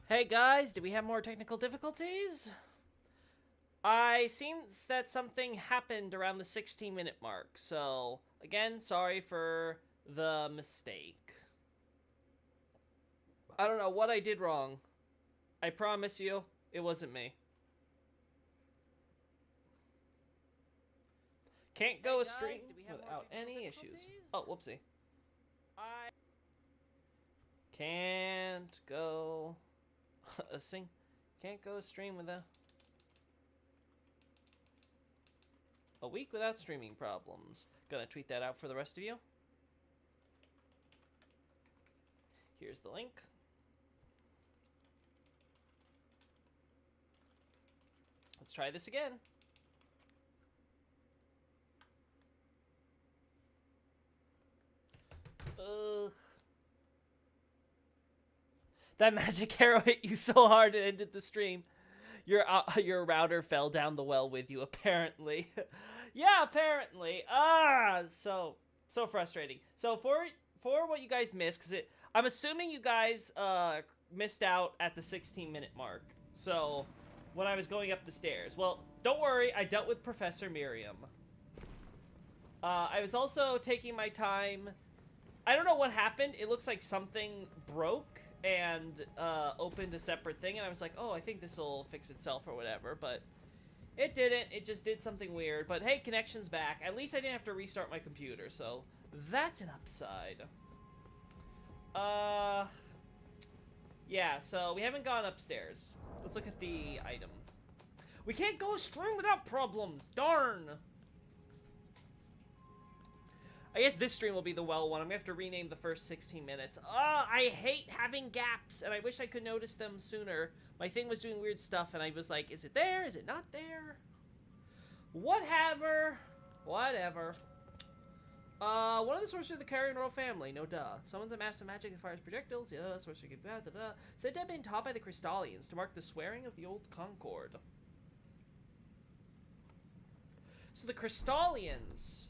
Hey guys, do we have more technical difficulties? I seems that something happened around the 16-minute mark, so again, sorry for the mistake. I don't know what I did wrong. I promise you, it wasn't me. Can't go a stream without any issues. Oh, whoopsie. I can't go Can't go a stream without a week without streaming problems. Gonna tweet that out for the rest of you. Here's the link. Let's try this again. Ugh. That magic arrow hit you so hard it ended the stream. Your router fell down the well with you, apparently. Yeah, apparently. So frustrating. So for what you guys missed, because I'm assuming you guys missed out at the 16-minute mark. So when I was going up the stairs, well, don't worry, I dealt with Professor Miriam. I was also taking my time. I don't know what happened. It looks like something broke and opened a separate thing, and I was like, oh, I think this will fix itself or whatever, but it didn't. It just did something weird. But hey, connection's back. At least I didn't have to restart my computer, so that's an upside. Yeah, so we haven't gone upstairs. Let's look at the item. We can't go a stream without problems. Darn. I guess this stream will be the well one. I'm gonna have to rename the first 16 minutes. I hate having gaps, and I wish I could notice them sooner. My thing was doing weird stuff, and I was like, is it there? Is it not there? Whatever. Whatever. One of the sorcerers of the Carrion Royal family. No duh. Someone's a master magic that fires projectiles. Yeah, sorcerer can da da da. Said to have been taught by the Crystallians to mark the swearing of the old Concord. So the Crystallians...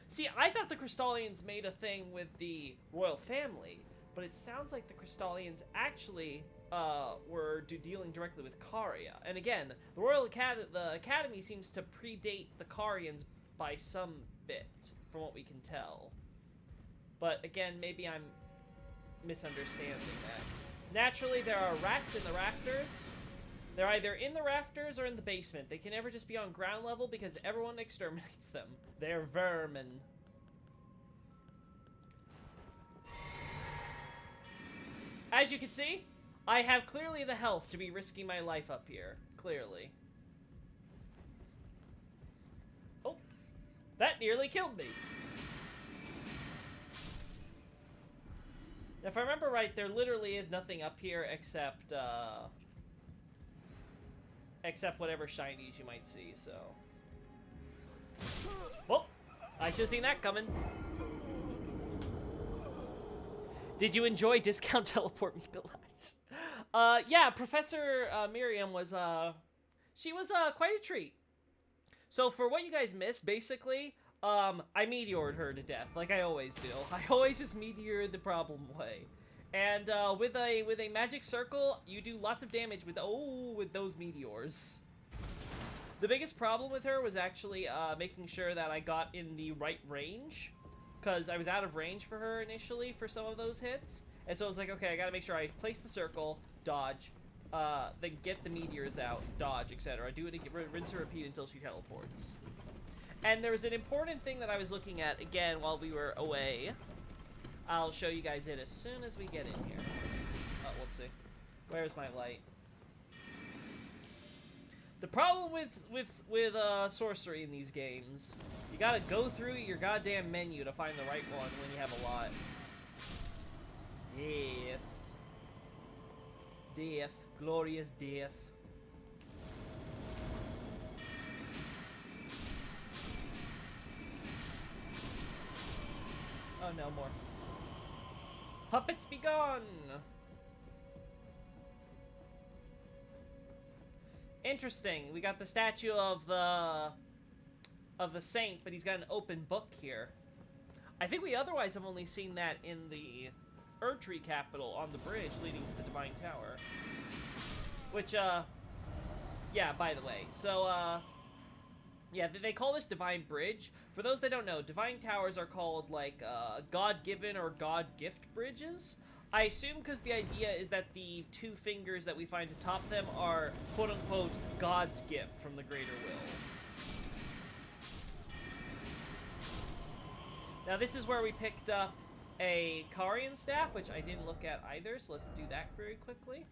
See, I thought the Crystallians made a thing with the royal family, but it sounds like the Crystallians actually were dealing directly with Caria. And again, the Academy seems to predate the Carians by some bit, from what we can tell. But again, maybe I'm misunderstanding that. Naturally, there are rats in the rafters. They're either in the rafters or in the basement. They can never just be on ground level because everyone exterminates them. They're vermin. As you can see, I have clearly the health to be risking my life up here. Clearly. Oh, that nearly killed me. If I remember right, there literally is nothing up here except whatever shinies you might see, so. Well, I should have seen that coming. Did you enjoy Discount Teleport Mikolash? Yeah, Professor Miriam was, she was quite a treat. So for what you guys missed, basically, I meteored her to death, like I always do. I always just meteor the problem away. And with a magic circle, you do lots of damage with those meteors. The biggest problem with her was actually making sure that I got in the right range, because I was out of range for her initially for some of those hits. And so I was like, okay, I gotta make sure I place the circle, dodge, then get the meteors out, dodge, etc. Do it again, rinse and repeat until she teleports. And there was an important thing that I was looking at, again, while we were away. I'll show you guys it as soon as we get in here. Oh, whoopsie. Where's my light? The problem with sorcery in these games, you gotta go through your goddamn menu to find the right one when you have a lot. Yes. Death. Glorious death. Oh, no more. Puppets be gone! Interesting. We got the statue of the saint, but he's got an open book here. I think we otherwise have only seen that in the Erdtree capital on the bridge leading to the Divine Tower. Which, yeah, by the way. So, yeah, they call this Divine Bridge. For those that don't know, Divine Towers are called, like, God-given or God-gift bridges. I assume because the idea is that the two fingers that we find atop them are, quote-unquote, God's gift from the Greater Will. Now, this is where we picked up a Karian staff, which I didn't look at either, so let's do that very quickly.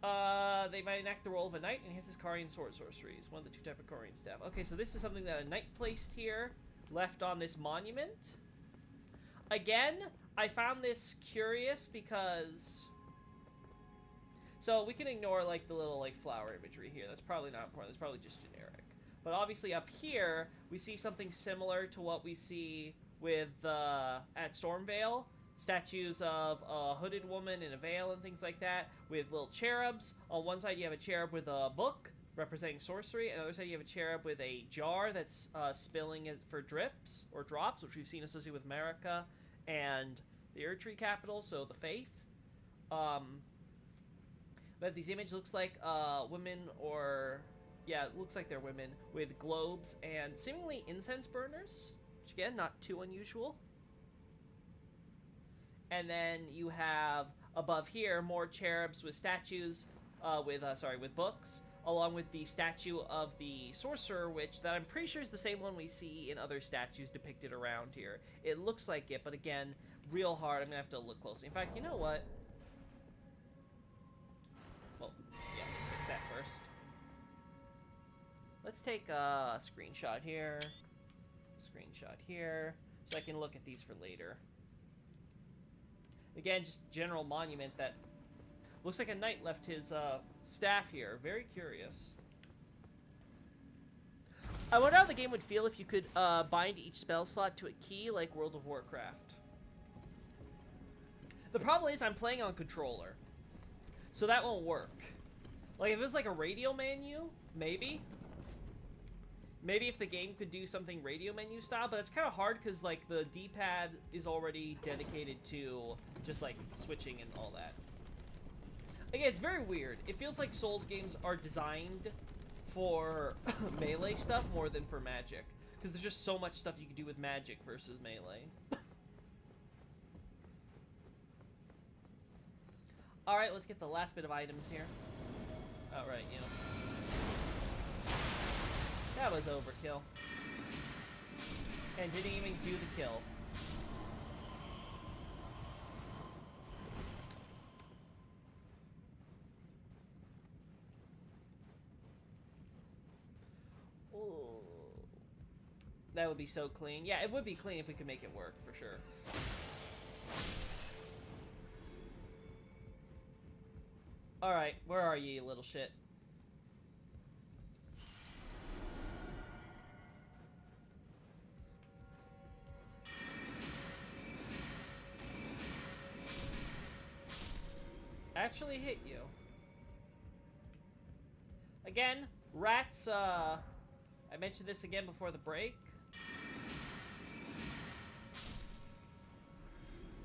They might enact the role of a knight and enhances Karian sword sorceries. One of the two type of Karian staff. Okay, so this is something that a knight placed here, left on this monument. Again, I found this curious because... So, we can ignore, like, the little, like, flower imagery here. That's probably not important. That's probably just generic. But obviously up here, we see something similar to what we see with, at Stormvale. Statues of a hooded woman in a veil and things like that, with little cherubs. On one side you have a cherub with a book, representing sorcery, and on the other side you have a cherub with a jar that's spilling it for drips, or drops, which we've seen associated with America and the Erdtree capital, so the faith. But this image looks like women, or... yeah, it looks like they're women, with globes and seemingly incense burners, which again, not too unusual. And then you have, above here, more cherubs with statues, with books, along with the statue of the sorcerer, which that I'm pretty sure is the same one we see in other statues depicted around here. It looks like it, but again, real hard. I'm gonna have to look closely. In fact, you know what? Well, yeah, let's fix that first. Let's take a screenshot here, so I can look at these for later. Again, just general monument that looks like a knight left his staff here. Very curious. I wonder how the game would feel if you could bind each spell slot to a key like World of Warcraft. The problem is I'm playing on controller, so that won't work. Like if it was like a radio menu, maybe. Maybe if the game could do something radio menu style, but it's kind of hard because like the D-pad is already dedicated to just like switching and all that. Again, it's very weird. It feels like Souls games are designed for melee stuff more than for magic, because there's just so much stuff you can do with magic versus melee. Alright, let's get the last bit of items here. Alright, you know. That was overkill. And didn't even do the kill. Ooh. That would be so clean. Yeah, it would be clean if we could make it work, for sure. Alright, where are you, you little shit? Actually hit you. Again, rats, I mentioned this again before the break.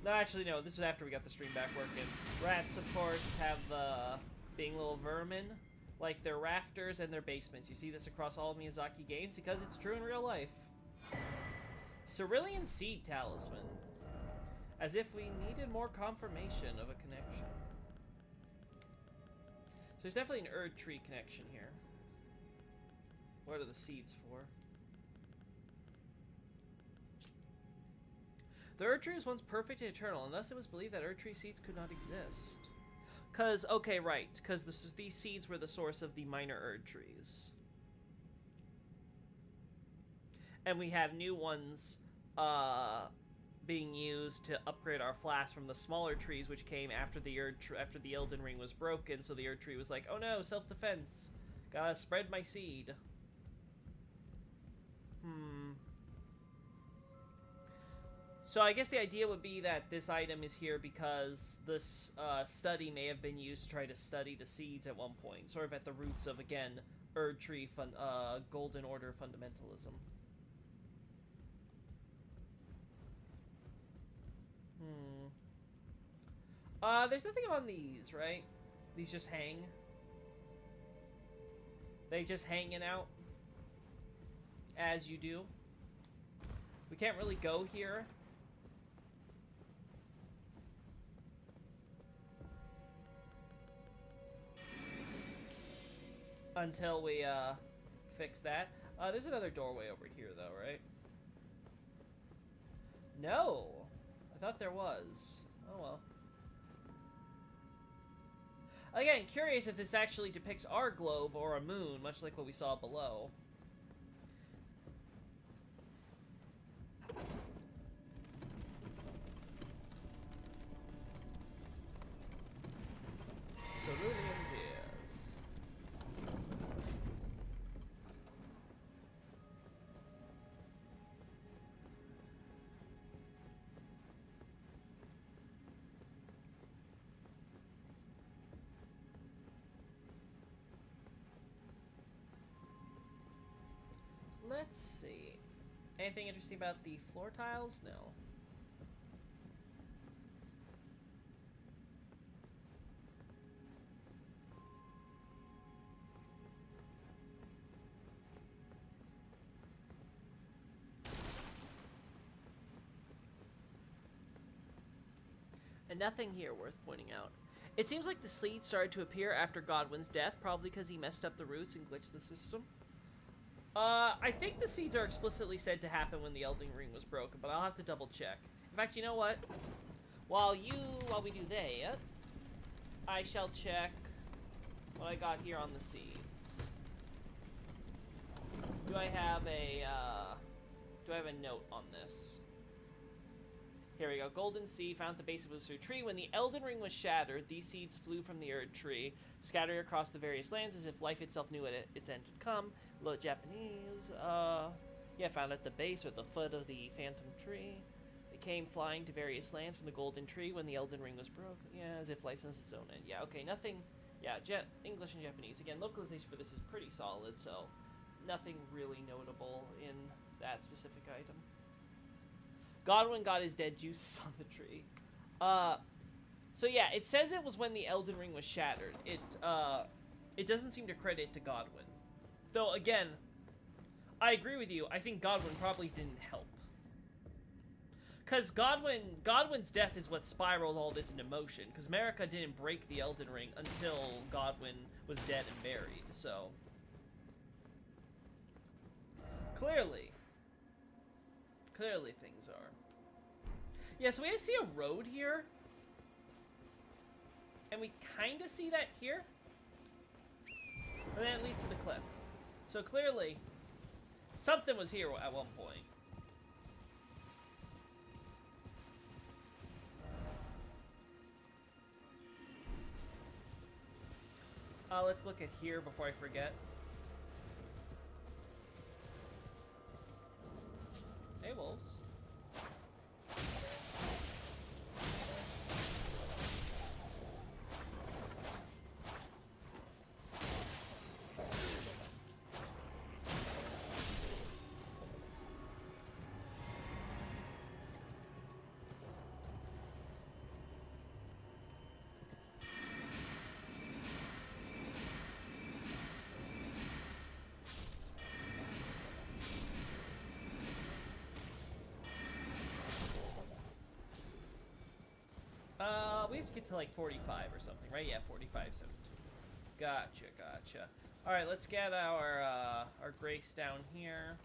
No, actually, no, this was after we got the stream back working. Rats, of course, have, being little vermin, like their rafters and their basements. You see this across all Miyazaki games because it's true in real life. Cerulean Seed Talisman. As if we needed more confirmation of a connection. So there's definitely an Erdtree connection here. What are the seeds for? The Erdtree was once perfect and eternal, and thus it was believed that Erdtree seeds could not exist. Cause, okay, right, because these seeds were the source of the minor Erdtrees. And we have new ones, being used to upgrade our flasks from the smaller trees, which came after the Elden Ring was broken. So the Erdtree was like, "Oh no, self-defense. Gotta spread my seed." So I guess the idea would be that this item is here because this study may have been used to try to study the seeds at one point, sort of at the roots of, again, Erdtree Golden Order fundamentalism. There's nothing on these, right? These just hang. They just hanging out. As you do. We can't really go here. Until we, fix that. There's another doorway over here, though, right? No! I thought there was. Oh, well. Again, curious if this actually depicts our globe or a moon, much like what we saw below. Cerulean Tears. Let's see. Anything interesting about the floor tiles? No. And nothing here worth pointing out. It seems like the seeds started to appear after Godwin's death, probably because he messed up the roots and glitched the system. I think the seeds are explicitly said to happen when the Elden Ring was broken, but I'll have to double check. In fact, you know what? While we do that, I shall check what I got here on the seeds. Do I have a note on this? Here we go. Golden seed found at the base of a tree. When the Elden Ring was shattered, these seeds flew from the Erd tree, scattering across the various lands as if life itself knew its end had come. Low Japanese. Yeah, found at the base or the foot of the phantom tree. It came flying to various lands from the golden tree when the Elden Ring was broken. Yeah, as if life sends its own end. Yeah, okay, nothing. Yeah, English and Japanese. Again, localization for this is pretty solid, so nothing really notable in that specific item. Godwin got his dead juices on the tree. So yeah, it says it was when the Elden Ring was shattered. It doesn't seem to credit to Godwin. Though, again, I agree with you. I think Godwin probably didn't help. Because Godwin's death is what spiraled all this into motion. Because Marika didn't break the Elden Ring until Godwin was dead and buried, so... Clearly things are. Yeah, so we see a road here. And we kind of see that here. And then it leads to the cliff. So clearly, something was here at one point. Let's look at here before I forget. Hey, wolves. We have to get to like 45 or something, right? Yeah, 45, 70. Gotcha. All right, let's get our grace down here.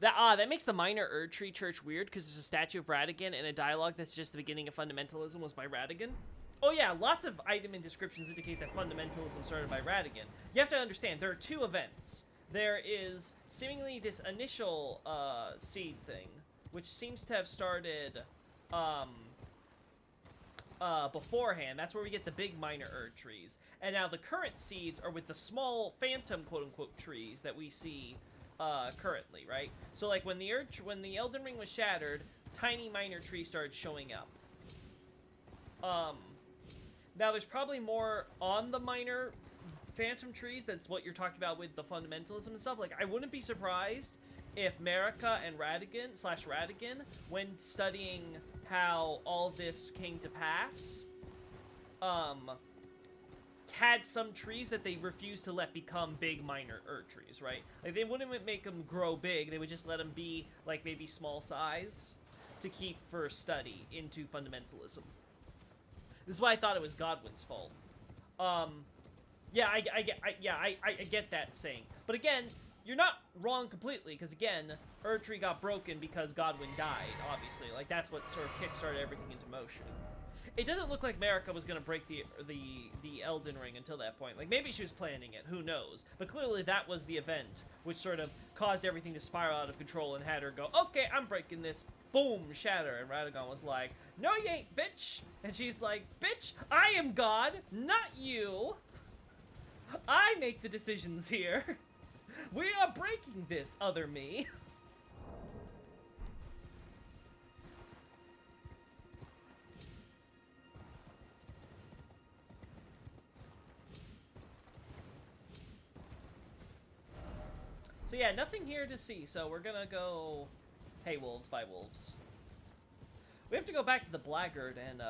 That makes the minor Erd Tree Church weird because there's a statue of Radigan and a dialogue that's just the beginning of fundamentalism was by Radigan. Oh yeah, lots of item and descriptions indicate that fundamentalism started by Radigan. You have to understand, there are two events. There is seemingly this initial seed thing, which seems to have started beforehand. That's where we get the big minor Erd trees. And now the current seeds are with the small phantom quote-unquote trees that we see currently, right? So like when the Elden Ring was shattered, tiny minor trees started showing up. Now, there's probably more on the minor phantom trees. That's what you're talking about with the fundamentalism and stuff. Like, I wouldn't be surprised if Marika and Radigan, when studying how all this came to pass, had some trees that they refused to let become big minor trees, right? Like, they wouldn't make them grow big. They would just let them be, like, maybe small size to keep for study into fundamentalism. This is why I thought it was Godwin's fault. Yeah, I get that saying. But again, you're not wrong completely, because again, Erdtree got broken because Godwin died, obviously. Like, that's what sort of kickstarted everything into motion. It doesn't look like Marika was going to break the Elden Ring until that point. Like, maybe she was planning it, who knows? But clearly that was the event, which sort of caused everything to spiral out of control and had her go, okay, I'm breaking this. Boom, shatter. And Radagon was like, no you ain't, bitch. And she's like, bitch, I am God, not you. I make the decisions here. We are breaking this, other me. So yeah, nothing here to see, so we're gonna go... Hey, wolves, bye, wolves. We have to go back to the Blackguard and,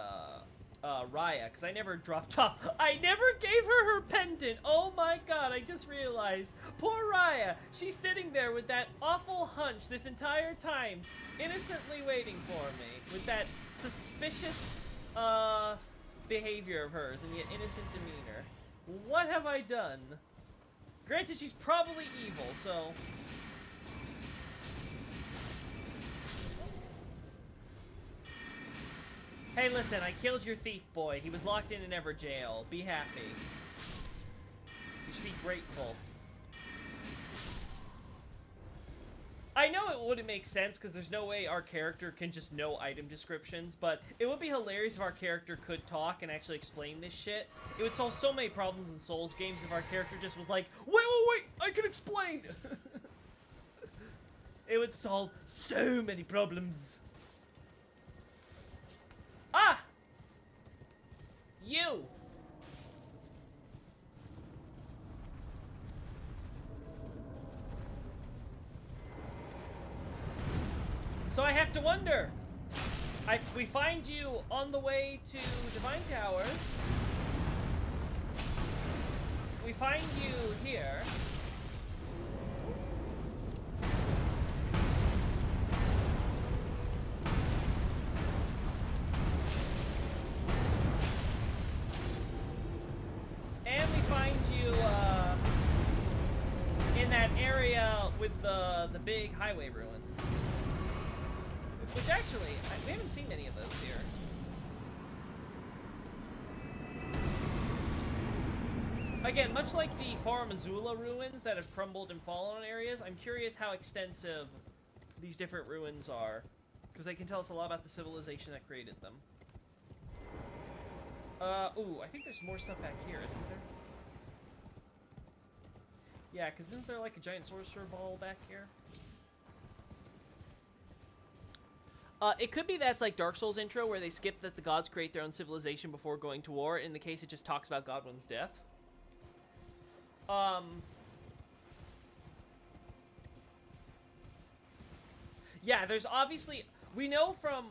Raya, because I never dropped off. I never gave her pendant! Oh my god, I just realized. Poor Raya! She's sitting there with that awful hunch this entire time, innocently waiting for me, with that suspicious, behavior of hers, and yet innocent demeanor. What have I done? Granted, she's probably evil, so... Hey, listen, I killed your thief boy. He was locked in an ever jail. Be happy. You should be grateful. I know it wouldn't make sense, because there's no way our character can just know item descriptions, but it would be hilarious if our character could talk and actually explain this shit. It would solve so many problems in Souls games if our character just was like, wait, I can explain! It would solve so many problems. Ah! You! So I have to wonder. We find you on the way to Divine Towers. We find you here. And we find you in that area with the big highway ruins. Which actually, we haven't seen any of those here. Again, much like the Farum Azula ruins that have crumbled and fallen on areas, I'm curious how extensive these different ruins are, because they can tell us a lot about the civilization that created them. Ooh, I think there's more stuff back here, isn't there? Yeah, because isn't there like a giant sorcerer ball back here? It could be that's like Dark Souls intro, where they skip that the gods create their own civilization before going to war. In the case, it just talks about Godwin's death. Yeah, there's obviously... We know from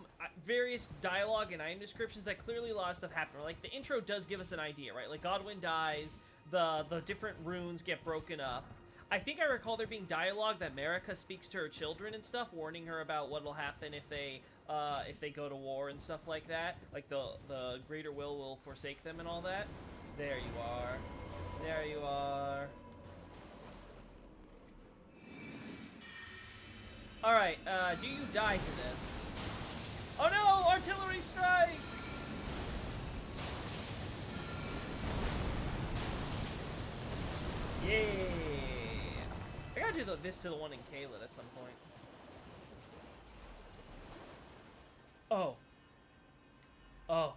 various dialogue and item descriptions that clearly a lot of stuff happened. Like, the intro does give us an idea, right? Like, Godwin dies, the different runes get broken up. I think I recall there being dialogue that Marika speaks to her children and stuff, warning her about what'll happen if they go to war and stuff like that. Like, the greater will forsake them and all that. There you are. There you are. Alright, do you die to this? Oh no! Artillery strike! Yay! I gotta do this to the one in Caelid at some point. Oh. Oh.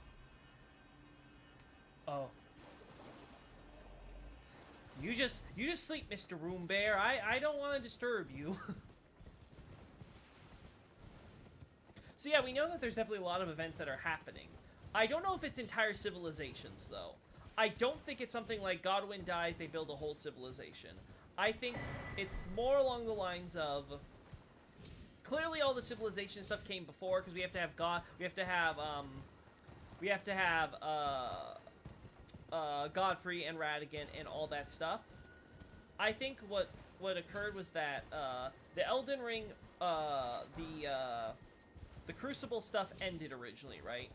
Oh. You just sleep, Mr. Room Bear. I don't want to disturb you. So yeah, we know that there's definitely a lot of events that are happening. I don't know if it's entire civilizations, though. I don't think it's something like Godwin dies, they build a whole civilization. I think it's more along the lines of... Clearly all the civilization stuff came before, because we have to have God... We have to have, Godfrey and Radigan and all that stuff. I think what occurred was that, the Elden Ring, the Crucible stuff ended originally, right?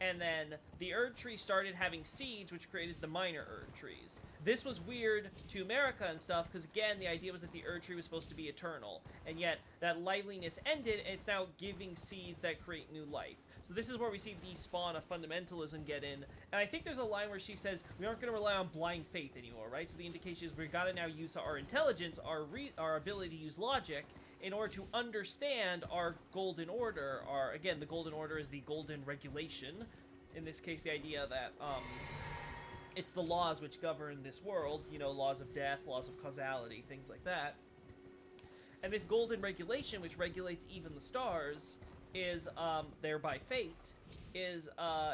And then the Erd Tree started having seeds, which created the minor Erd Trees. This was weird to America and stuff, because again, the idea was that the Erd Tree was supposed to be eternal. And yet, that liveliness ended, and it's now giving seeds that create new life. So this is where we see the spawn of fundamentalism get in. And I think there's a line where she says, we aren't going to rely on blind faith anymore, right? So the indication is we've got to now use our intelligence, our ability to use logic, in order to understand our golden order. Again, the golden order is the golden regulation. In this case, the idea that it's the laws which govern this world. You know, laws of death, laws of causality, things like that. And this golden regulation, which regulates even the stars, is thereby fate,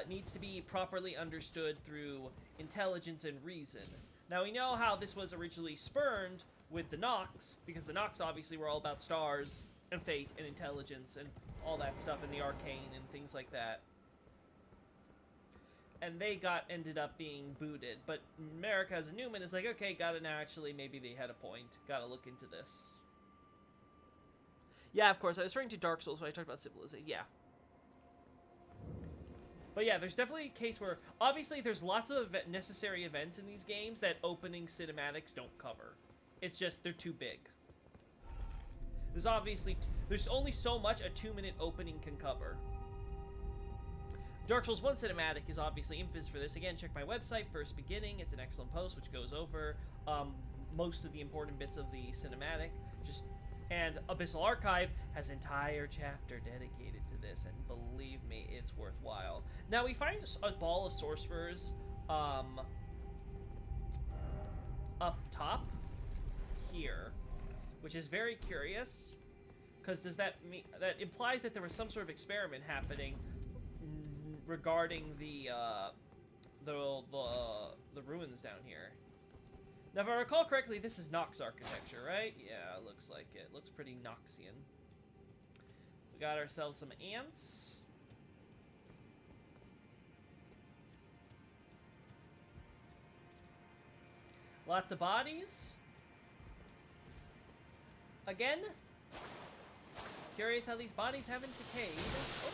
needs to be properly understood through intelligence and reason. Now, we know how this was originally spurned with the Nox, because the Nox obviously were all about stars and fate and intelligence and all that stuff, and the arcane and things like that. And they ended up being booted. But America as a Newman is like, okay, gotta now actually, maybe they had a point. Gotta look into this. Yeah, of course, I was referring to Dark Souls when I talked about civilization. Yeah. But yeah, there's definitely a case where, obviously, there's lots of necessary events in these games that opening cinematics don't cover. It's just, they're too big. There's only so much a 2-minute opening can cover. Dark Souls 1 cinematic is obviously infamous for this. Again, check my website, First Beginning. It's an excellent post which goes over most of the important bits of the cinematic. And Abyssal Archive has an entire chapter dedicated to this, and believe me, it's worthwhile. Now, we find a ball of sorcerers up top here, which is very curious, because does that mean that implies that there was some sort of experiment happening regarding the ruins down here. Now, if I recall correctly, this is Nox architecture, right? Yeah, it looks like it. Looks pretty Noxian. We got ourselves some ants. Lots of bodies. Again, curious how these bodies haven't decayed. Oh.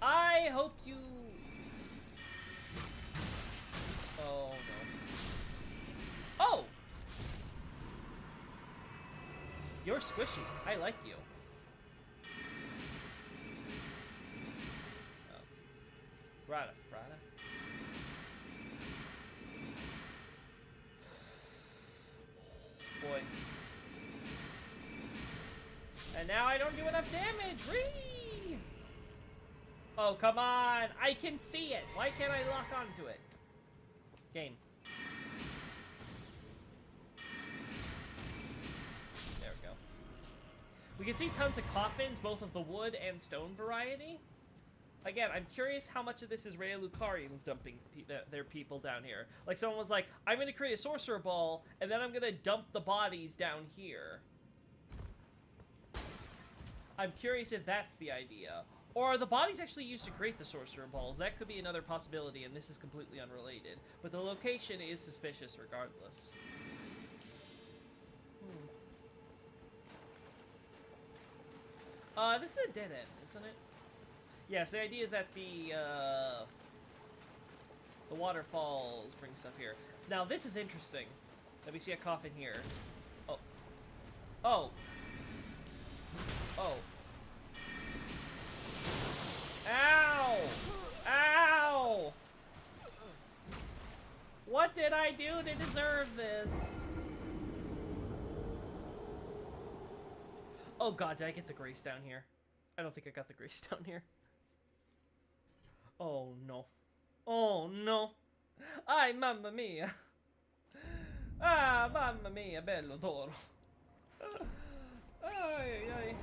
I hope you... Oh, no. Oh! You're squishy. I like you. Oh. Frada. Boy. And now I don't do enough damage! Whee! Oh, come on! I can see it! Why can't I lock onto it? Game. There we go. We can see tons of coffins, both of the wood and stone variety. Again, I'm curious how much of this is Rhea Lucarians dumping their people down here. Like, someone was like, I'm going to create a sorcerer ball, and then I'm going to dump the bodies down here. I'm curious if that's the idea. Or are the bodies actually used to create the sorcerer balls? That could be another possibility, and this is completely unrelated. But the location is suspicious regardless. This is a dead end, isn't it? Yes, the idea is that the waterfalls bring stuff here. Now, this is interesting. Let me see a coffin here. Oh. Oh. Oh. Ow! Ow! What did I do to deserve this? Oh god, did I get the grace down here? I don't think I got the grace down here. Oh no. Oh no. Ay, mamma mia. Ah, mamma mia, bello toro. Ay, ay.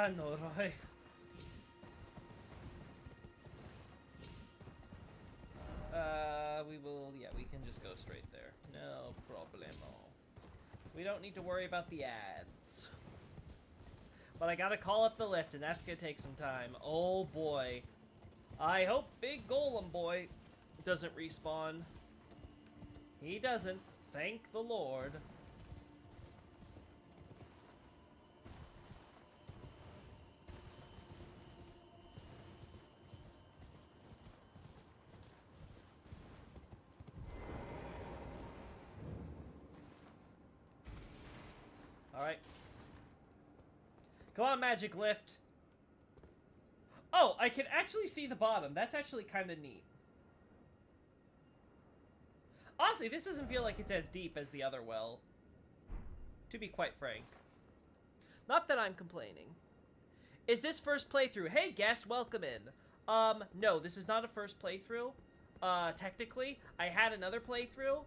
I know, right? We can just go straight there. No problemo. We don't need to worry about the ads. But I gotta call up the lift, and that's gonna take some time. Oh boy. I hope Big Golem Boy doesn't respawn. He doesn't. Thank the Lord. Alright. Come on, Magic Lift. Oh, I can actually see the bottom. That's actually kind of neat. Honestly, this doesn't feel like it's as deep as the other well. To be quite frank. Not that I'm complaining. Is this first playthrough? Hey, guest, welcome in. No, this is not a first playthrough. Technically, I had another playthrough.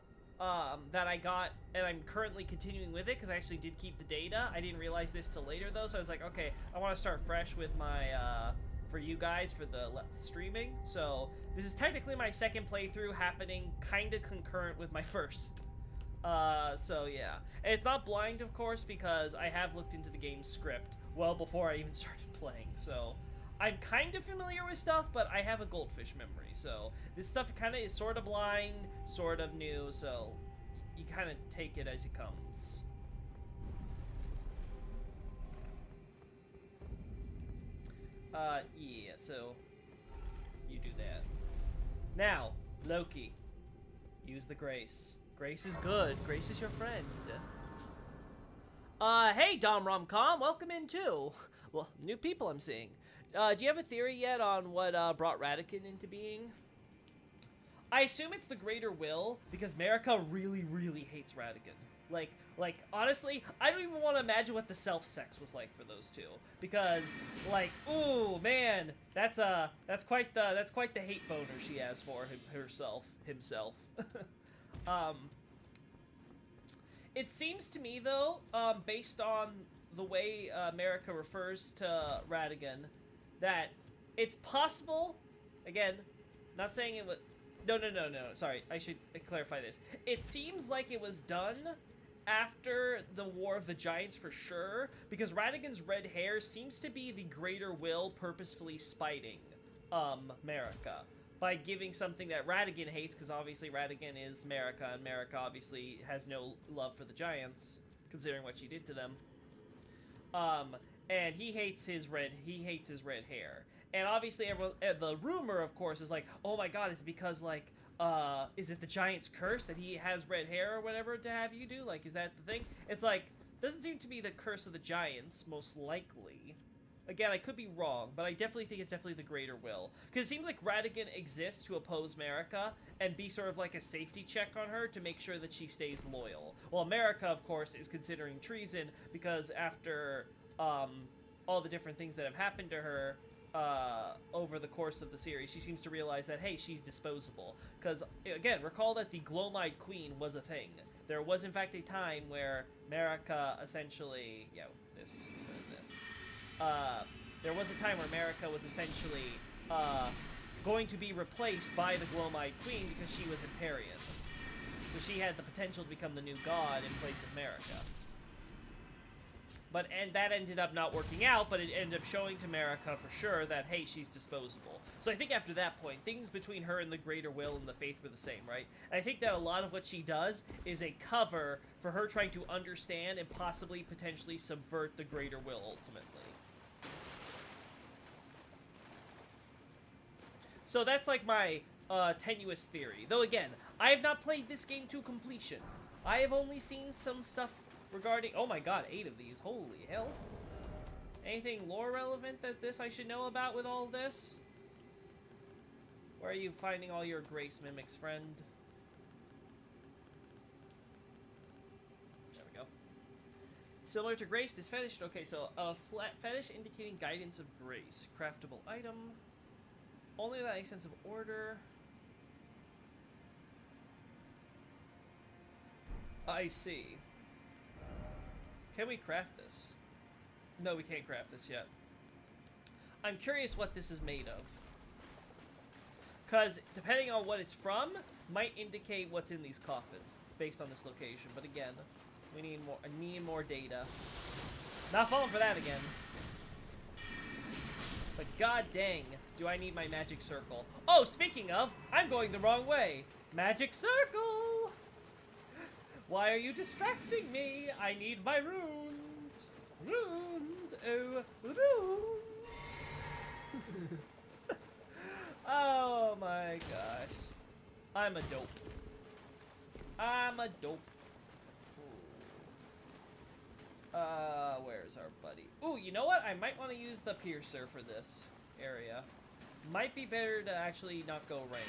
That I got, and I'm currently continuing with it because I actually did keep the data. I didn't realize this till later though, so I was like, okay, I want to start fresh with my, for you guys, for the streaming. So, this is technically my second playthrough happening kind of concurrent with my first. So yeah. And it's not blind, of course, because I have looked into the game's script well before I even started playing, so I'm kind of familiar with stuff, but I have a goldfish memory, so this stuff kind of is sort of blind, sort of new, so you kind of take it as it comes. Yeah, so you do that. Now, Loki, use the grace. Grace is good. Grace is your friend. Hey, Dom Romcom, welcome in too. Well, new people I'm seeing. Do you have a theory yet on what brought Radican into being? I assume it's the Greater Will, because Marika really, really hates Radican. Like, honestly, I don't even want to imagine what the self-sex was like for those two. Because, like, ooh, man, that's quite the hate boner she has for himself. It seems to me, though, based on the way Marika refers to Radigan, that it's possible, again, not saying it was, no, sorry, I should clarify this. It seems like it was done after the War of the Giants for sure, because Radigan's red hair seems to be the Greater Will purposefully spiting Marika by giving something that Radigan hates, because obviously Radigan is Marika, and Marika obviously has no love for the Giants, considering what she did to them. And he hates his red hair. And obviously everyone, the rumor, of course, is like, oh my god, is it because, like, is it the Giant's curse that he has red hair or whatever to have you do? Like, is that the thing? It's like, doesn't seem to be the curse of the Giants, most likely. Again, I could be wrong, but I definitely think it's definitely the Greater Will. Because it seems like Radigan exists to oppose Marika and be sort of like a safety check on her to make sure that she stays loyal. Well, Marika, of course, is considering treason because after all the different things that have happened to her over the course of the series, she seems to realize that, hey, she's disposable. Because, again, recall that the Gloam-Eyed Queen was a thing. There was, in fact, a time where Marika essentially... there was a time where Marika was essentially going to be replaced by the Gloam-Eyed Queen because she was Empyrean. So she had the potential to become the new god in place of Marika. And that ended up not working out, but it ended up showing to Marika for sure that, hey, she's disposable. So I think after that point, things between her and the Greater Will and the Faith were the same, right? And I think that a lot of what she does is a cover for her trying to understand and possibly potentially subvert the Greater Will ultimately. So that's like my tenuous theory. Though again, I have not played this game to completion. I have only seen some stuff regarding... Oh my god, 8 of these. Holy hell. Anything lore relevant that I should know about with all this? Where are you finding all your Grace Mimics, friend? There we go. Similar to Grace, this fetish... Okay, so a flat fetish indicating guidance of Grace. Craftable item. Only without any sense of order. I see. Can we craft this? No, we can't craft this yet. I'm curious what this is made of. Because depending on what it's from, might indicate what's in these coffins based on this location. But again, we need more. I need more data. Not falling for that again. But god dang, do I need my magic circle? Oh, speaking of, I'm going the wrong way. Magic circle! Why are you distracting me? I need my runes. Runes, oh, runes. Oh my gosh. I'm a dope. I'm a dope. Where's our buddy? Ooh, you know what? I might want to use the piercer for this area. Might be better to actually not go range.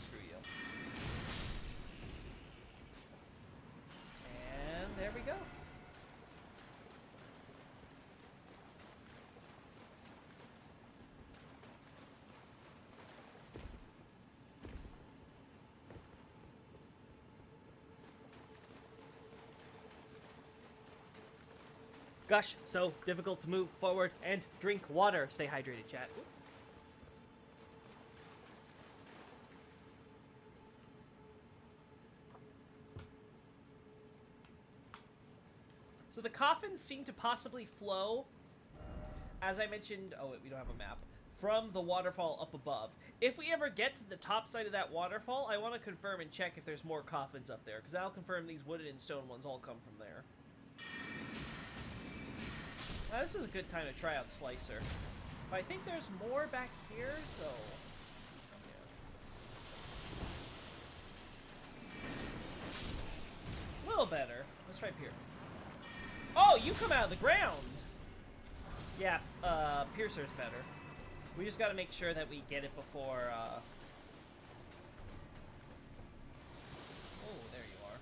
Screw you. And there we go. Gosh, so difficult to move forward and drink water. Stay hydrated, chat. So the coffins seem to possibly flow, as I mentioned, oh wait, we don't have a map, from the waterfall up above. If we ever get to the top side of that waterfall, I want to confirm and check if there's more coffins up there, because that'll confirm these wooden and stone ones all come from there. Now, this is a good time to try out Slicer. But I think there's more back here, so... yeah. A little better. Let's try Pierce. Oh, you come out of the ground! Yeah, Piercer's better. We just gotta make sure that we get it before, Oh, there you are.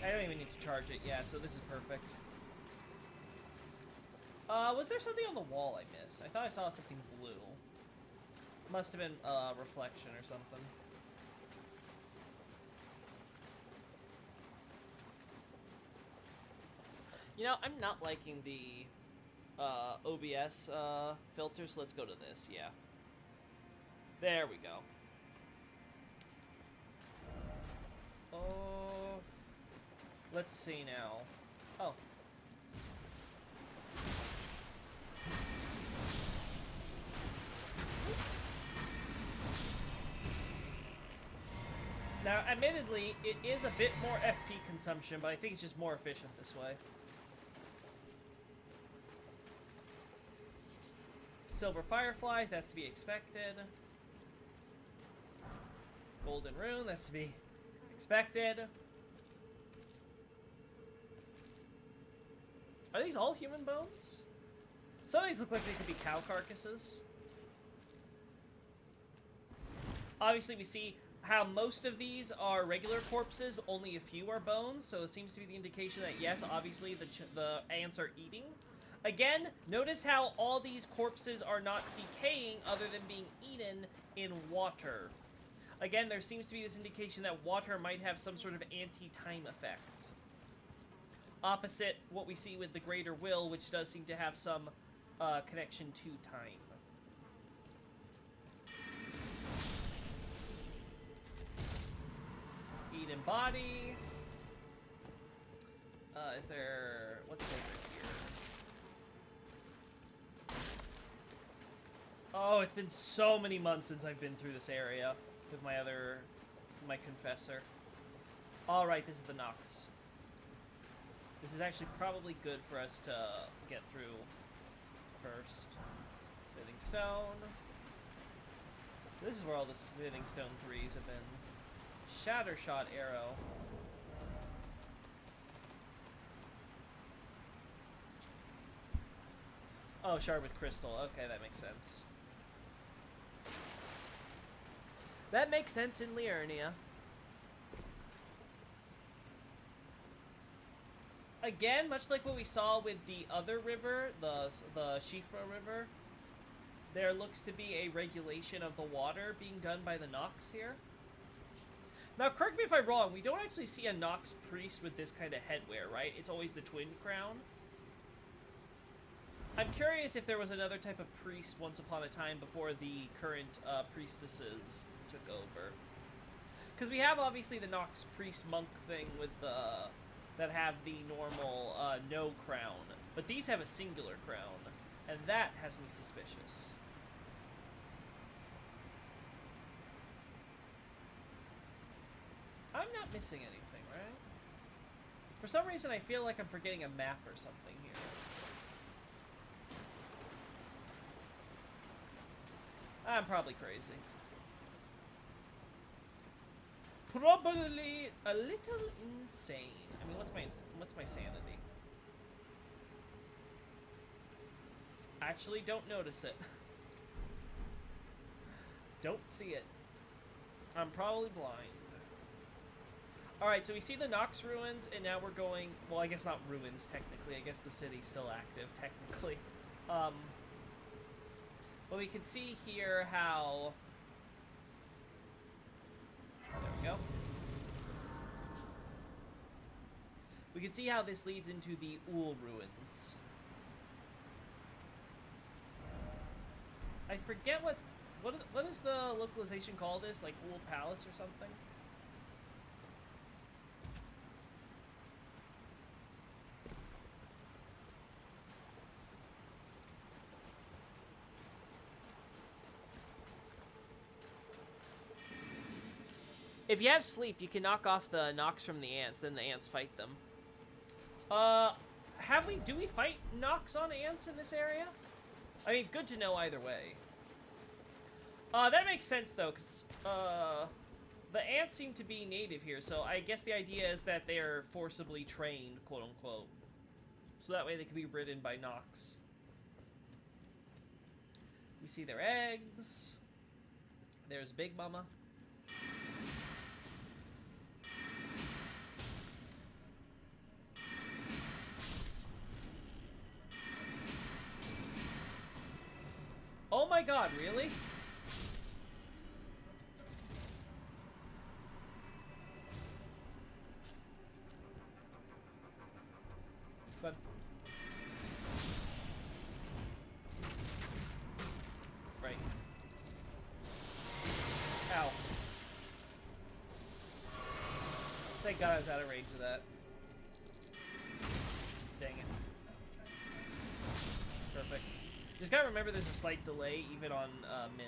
I don't even need to charge it, yeah, so this is perfect. Was there something on the wall I missed? I thought I saw something blue. Must have been, reflection or something. You know, I'm not liking the, OBS, filters. Let's go to this, yeah. There we go. Oh... let's see now. Oh. Now, admittedly, it is a bit more FP consumption, but I think it's just more efficient this way. Silver Fireflies, that's to be expected. Golden Rune, that's to be expected. Are these all human bones? Some of these look like they could be cow carcasses. Obviously, we see how most of these are regular corpses, but only a few are bones, so it seems to be the indication that, yes, obviously the ants are eating. Again, notice how all these corpses are not decaying other than being eaten in water. Again, there seems to be this indication that water might have some sort of anti-time effect. Opposite what we see with the Greater Will, which does seem to have some connection to time. Eden body. Is there... what's over here? Oh, it's been so many months since I've been through this area with my confessor. Alright, this is the Nox. This is actually probably good for us to get through first. Smithing Stone. This is where all the Smithing Stone 3s have been. Shattershot Arrow. Oh, Shard with Crystal. Okay, that makes sense. That makes sense in Liurnia. Again, much like what we saw with the other river, the Shifra River, there looks to be a regulation of the water being done by the Nox here. Now, correct me if I'm wrong, we don't actually see a Nox priest with this kind of headwear, right? It's always the twin crown. I'm curious if there was another type of priest once upon a time before the current priestesses took over. Because we have, obviously, the Nox priest monk thing with the... that have the normal no crown. But these have a singular crown. And that has me suspicious. I'm not missing anything, right? For some reason, I feel like I'm forgetting a map or something here. I'm probably crazy. Probably a little insane. I mean, what's my sanity? Actually, don't notice it. Don't see it. I'm probably blind. Alright, so we see the Nox ruins, and now we're going... Well, I guess not ruins, technically. I guess the city's still active, technically. But we can see here how... There we go. We can see how this leads into the Ul ruins. I forget what is the localization called this? Like Ul Palace or something? If you have sleep, you can knock off the Nox from the ants, then the ants fight them. Do we fight Nox on ants in this area? I mean, good to know either way. That makes sense, though, because, the ants seem to be native here, so I guess the idea is that they are forcibly trained, quote-unquote. So that way they can be ridden by Nox. We see their eggs. There's Big Mama. Oh my god, really? But right. Ow. Thank god I was out of range of that. Dang it. Perfect. Just gotta remember there's a slight delay even on Min.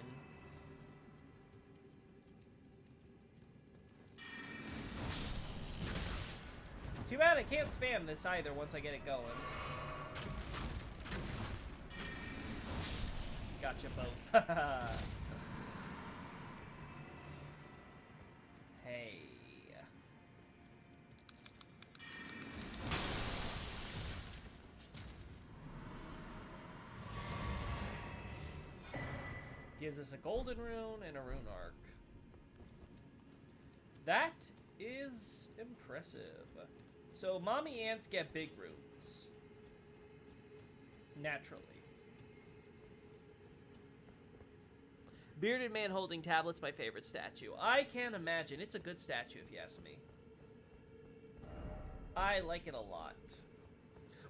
Too bad I can't spam this either once I get it going. Gotcha both. Hey. Gives us a golden rune and a rune arc. That is impressive. So mommy ants get big runes. Naturally. Bearded man holding tablets, my favorite statue. I can't imagine. It's a good statue if you ask me. I like it a lot.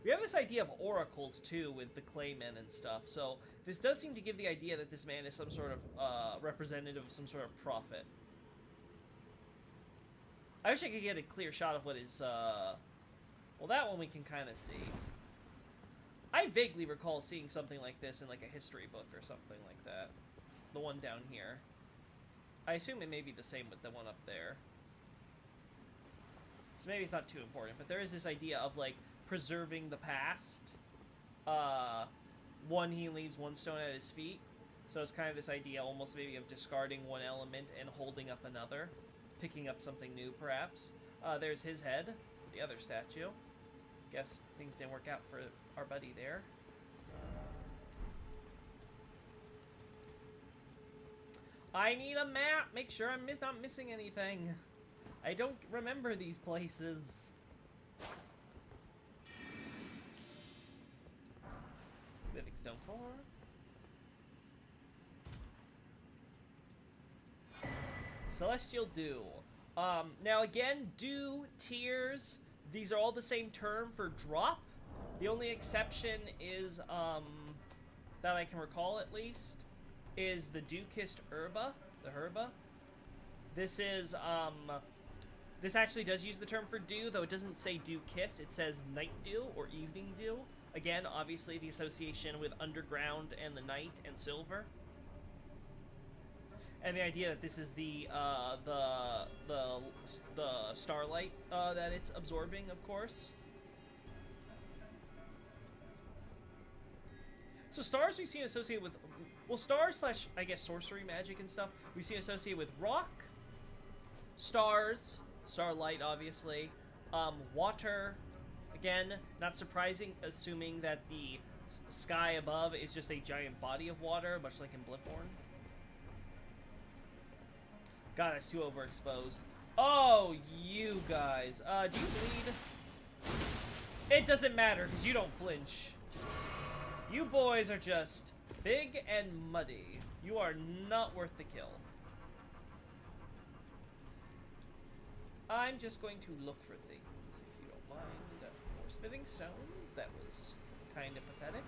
We have this idea of oracles, too, with the claymen and stuff, so this does seem to give the idea that this man is some sort of representative of some sort of prophet. I wish I could get a clear shot of what his, well, that one we can kind of see. I vaguely recall seeing something like this in, like, a history book or something like that. The one down here. I assume it may be the same with the one up there. So maybe it's not too important, but there is this idea of, like, preserving the past. One, he leaves one stone at his feet. So it's kind of this idea almost maybe of discarding one element and holding up another. Picking up something new, perhaps. There's his head, the other statue. Guess things didn't work out for our buddy there. I need a map! Make sure I'm not missing anything. I don't remember these places. Livingstone 4. Celestial Dew. Now again, dew, tears, these are all the same term for drop. The only exception is, that I can recall at least, is the dew-kissed herba, the herba. This is, this actually does use the term for dew, though it doesn't say dew-kissed, it says night dew or evening dew. Again, obviously the association with underground and the night and silver. And the idea that this is the starlight that it's absorbing, of course. So stars we've seen associated with, well, stars slash, I guess, sorcery magic and stuff, we've seen associated with rock, stars, starlight, obviously, water, again, not surprising, assuming that the sky above is just a giant body of water, much like in Bloodborne. God, that's too overexposed. Oh, you guys. Do you bleed? It doesn't matter, because you don't flinch. You boys are just big and muddy. You are not worth the kill. I'm just going to look for things, if you don't mind. More smithing stones. That was kind of pathetic.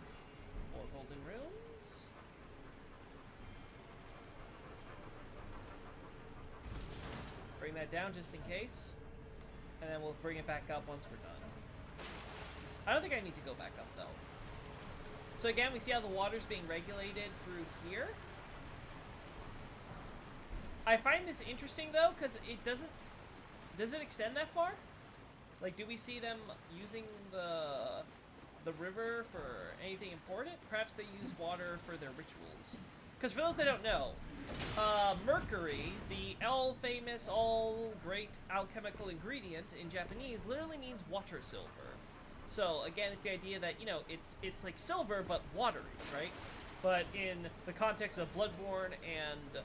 More golden runes. Bring that down just in case. And then we'll bring it back up once we're done. I don't think I need to go back up, though. So again, we see how the water's being regulated through here. I find this interesting, though, because it doesn't... Does it extend that far? Like, do we see them using the river for anything important? Perhaps they use water for their rituals. Because for those that don't know, mercury, the all-famous, all-great alchemical ingredient in Japanese, literally means water silver. So, again, it's the idea that, you know, it's like silver, but watery, right? But in the context of Bloodborne and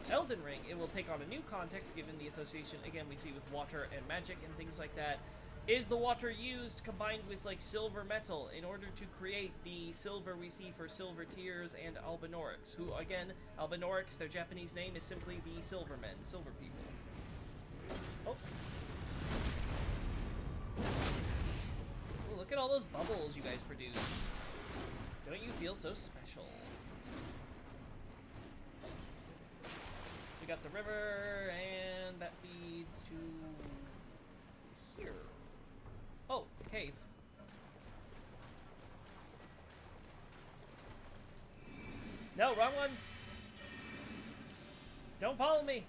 Elden Ring, it will take on a new context, given the association, again, we see with water and magic and things like that. Is the water used combined with, like, silver metal in order to create the silver we see for Silver Tears and Albinaurics, who, again, Albinaurics, their Japanese name is simply the Silvermen, Silver People. Oh. Ooh, look at all those bubbles you guys produce. Don't you feel so special? We got the river, and that leads to here. Oh, cave. No, wrong one. Don't follow me.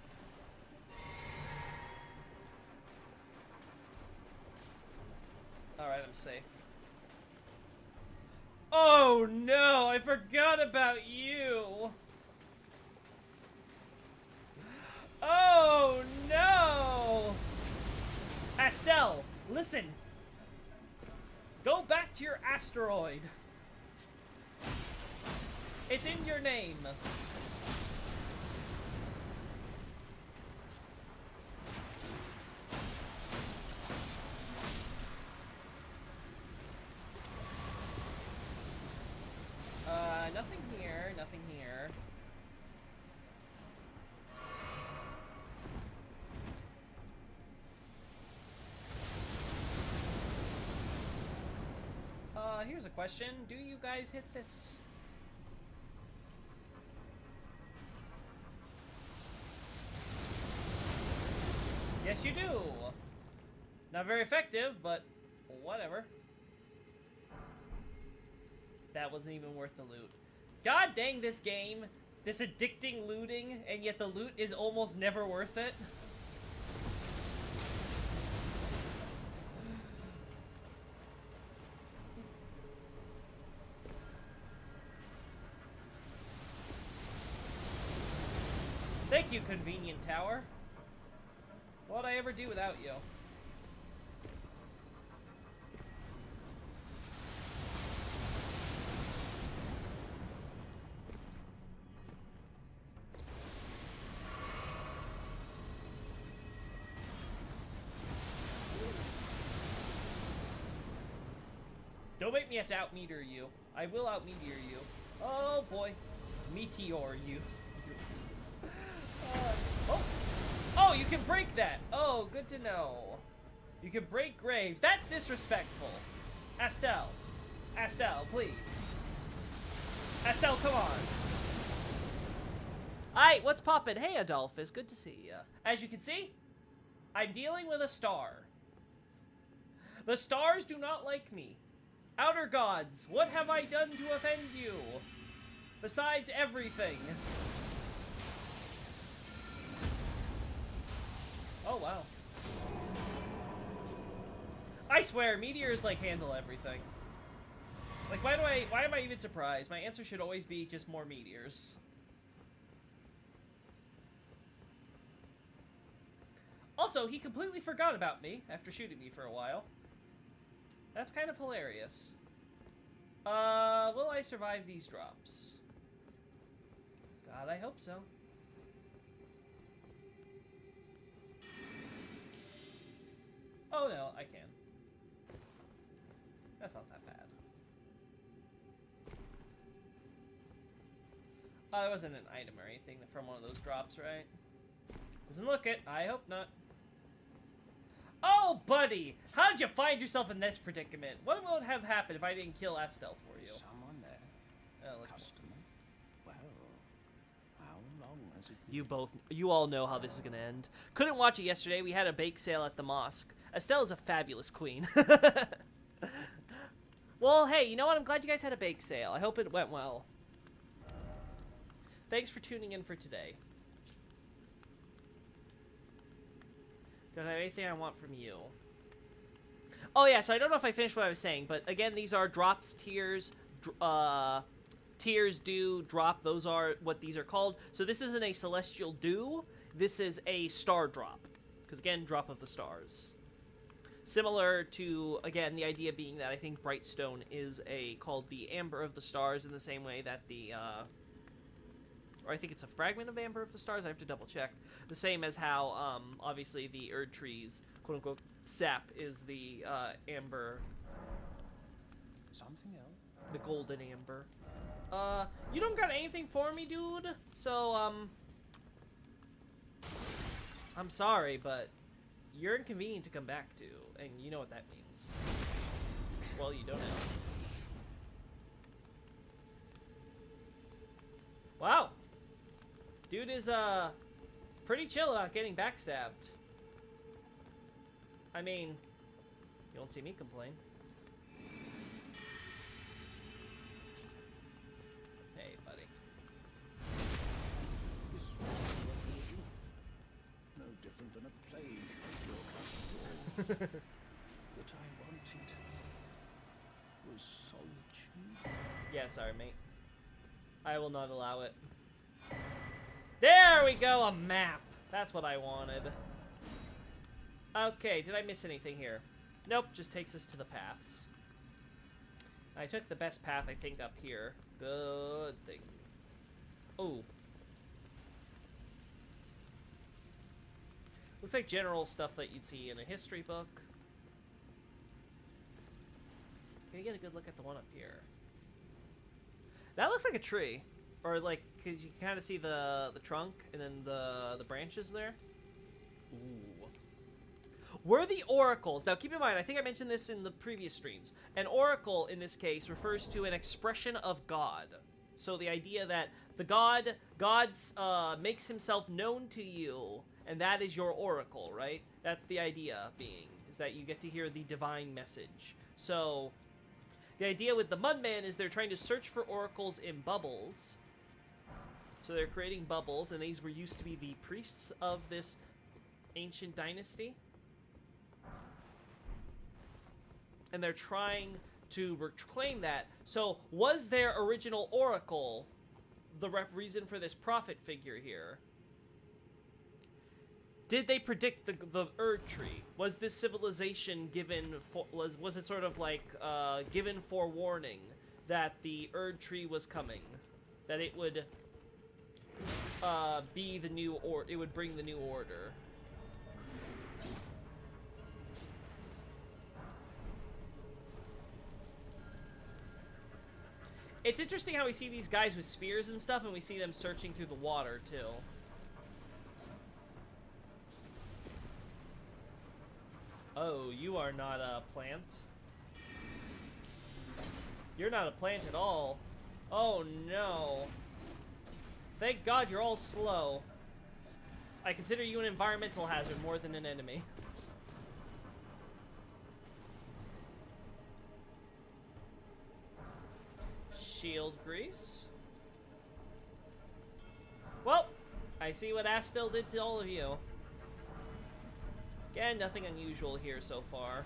Alright, I'm safe. Oh no, I forgot about you. Oh no! Astel, listen. Go back to your asteroid. It's in your name. Nothing here, nothing here. Here's a question. Do you guys hit this? Yes, you do. Not very effective, but whatever. That wasn't even worth the loot. God dang this game. This addicting looting, and yet the loot is almost never worth it. Thank you, convenient tower. What'd I ever do without you? Don't make me have to out-meteor you. I will out-meteor you. Oh boy. Meteor you. Oh! Oh, you can break that. Oh, good to know. You can break graves. That's disrespectful. Astel. Astel, please. Astel, come on. Alright, what's poppin'? Hey, Adolphus. Good to see ya. As you can see, I'm dealing with a star. The stars do not like me. Outer gods, what have I done to offend you? Besides everything. Oh, wow. I swear, meteors, like, handle everything. Like, why am I even surprised? My answer should always be just more meteors. Also, he completely forgot about me after shooting me for a while. That's kind of hilarious. Will I survive these drops? God, I hope so. Oh no, I can. That's not that bad. There wasn't an item or anything from one of those drops, right? Doesn't look it. I hope not. Oh, buddy! How did you find yourself in this predicament? What would have happened if I didn't kill Astel for you? Someone there. Oh, Customer. Well, how long has it been? You all know how this is gonna end. Couldn't watch it yesterday. We had a bake sale at the mosque. Estelle is a fabulous queen. Well, hey, you know what? I'm glad you guys had a bake sale. I hope it went well. Thanks for tuning in for today. Don't have anything I want from you. Oh yeah, so I don't know if I finished what I was saying, but again, these are drops, tiers, tiers, dew, drop. Those are what these are called. So this isn't a celestial dew. This is a star drop. Because again, drop of the stars. Similar to, again, the idea being that I think Brightstone is called the Amber of the Stars in the same way that the, or I think it's a fragment of Amber of the Stars. I have to double check. The same as how, obviously, the Erd Tree's quote-unquote sap is the, Amber. Something else? The golden Amber. You don't got anything for me, dude? So, I'm sorry, but you're inconvenient to come back to, and you know what that means. Well, you don't know. Wow. Dude is, pretty chill about getting backstabbed. I mean, you don't see me complain. Hey, buddy. This was what we do. No different than a plague. That I wanted was solitude. Yeah, sorry, mate. I will not allow it. There we go, a map. That's what I wanted. Okay, did I miss anything here? Nope, just takes us to the paths. I took the best path, I think, up here. Good thing. Oh. Looks like general stuff that you'd see in a history book. Can you get a good look at the one up here? That looks like a tree. Or like, cause you can kind of see the trunk and then the branches there. Ooh. Were the oracles, now keep in mind, I think I mentioned this in the previous streams. An oracle, in this case, refers to an expression of God. So the idea that the God makes himself known to you, and that is your oracle, right? That's the idea being, is that you get to hear the divine message. So the idea with the Mudman is they're trying to search for oracles in bubbles. So they're creating bubbles, and these were used to be the priests of this ancient dynasty. And they're trying to reclaim that. So was their original oracle the reason for this prophet figure here? Did they predict the Erd Tree? Was this civilization given was it sort of like given forewarning that the Erd Tree was coming, that it would be the new it would bring the new order? It's interesting how we see these guys with spears and stuff, and we see them searching through the water too. Oh, you are not a plant. You're not a plant at all. Oh no. Thank God you're all slow. I consider you an environmental hazard more than an enemy. Shield grease. Well, I see what Astel did to all of you. Again, nothing unusual here so far.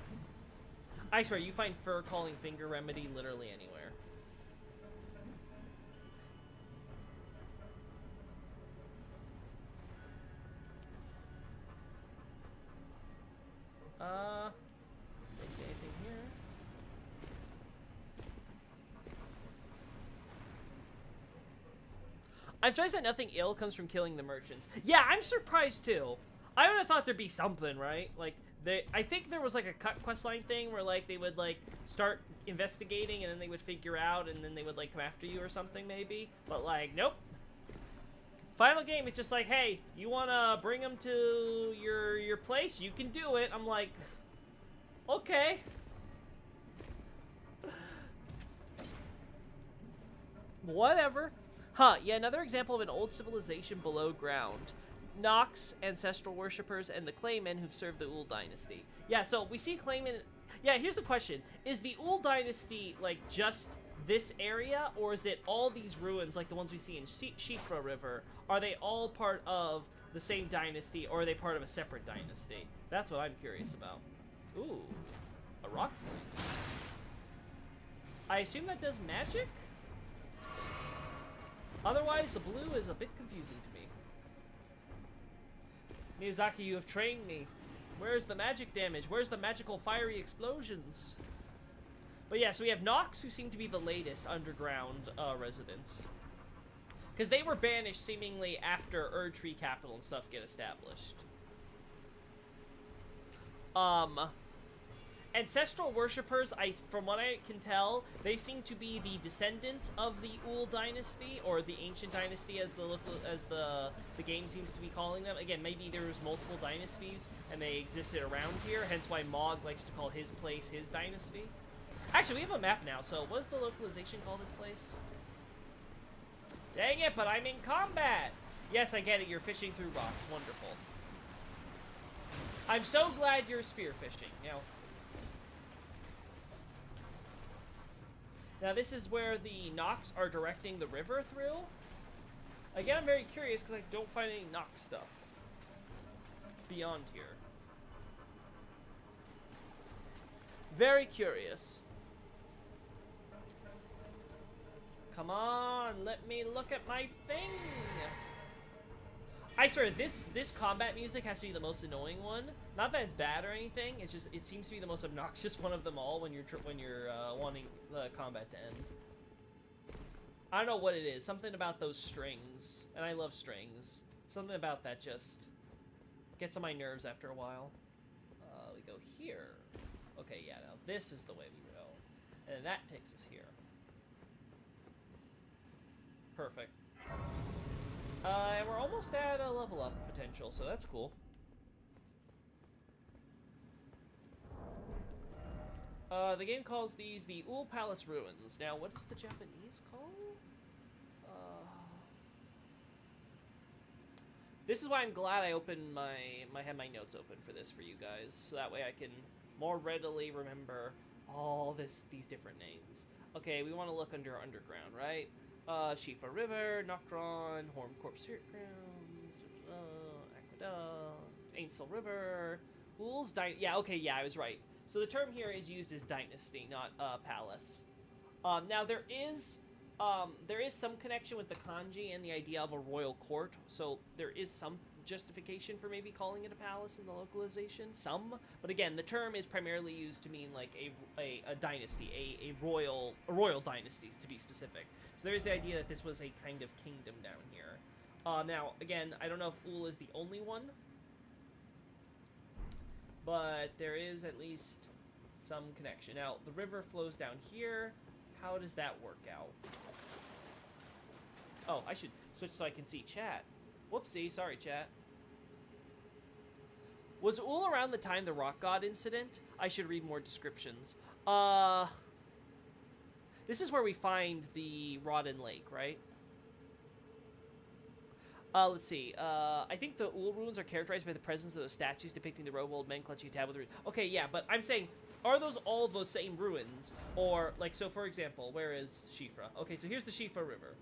I swear, you find fur calling finger remedy literally anywhere. Don't see anything here. I'm surprised that nothing ill comes from killing the merchants. Yeah, I'm surprised too. I would have thought there'd be something, right? Like, I think there was like a cut questline thing where like they would like start investigating and then they would figure out and then they would like come after you or something maybe. But like, nope. Final game, it's just like, hey, you wanna bring them to your place? You can do it. I'm like, okay. Whatever. Huh, yeah, another example of an old civilization below ground. Nox, ancestral worshippers, and the Claymen who've served the Ul dynasty. Yeah, so we see Claymen... Yeah, here's the question. Is the Ul dynasty, like, just this area, or is it all these ruins, like the ones we see in Shifra River? Are they all part of the same dynasty, or are they part of a separate dynasty? That's what I'm curious about. Ooh, a rock sling. I assume that does magic? Otherwise, the blue is a bit confusing to me. Miyazaki, you have trained me. Where's the magic damage? Where's the magical fiery explosions? But yeah, so we have Nox, who seem to be the latest underground residents. Because they were banished seemingly after Erdtree Capital and stuff get established. Ancestral worshippers, from what I can tell, they seem to be the descendants of the Ul dynasty, or the ancient dynasty as the game seems to be calling them. Again, maybe there was multiple dynasties and they existed around here, hence why Mog likes to call his place his dynasty. Actually, we have a map now, so what does the localization call this place? Dang it, but I'm in combat! Yes, I get it, you're fishing through rocks. Wonderful. I'm so glad you're spearfishing. Now this is where the Nox are directing the river through. Again, I'm very curious because I don't find any Nox stuff beyond here. Very curious. Come on, let me look at my thing. I swear, this combat music has to be the most annoying one. Not that it's bad or anything. It's just it seems to be the most obnoxious one of them all when you're wanting the combat to end. I don't know what it is. Something about those strings, and I love strings. Something about that just gets on my nerves after a while. We go here. Okay, yeah. Now this is the way we go, and that takes us here. Perfect. And we're almost at a level up potential, so that's cool. The game calls these the Ul Palace Ruins. Now, what does the Japanese call? This is why I'm glad I opened had my notes open for this for you guys, so that way I can more readily remember all these different names. Okay, we want to look underground, right? Shifa River, Noctron, Horncorp Spirit Grounds, Aqueduct, Ainsel River, Ul's yeah, okay, yeah, I was right. So the term here is used as dynasty, not palace. Now there is some connection with the kanji and the idea of a royal court, so there is some justification for maybe calling it a palace in the localization, but again, the term is primarily used to mean like a dynasty, a royal dynasty to be specific. So there is the idea that this was a kind of kingdom down here. Now, again, I don't know if Ul is the only one, but there is at least some connection. Now, the river flows down here. How does that work out? Oh, I should switch so I can see chat. Whoopsie, sorry, chat. Was Ul around the time the rock god incident? I should read more descriptions. This is where we find the Rotten Lake, right? Let's see. I think the Ul ruins are characterized by the presence of those statues depicting the robe old men clutching a tablet. Okay, yeah, but I'm saying, are those all the same ruins? Or, like, so for example, where is Shifra? Okay, so here's the Shifra River.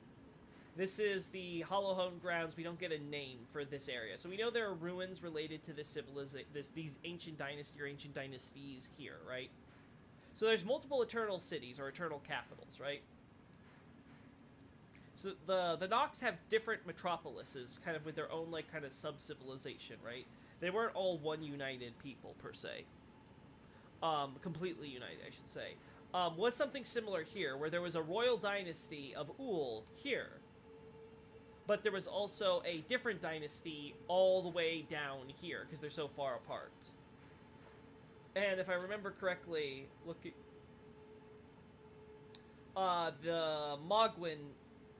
This is the Hollow Home Grounds. We don't get a name for this area. So we know there are ruins related to this civilization, these ancient dynasty or ancient dynasties here, right? So there's multiple eternal cities or eternal capitals, right? So the Nox have different metropolises, kind of with their own, like, kind of sub-civilization, right? They weren't all one united people, per se. Completely united, I should say. Was something similar here, where there was a royal dynasty of Ul here. But there was also a different dynasty all the way down here, because they're so far apart. And if I remember correctly, look at... the Mogwin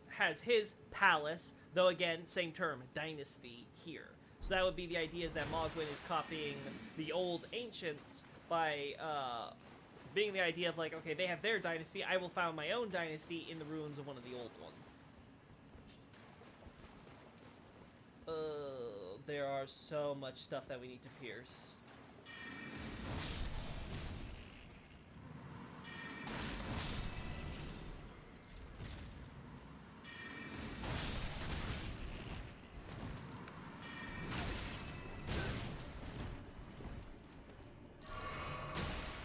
has his palace, though again, same term, dynasty here. So that would be the idea, is that Mogwin is copying the old ancients by being the idea of like, okay, they have their dynasty, I will found my own dynasty in the ruins of one of the old ones. There are so much stuff that we need to pierce.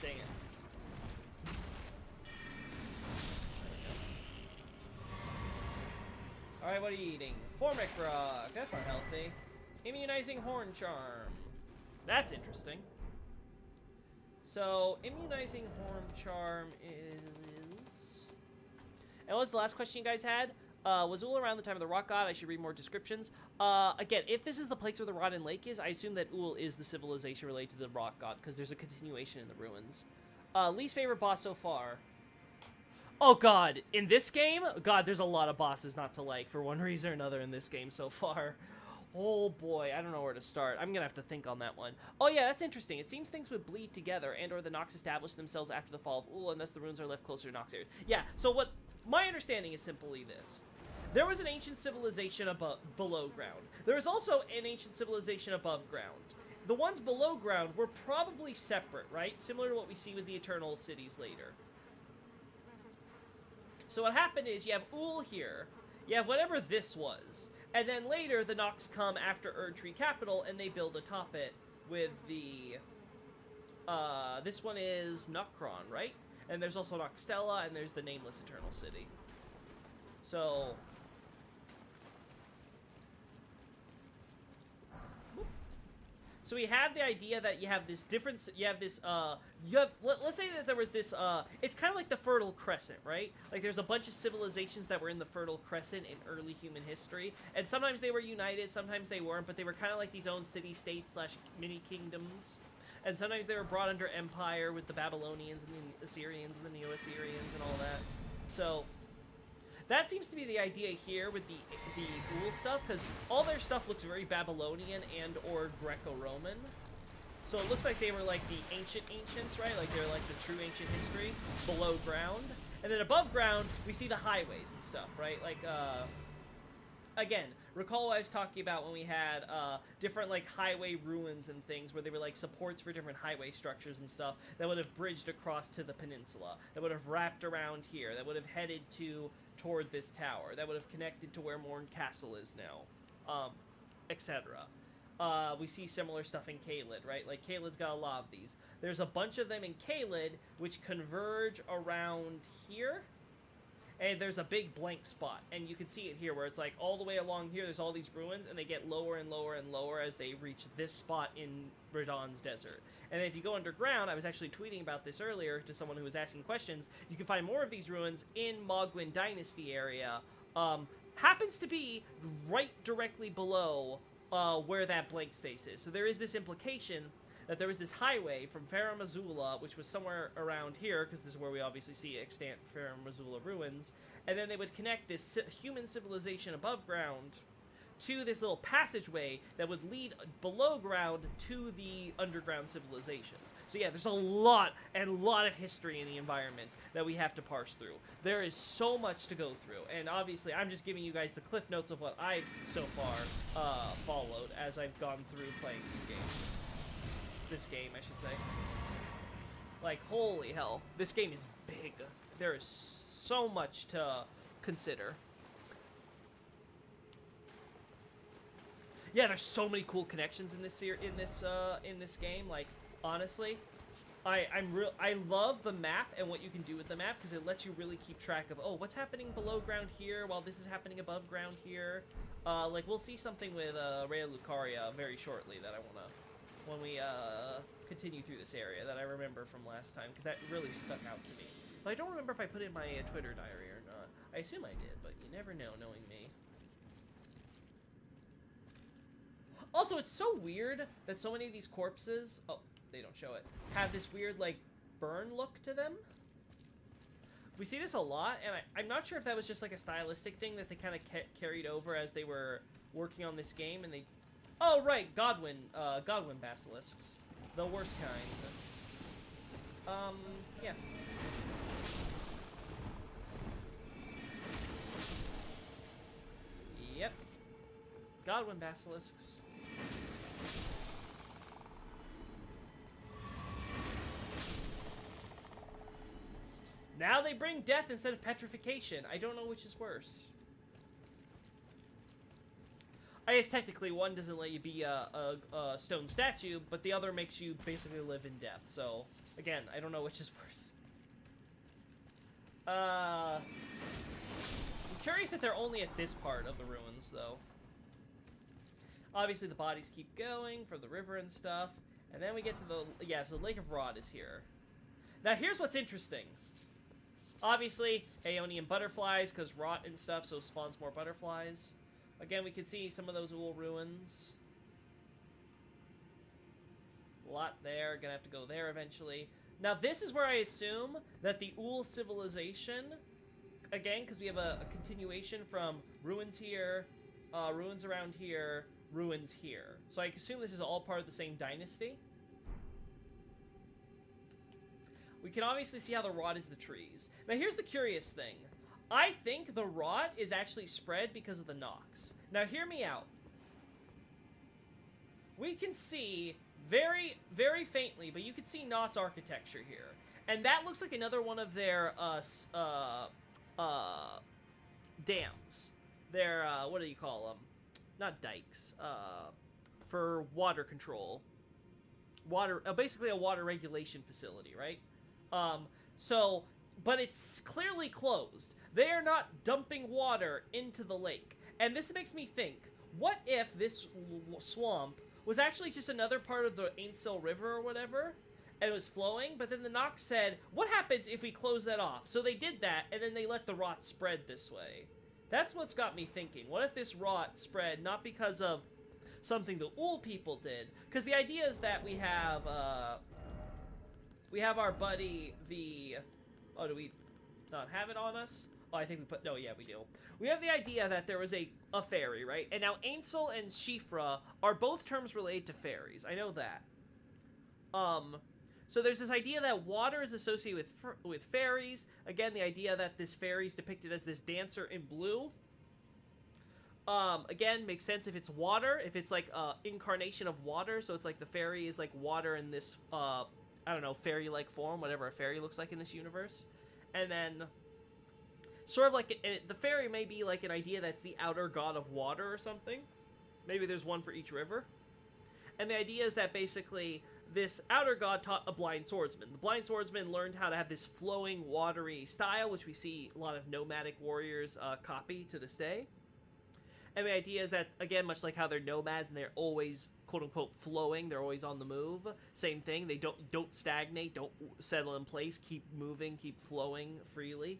Dang it. Alright, what are you eating? Formic rock. That's not healthy. Immunizing horn charm. That's interesting. So, immunizing horn charm is... And what was the last question you guys had? Was Ul around the time of the rock god? I should read more descriptions. Again, if this is the place where the Rotten Lake is, I assume that Ul is the civilization related to the rock god, because there's a continuation in the ruins. Least favorite boss so far. Oh god, in this game? God, there's a lot of bosses not to like for one reason or another in this game so far. Oh boy, I don't know where to start. I'm gonna have to think on that one. Oh yeah, that's interesting. It seems things would bleed together and or the Nox established themselves after the fall of Ul, and thus the ruins are left closer to Nox areas. Yeah, so what my understanding is simply this. There was an ancient civilization below ground. There was also an ancient civilization above ground. The ones below ground were probably separate, right? Similar to what we see with the Eternal Cities later. So what happened is you have Ul here, you have whatever this was, and then later the Nox come after Erdtree Capital and they build atop it with the, this one is Nukron, right? And there's also Noxtella, and there's the Nameless Eternal City. So... So we have the idea that you have this difference, you have this, let's say that there was this, it's kind of like the Fertile Crescent, right? Like there's a bunch of civilizations that were in the Fertile Crescent in early human history, and sometimes they were united, sometimes they weren't, but they were kind of like these own city-states slash mini-kingdoms. And sometimes they were brought under empire with the Babylonians and the Assyrians and the Neo-Assyrians and all that. So... that seems to be the idea here with the Ul stuff, because all their stuff looks very Babylonian and or Greco-Roman. So it looks like they were like the ancients, right? Like they're like the true ancient history below ground. And then above ground, we see the highways and stuff, right? Like, again, recall what I was talking about when we had different like highway ruins and things where they were like supports for different highway structures and stuff that would have bridged across to the peninsula, that would have wrapped around here, that would have headed toward this tower, that would have connected to where Morn Castle is now, etc. We see similar stuff in Caelid, right? Like Caelid's got a lot of these. There's a bunch of them in Caelid which converge around here. And there's a big blank spot, and you can see it here, where it's like all the way along here, there's all these ruins, and they get lower and lower and lower as they reach this spot in Radahn's desert. And then if you go underground, I was actually tweeting about this earlier to someone who was asking questions, you can find more of these ruins in Mogwin Dynasty area. Happens to be right directly below where that blank space is. So there is this implication that there was this highway from Farum Azula, which was somewhere around here, because this is where we obviously see extant Farum Azula ruins, and then they would connect this human civilization above ground to this little passageway that would lead below ground to the underground civilizations. So yeah, there's a lot of history in the environment that we have to parse through. There is so much to go through, and obviously I'm just giving you guys the cliff notes of what I've so far followed as I've gone through playing these games. This game, I should say. Like, holy hell, this game is big. There is so much to consider. Yeah, there's so many cool connections in this game. Like, honestly, I love the map and what you can do with the map, because it lets you really keep track of, oh, what's happening below ground here while this is happening above ground here. Like, we'll see something with Rhea Lucaria very shortly that I wanna, when we continue through this area, that I remember from last time, because that really stuck out to me. But I don't remember if I put it in my Twitter diary or not. I assume I did, but you never know, knowing me. Also, it's so weird that so many of these corpses, oh, they don't show it, have this weird, like, burn look to them. We see this a lot, and I'm not sure if that was just, like, a stylistic thing that they kind of carried over as they were working on this game, and they... Oh, right, Godwin basilisks. The worst kind. Yeah. Yep. Godwin basilisks. Now they bring death instead of petrification. I don't know which is worse. I guess technically one doesn't let you be a stone statue, but the other makes you basically live in death. So, again, I don't know which is worse. I'm curious that they're only at this part of the ruins, though. Obviously, the bodies keep going from the river and stuff. And then we get to the... Yeah, so the Lake of Rot is here. Now, here's what's interesting. Obviously, Aeonian butterflies, because rot and stuff, so spawns more butterflies. Again, we can see some of those Uul ruins. A lot there. Gonna have to go there eventually. Now, this is where I assume that the Uul civilization... Again, because we have a continuation from ruins here, ruins around here, ruins here. So I assume this is all part of the same dynasty. We can obviously see how the rot is the trees. Now here's the curious thing. I think the rot is actually spread because of the Nox. Now hear me out. We can see very, very faintly, but you can see Nos architecture here. And that looks like another one of their dams. Their, what do you call them? Not dikes. For water control. Basically a water regulation facility, right? But it's clearly closed. They are not dumping water into the lake. And this makes me think, what if this swamp was actually just another part of the Ainsel River or whatever, and it was flowing, but then the Nox said, what happens if we close that off? So they did that, and then they let the rot spread this way. That's what's got me thinking. What if this rot spread not because of something the Uul people did? Because the idea is that we have our buddy, the... Oh, do we not have it on us? Oh, I think we put... No, yeah, we do. We have the idea that there was a fairy, right? And now Ainsel and Shifra are both terms related to fairies. I know that. So there's this idea that water is associated with fairies. Again, the idea that this fairy is depicted as this dancer in blue. Again, makes sense if it's water. If it's like incarnation of water. So it's like the fairy is like water in this, I don't know, fairy-like form. Whatever a fairy looks like in this universe. And then... Sort of like, the fairy may be like an idea that's the outer god of water or something. Maybe there's one for each river. And the idea is that basically this outer god taught a blind swordsman. The blind swordsman learned how to have this flowing, watery style, which we see a lot of nomadic warriors copy to this day. And the idea is that, again, much like how they're nomads and they're always, quote-unquote, flowing, they're always on the move. Same thing, they don't stagnate, don't settle in place, keep moving, keep flowing freely.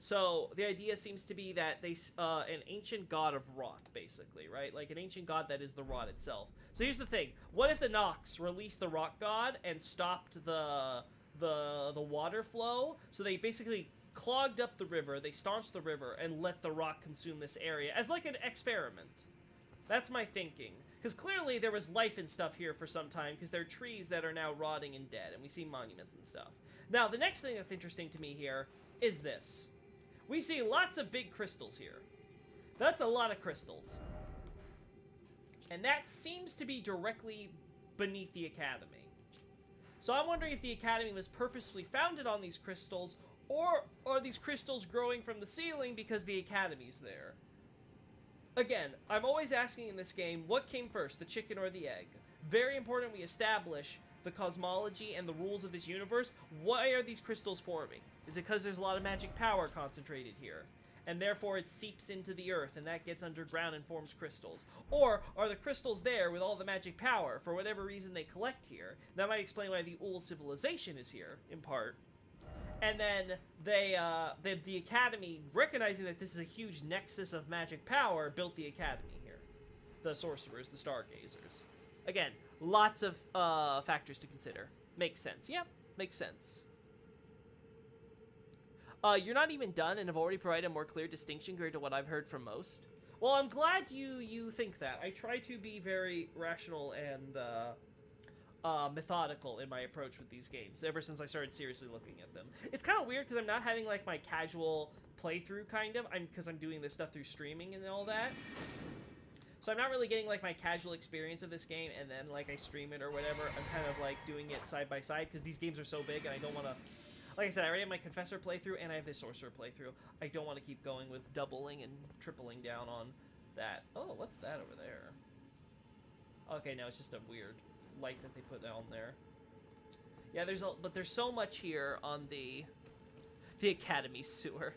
So the idea seems to be that they an ancient god of rot, basically, right? Like an ancient god that is the rot itself. So here's the thing: what if the Nox released the rot god and stopped the water flow? So they basically clogged up the river, they staunched the river, and let the rot consume this area as like an experiment. That's my thinking. Because clearly there was life and stuff here for some time, because there are trees that are now rotting and dead, and we see monuments and stuff. Now, the next thing that's interesting to me here is this. We see lots of big crystals here. That's a lot of crystals. And that seems to be directly beneath the Academy. So I'm wondering if the Academy was purposefully founded on these crystals, or are these crystals growing from the ceiling because the Academy's there? Again, I'm always asking in this game, what came first, the chicken or the egg? Very important we establish the cosmology and the rules of this universe. Why are these crystals forming? Is it because there's a lot of magic power concentrated here, and therefore it seeps into the earth, and that gets underground and forms crystals? Or are the crystals there with all the magic power, for whatever reason they collect here? That might explain why the Ul civilization is here, in part. And then the Academy, recognizing that this is a huge nexus of magic power, built the Academy here. The sorcerers, the stargazers. Again, lots of factors to consider. Makes sense. Yep, makes sense. You're not even done and have already provided a more clear distinction compared to what I've heard from most. Well, I'm glad you think that. I try to be very rational and methodical in my approach with these games ever since I started seriously looking at them. It's kind of weird because I'm not having like my casual playthrough kind of, because I'm doing this stuff through streaming and all that. So I'm not really getting like my casual experience of this game and then like I stream it or whatever. I'm kind of like doing it side by side because these games are so big and I don't want to, like I said, I already have my Confessor playthrough and I have this Sorcerer playthrough. I don't want to keep going with doubling and tripling down on that. Oh, what's that over there? Okay, no, it's just a weird light that they put down there. Yeah, but there's so much here on the Academy sewer.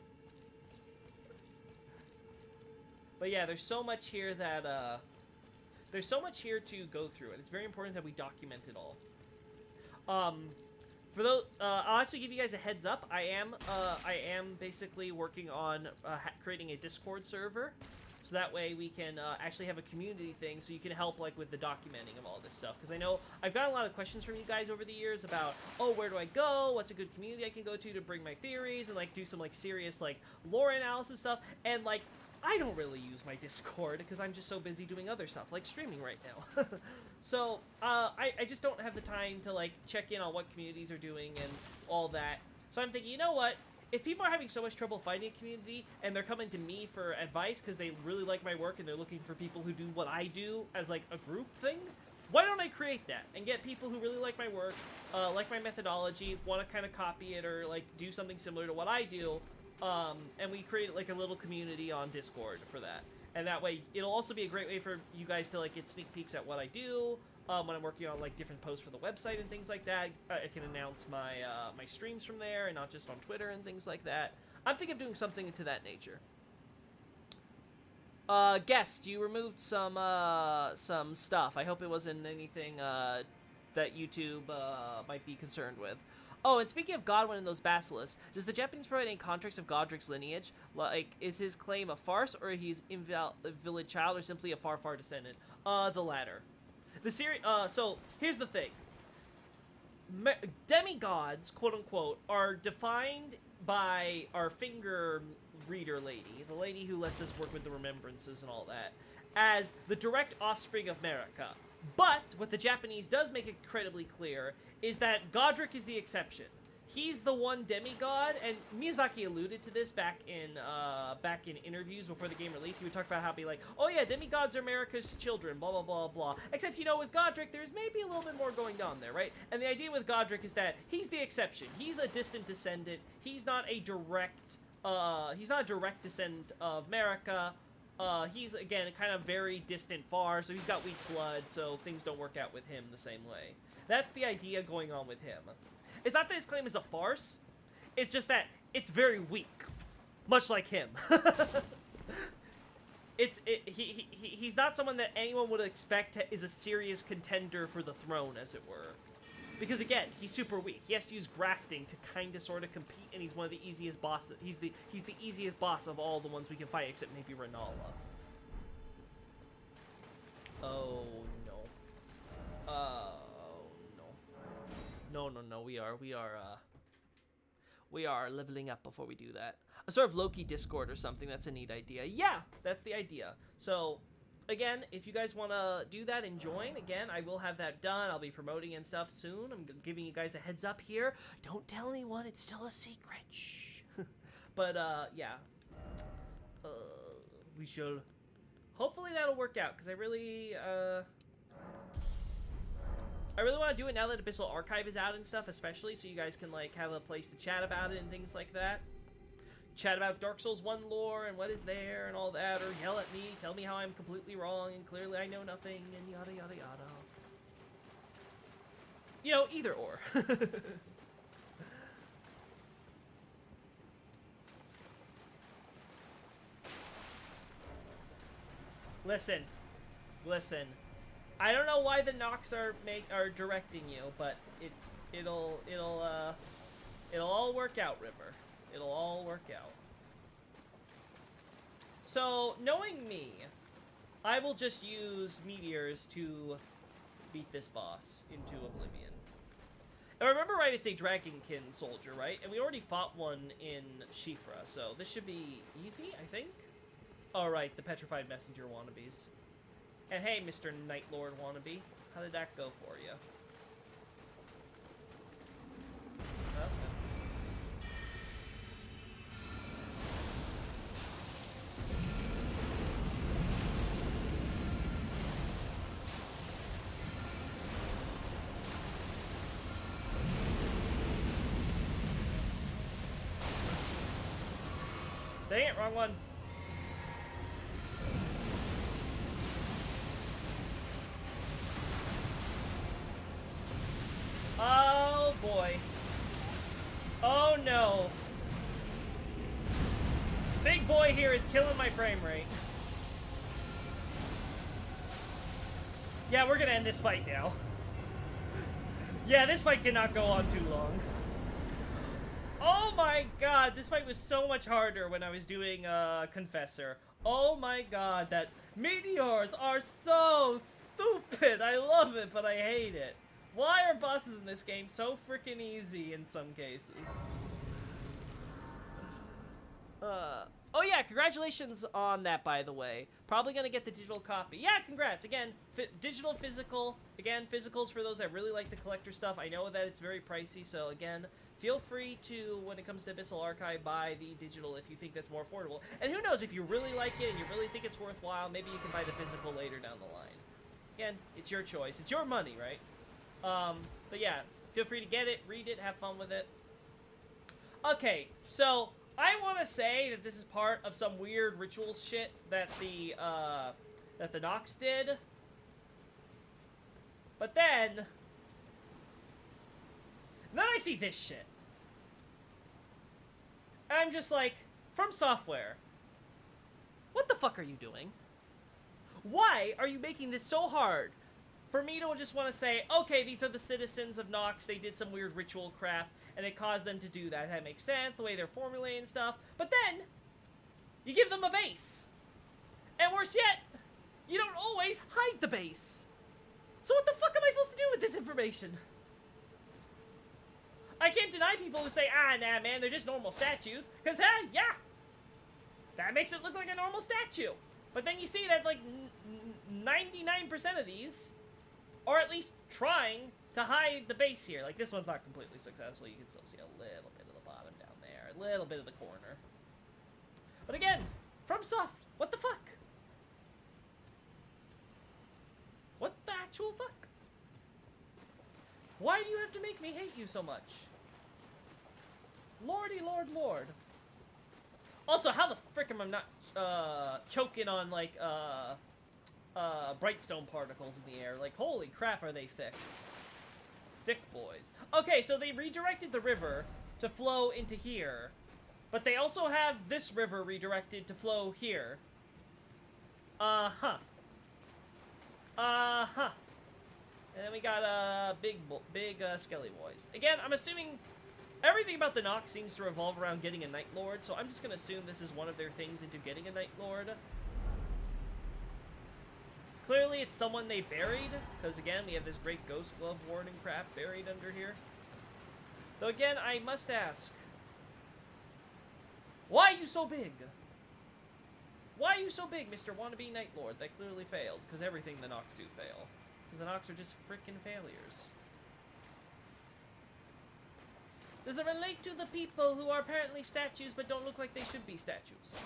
But yeah, there's so much here that there's so much here to go through, and it's very important that we document it all. For those, I'll actually give you guys a heads up. I am basically working on creating a Discord server. So that way we can actually have a community thing, so you can help like with the documenting of all this stuff. Because I know I've gotten a lot of questions from you guys over the years about, oh, where do I go? What's a good community I can go to bring my theories and like do some like serious like lore analysis stuff. And like I don't really use my Discord because I'm just so busy doing other stuff like streaming right now. So I just don't have the time to like check in on what communities are doing and all that. So I'm thinking, you know what? If people are having so much trouble finding a community and they're coming to me for advice because they really like my work and they're looking for people who do what I do as like a group thing, why don't I create that and get people who really like my work, like my methodology, want to kind of copy it or like do something similar to what I do, and we create like a little community on Discord for that. And that way, it'll also be a great way for you guys to like get sneak peeks at what I do. When I'm working on like different posts for the website and things like that, I can announce my my streams from there and not just on Twitter and things like that. I'm thinking of doing something to that nature. Guest, you removed some stuff. I hope it wasn't anything that YouTube might be concerned with. Oh, and speaking of Godwin and those basilisks, does the Japanese provide any contracts of Godric's lineage? Like, is his claim a farce, or he's invalid child, or simply a far descendant? The latter. The series, so, here's the thing. Demigods, quote-unquote, are defined by our finger reader lady, the lady who lets us work with the remembrances and all that, as the direct offspring of America. But, what the Japanese does make incredibly clear is that Godric is the exception. He's the one demigod, and Miyazaki alluded to this back in interviews before the game released. He would talk about how be like, oh yeah, demigods are America's children, blah, blah, blah, blah. Except, you know, with Godric, there's maybe a little bit more going on there, right? And the idea with Godric is that he's the exception. He's a distant descendant. He's not a direct descendant of America. He's, again, kind of very distant far, so he's got weak blood, so things don't work out with him the same way. That's the idea going on with him. It's not that his claim is a farce, it's just that it's very weak. Much like him. He's not someone that anyone would expect is a serious contender for the throne, as it were. Because again, he's super weak. He has to use grafting to kind of sort of compete, and he's one of the easiest bosses. He's the easiest boss of all the ones we can fight, except maybe Renala. Oh no. No. We are leveling up before we do that. A sort of Loki Discord or something. That's a neat idea. Yeah, that's the idea. So, again, if you guys want to do that and join, again, I will have that done. I'll be promoting and stuff soon. I'm giving you guys a heads up here. Don't tell anyone. It's still a secret. Shh. But, yeah. We shall... Hopefully that'll work out, because I really want to do it now that Abyssal Archive is out and stuff, especially, so you guys can, like, have a place to chat about it and things like that. Chat about Dark Souls 1 lore and what is there and all that, or yell at me, tell me how I'm completely wrong and clearly I know nothing, and yada yada yada. You know, either or. Listen. I don't know why the Nox are directing you, but it'll all work out, River. It'll all work out. So, knowing me, I will just use meteors to beat this boss into oblivion. If I remember right, it's a Dragonkin soldier, right? And we already fought one in Shifra, so this should be easy, I think. All right, the Petrified Messenger wannabes. And hey, Mr. Night Lord wannabe, how did that go for you? Dang it, wrong one. Oh boy. Oh no. Big boy here is killing my frame rate. Yeah, we're gonna end this fight now. Yeah, this fight cannot go on too long. Oh my god, this fight was so much harder when I was doing Confessor. Oh my god, that meteors are so stupid. I love it, but I hate it. Why are bosses in this game so freaking easy in some cases? Oh yeah, congratulations on that, by the way. Probably gonna get the digital copy. Yeah, congrats. Again, digital, physical. Again, physicals for those that really like the collector stuff. I know that it's very pricey, so again, feel free to, when it comes to Abyssal Archive, buy the digital if you think that's more affordable. And who knows, if you really like it and you really think it's worthwhile, maybe you can buy the physical later down the line. Again, it's your choice. It's your money, right? But yeah, feel free to get it, read it, have fun with it. Okay, so I want to say that this is part of some weird ritual shit that the Nox did. But then I see this shit. And I'm just like, FromSoftware, what the fuck are you doing? Why are you making this so hard for me to just want to say, okay, these are the citizens of Nox, they did some weird ritual crap, and it caused them to do that. That makes sense, the way they're formulating stuff. But then, you give them a base. And worse yet, you don't always hide the base. So what the fuck am I supposed to do with this information? I can't deny people who say, ah, nah, man, they're just normal statues. Because, yeah, that makes it look like a normal statue. But then you see that, like, 99% of these are at least trying to hide the base here. Like, this one's not completely successful. You can still see a little bit of the bottom down there. A little bit of the corner. But again, FromSoft, what the fuck? What the actual fuck? Why do you have to make me hate you so much? Lordy lord lord. Also, how the frick am I not choking on, like, brightstone particles in the air? Like, holy crap, are they thick. Thick boys. Okay, so they redirected the river to flow into here. But they also have this river redirected to flow here. Uh-huh. Uh-huh. And then we got, big Skelly boys. Again, I'm assuming everything about the Nox seems to revolve around getting a Night Lord, so I'm just gonna assume this is one of their things into getting a Night Lord. Clearly, it's someone they buried, because again, we have this great Ghost Glove warning crap buried under here. Though again, I must ask, why are you so big? Why are you so big, Mr. Wannabe Night Lord? That clearly failed, because everything the Nox do fail. Because the Nox are just frickin' failures. Does it relate to the people who are apparently statues but don't look like they should be statues?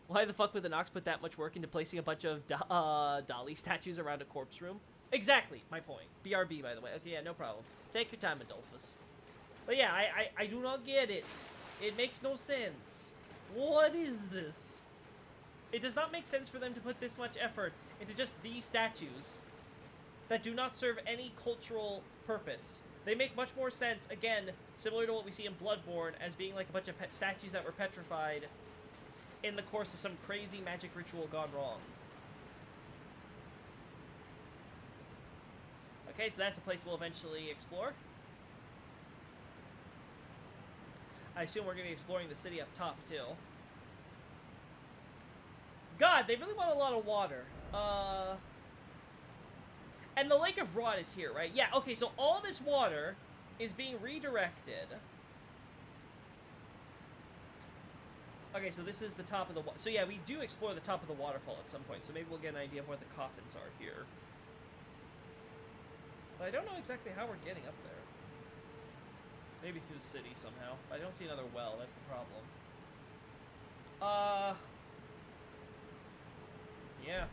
Why the fuck would the Nox put that much work into placing a bunch of Dolly statues around a corpse room? Exactly, my point. BRB, by the way. Okay, yeah, no problem. Take your time, Adolphus. But yeah, I do not get it. It makes no sense. What is this? It does not make sense for them to put this much effort into just these statues that do not serve any cultural purpose. They make much more sense, again, similar to what we see in Bloodborne, as being like a bunch of statues that were petrified in the course of some crazy magic ritual gone wrong. Okay, so that's a place we'll eventually explore. I assume we're going to be exploring the city up top, too. God, they really want a lot of water. And the Lake of Rot is here, right? Yeah, okay, so all this water is being redirected. Okay, so this is the top of the... So yeah, we do explore the top of the waterfall at some point, so maybe we'll get an idea of where the coffins are here. But I don't know exactly how we're getting up there. Maybe through the city somehow. I don't see another well, that's the problem. Yeah.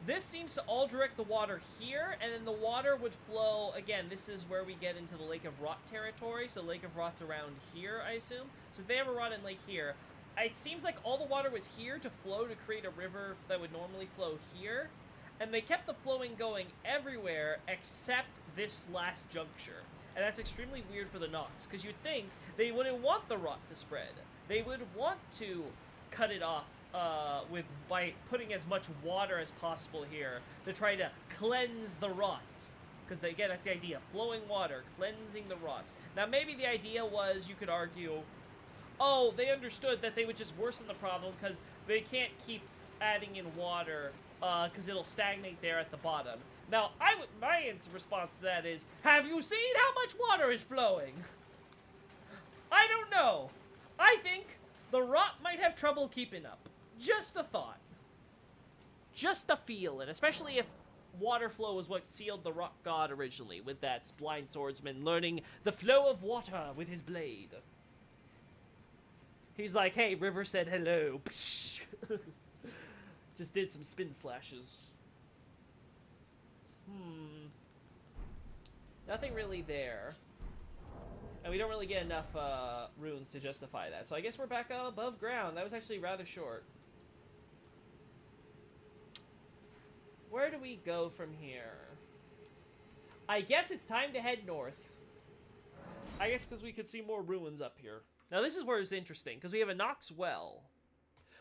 This seems to all direct the water here, and then the water would flow... Again, this is where we get into the Lake of Rot territory, so Lake of Rot's around here, I assume. So if they have a rot in lake here, it seems like all the water was here to flow to create a river that would normally flow here, and they kept the flowing going everywhere except this last juncture. And that's extremely weird for the Nox, because you'd think they wouldn't want the rot to spread. They would want to cut it off by putting as much water as possible here to try to cleanse the rot. Because, again, that's the idea. Flowing water, cleansing the rot. Now, maybe the idea was, you could argue, oh, they understood that they would just worsen the problem because they can't keep adding in water because it'll stagnate there at the bottom. Now, my response to that is, have you seen how much water is flowing? I don't know. I think the rot might have trouble keeping up. Just a thought. Just a feeling, especially if water flow was what sealed the rock god originally, with that blind swordsman learning the flow of water with his blade. He's like, hey, river said hello. Just did some spin slashes. Nothing really there. And we don't really get enough runes to justify that. So I guess we're back above ground. That was actually rather short. Where do we go from here? I guess it's time to head north. I guess because we could see more ruins up here. Now this is where it's interesting, because we have a Nox well.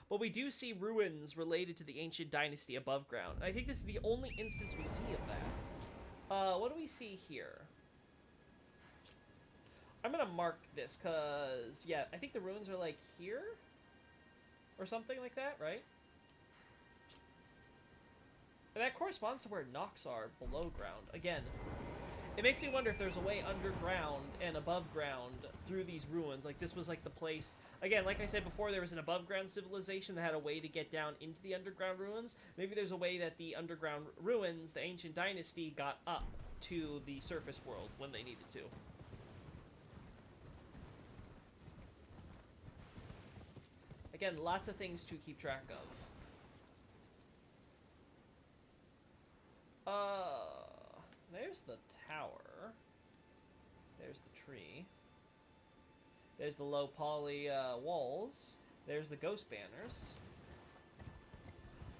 But we do see ruins related to the ancient dynasty above ground. And I think this is the only instance we see of that. What do we see here? I'm gonna mark this, because, yeah, I think the ruins are, like, here? Or something like that, right? And that corresponds to where Nox are below ground. Again, it makes me wonder if there's a way underground and above ground through these ruins. Like, this was, like, the place... Again, like I said before, there was an above-ground civilization that had a way to get down into the underground ruins. Maybe there's a way that the underground ruins, the ancient dynasty, got up to the surface world when they needed to. Again, lots of things to keep track of. There's the tower. There's the tree. There's the low poly walls. There's the ghost banners.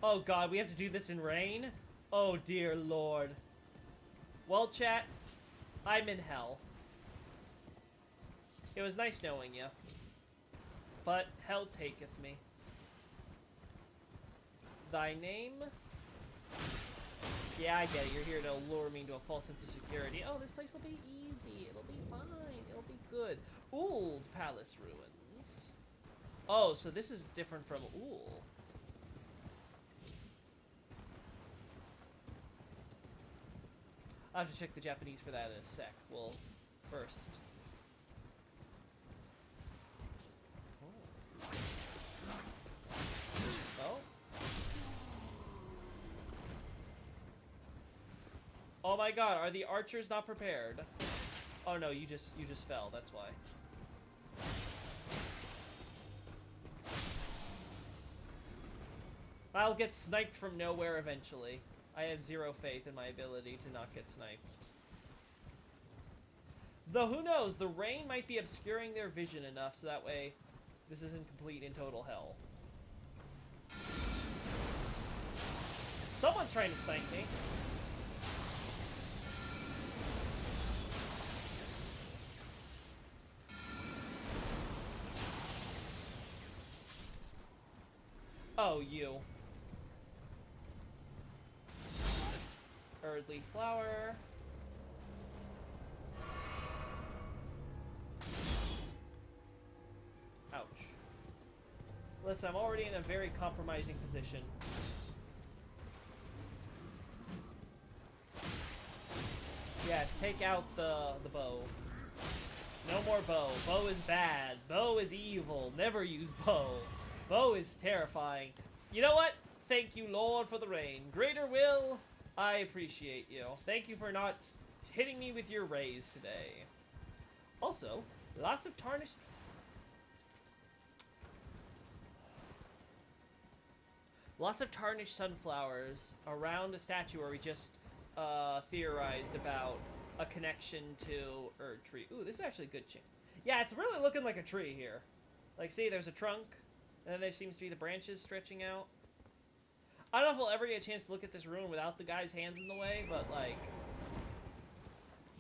Oh god, we have to do this in rain? Oh dear lord. Well, chat, I'm in hell. It was nice knowing you. But hell taketh me. Thy name? Yeah, I get it. You're here to lure me into a false sense of security. Oh, this place will be easy. It'll be fine. It'll be good. Old Palace Ruins. Oh, so this is different from Ool. I'll have to check the Japanese for that in a sec. Well, first. Oh. Oh my god, are the archers not prepared? Oh no, you just fell, that's why. I'll get sniped from nowhere eventually. I have zero faith in my ability to not get sniped. Though who knows, the rain might be obscuring their vision enough so that way this isn't complete and total hell. Someone's trying to snipe me. Oh, you. Earthly flower. Ouch. Listen, I'm already in a very compromising position. Yes, take out the bow. No more bow. Bow is bad. Bow is evil. Never use bow. Bow is terrifying. You know what? Thank you, Lord, for the rain. Greater will, I appreciate you. Thank you for not hitting me with your rays today. Also, lots of tarnished... Lots of tarnished sunflowers around a statue where we just theorized about a connection to tree. Ooh, this is actually a good chink. Yeah, it's really looking like a tree here. Like, see, there's a trunk, and then there seems to be the branches stretching out. I don't know if we'll ever get a chance to look at this ruin without the guy's hands in the way, but, like...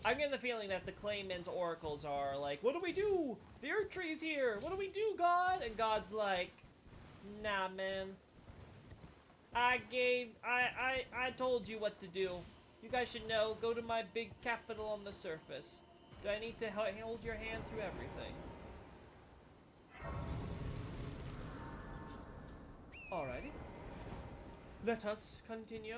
I'm getting the feeling that the Clayman's oracles are like, what do we do? The Earth Tree's here! What do we do, God? And God's like, nah, man. I told you what to do. You guys should know. Go to my big capital on the surface. Do I need to hold your hand through everything? Alrighty. Let us continue.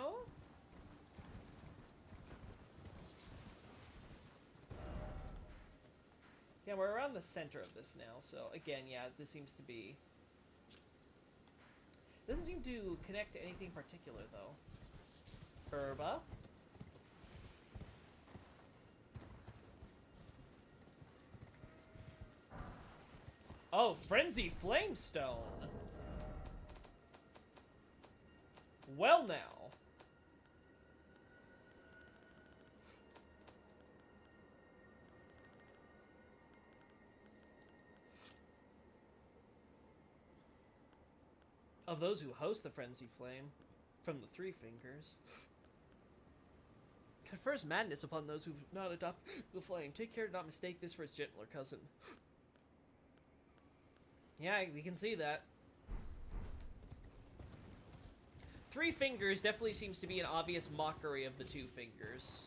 Yeah, we're around the center of this now, so again, yeah, this seems to be... Doesn't seem to connect to anything particular, though. Herba. Oh, Frenzy Flamestone. Well, now. Of those who host the Frenzy Flame, from the Three Fingers. Confers madness upon those who not adopt the flame. Take care to not mistake this for its gentler cousin. Yeah, we can see that. Three Fingers definitely seems to be an obvious mockery of the Two Fingers.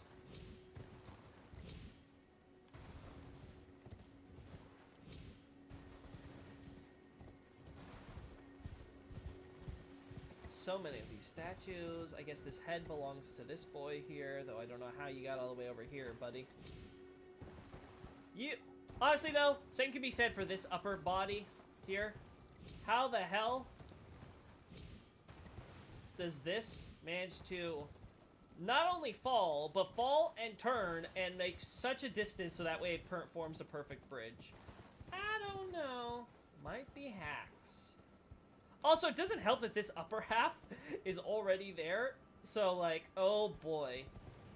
So many of these statues. I guess this head belongs to this boy here, though I don't know how you got all the way over here, buddy. You... Honestly, though, same can be said for this upper body here. How the hell does this manage to not only fall, but fall and turn and make such a distance so that way it forms a perfect bridge? I don't know. Might be hacks. Also, it doesn't help that this upper half is already there. So, like, oh boy.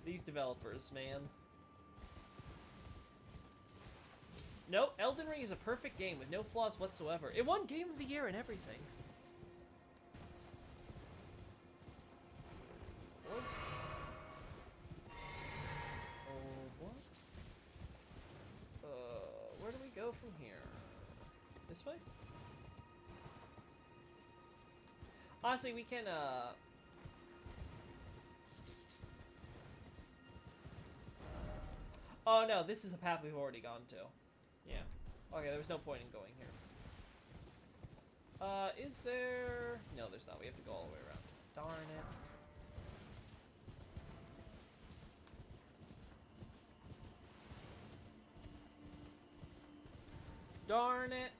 These developers, man. Nope, Elden Ring is a perfect game with no flaws whatsoever. It won Game of the Year and everything. What? Oh, what? Where do we go from here? This way? Honestly, we can, Oh, no, this is a path we've already gone to. Yeah. Okay, there was no point in going here. Is there... No, there's not. We have to go all the way around. Darn it. Darn it.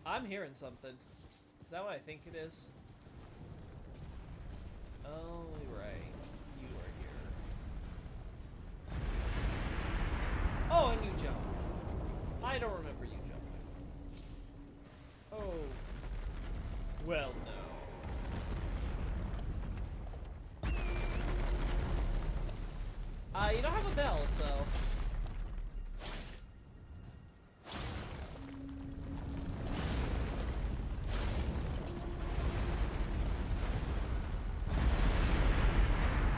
I'm hearing something. Is that what I think it is? Oh, right. You are here. Oh, and you jump. I don't remember you jumping. Oh. Well, no. You don't have a bell, so...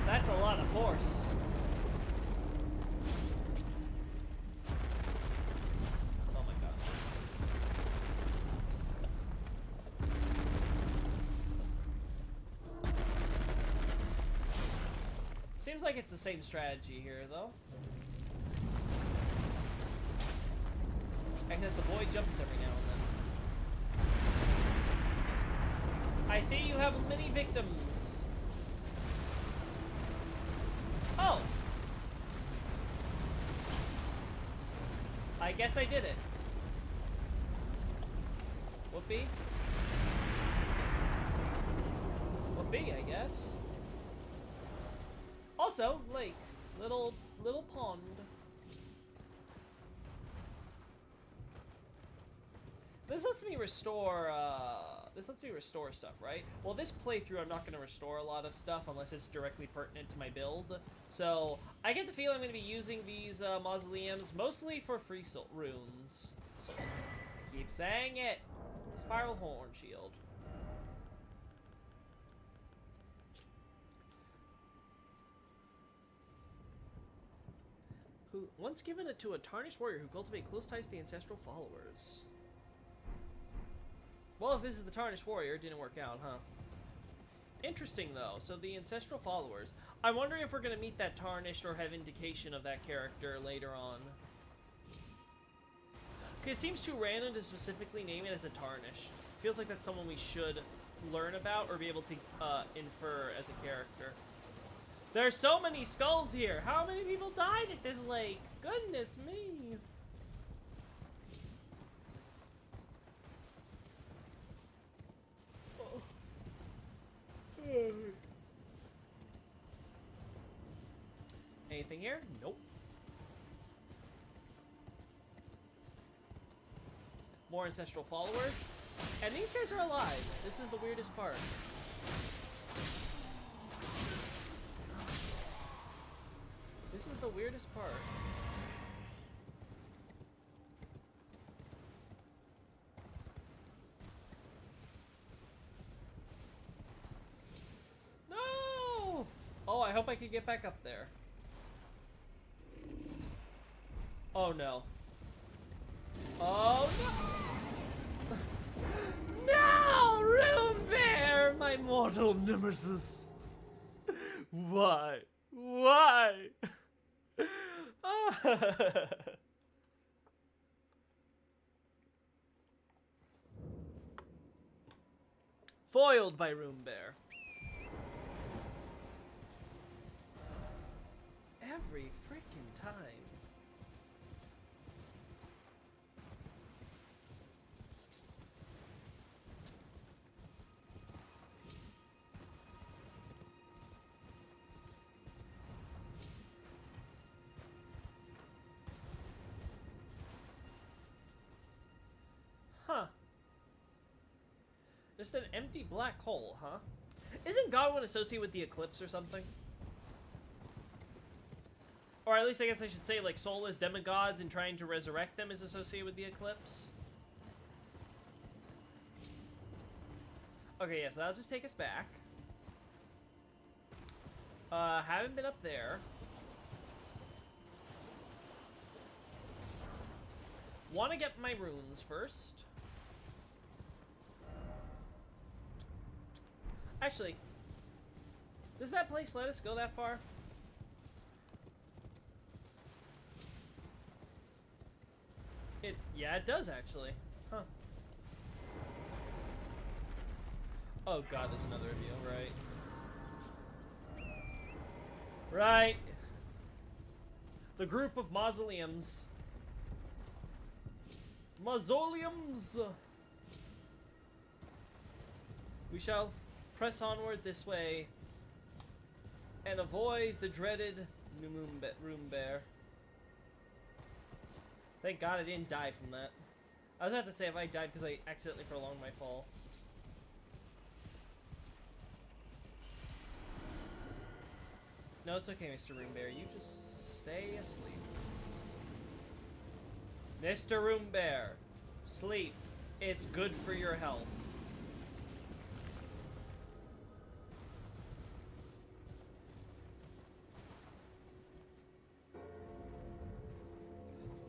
That's a lot of force. Oh my god. Seems like it's the same strategy here, though. Except the boy jumps every now and then. I see you have many victims. Oh! I guess I did it. Whoopee. Whoopee, I guess. Also, lake. Little pond. This lets me restore, stuff, right? Well, this playthrough, I'm not going to restore a lot of stuff unless it's directly pertinent to my build. So, I get the feeling I'm going to be using these mausoleums mostly for free runes. So, I keep saying it. Spiral Horn Shield. Who once given it to a tarnished warrior who cultivated close ties to the ancestral followers. Well, if this is the Tarnished Warrior, it didn't work out, huh? Interesting, though. So the Ancestral Followers. I'm wondering if we're going to meet that Tarnished or have indication of that character later on. Okay, it seems too random to specifically name it as a Tarnished. Feels like that's someone we should learn about or be able to infer as a character. There are so many skulls here! How many people died at this lake? Goodness me! Anything here? Nope. More ancestral followers. And these guys are alive. This is the weirdest part. This is the weirdest part. No! Oh, I hope I can get back up there. Oh no. Oh no! No! Room Bear! My mortal nemesis! Why? Why? Foiled by Room Bear. Every freaking time. Huh. Just an empty black hole, huh? Isn't Godwin associated with the eclipse or something? Or at least I guess I should say, like, soulless demigods and trying to resurrect them is associated with the eclipse. Okay, yeah, so that'll just take us back. Haven't been up there. Want to get my runes first. Actually, does that place let us go that far? Yeah, it does actually. Huh. Oh god, there's another of you, right. Right. The group of mausoleums. Mausoleums! We shall press onward this way and avoid the dreaded room bear. Thank god I didn't die from that. I was about to say if I died because I accidentally prolonged my fall. No, it's okay, Mr. Room Bear. You just stay asleep. Mr. Room Bear, sleep. It's good for your health.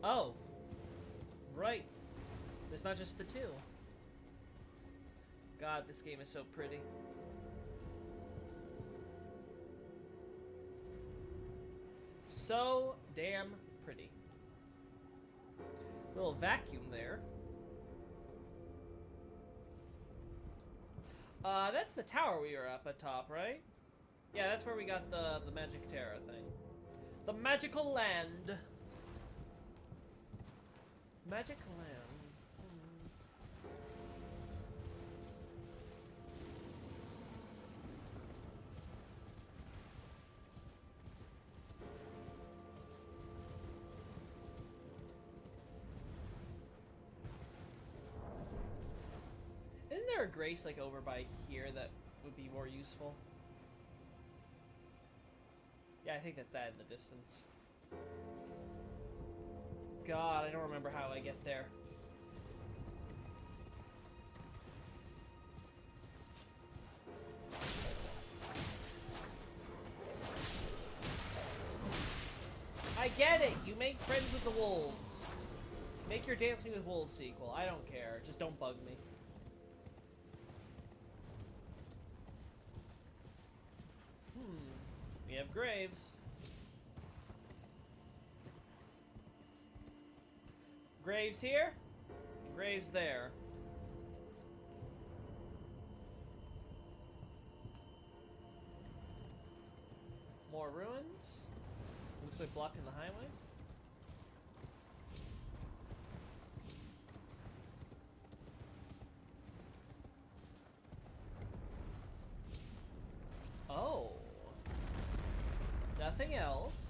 Oh. Right. There's not just the two. God, this game is so pretty. So damn pretty. Little vacuum there. That's the tower we were up at top, right? Yeah, that's where we got the Magic Terra thing. The magical land. Magic land. Isn't there a grace like over by here that would be more useful? Yeah, I think that's that in the distance. God, I don't remember how I get there. I get it! You make friends with the wolves. Make your Dancing with Wolves sequel. I don't care. Just don't bug me. We have graves. Graves here, and graves there. More ruins. Looks like blocking the highway. Oh. Nothing else.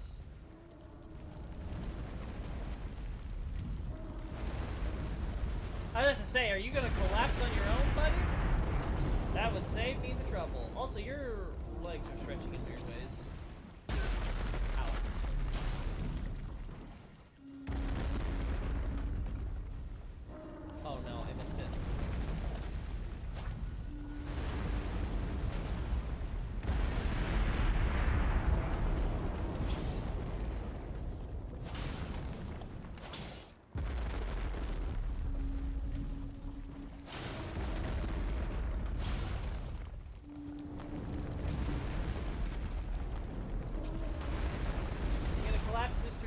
I was about to say, are you gonna collapse on your own, buddy? That would save me the trouble. Also, your legs are stretching in weird ways. Ow. Oh no, I missed it.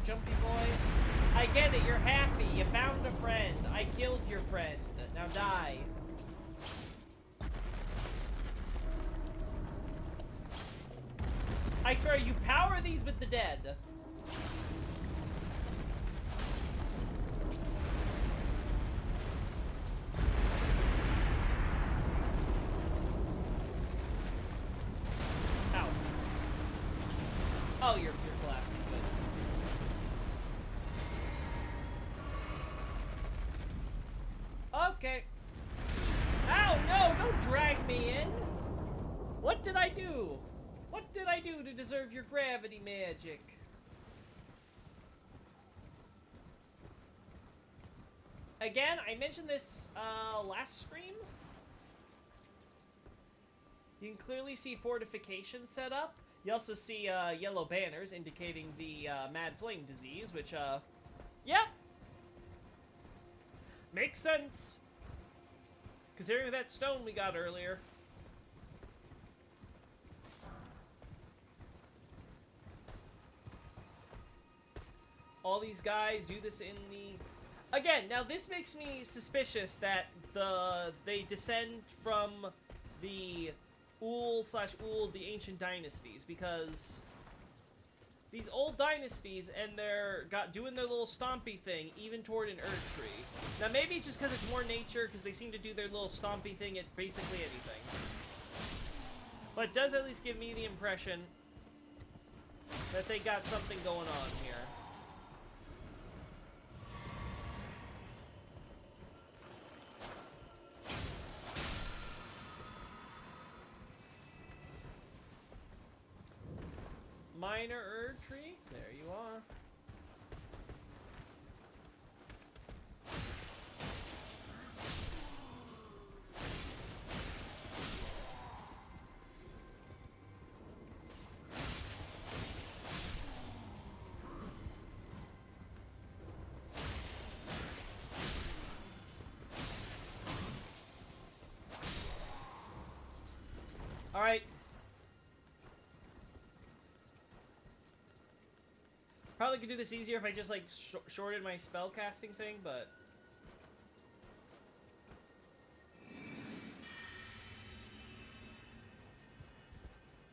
Jumpy boy. I get it, you're happy. You found a friend. I killed your friend. Now die. I swear, you power these with the dead. Ow. Oh, you're collapsing. Good. Okay. Ow, no, don't drag me in. What did I do? What did I do to deserve your gravity magic? Again, I mentioned this last stream. You can clearly see fortifications set up. You also see yellow banners indicating the Mad Flame disease, which, yeah. Makes sense. Considering that stone we got earlier. All these guys do this in the... Again, now this makes me suspicious that they descend from the Ul/Uld, the ancient dynasties, because these old dynasties, and they're doing their little stompy thing, even toward an Erd tree. Now, maybe it's just because it's more nature, because they seem to do their little stompy thing at basically anything. But it does at least give me the impression that they got something going on here. Minor Erd tree? There you are. Alright. Probably could do this easier if I just, like, shorted my spell casting thing, but...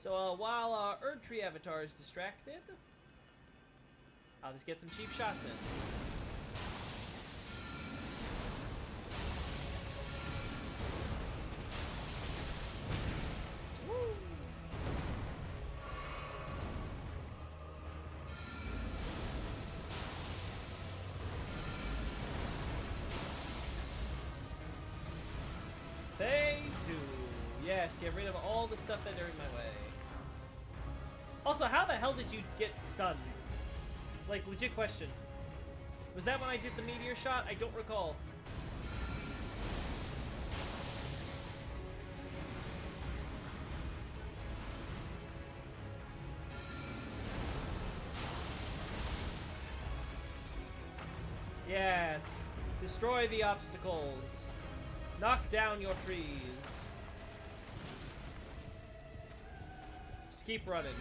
So, while Erd Tree Avatar is distracted, I'll just get some cheap shots in. Phase 2. Yes, get rid of all the stuff that are in my way. Also, how the hell did you get stunned? Like, legit question. Was that when I did the meteor shot? I don't recall. Yes. Destroy the obstacles. Knock down your trees. Just keep running.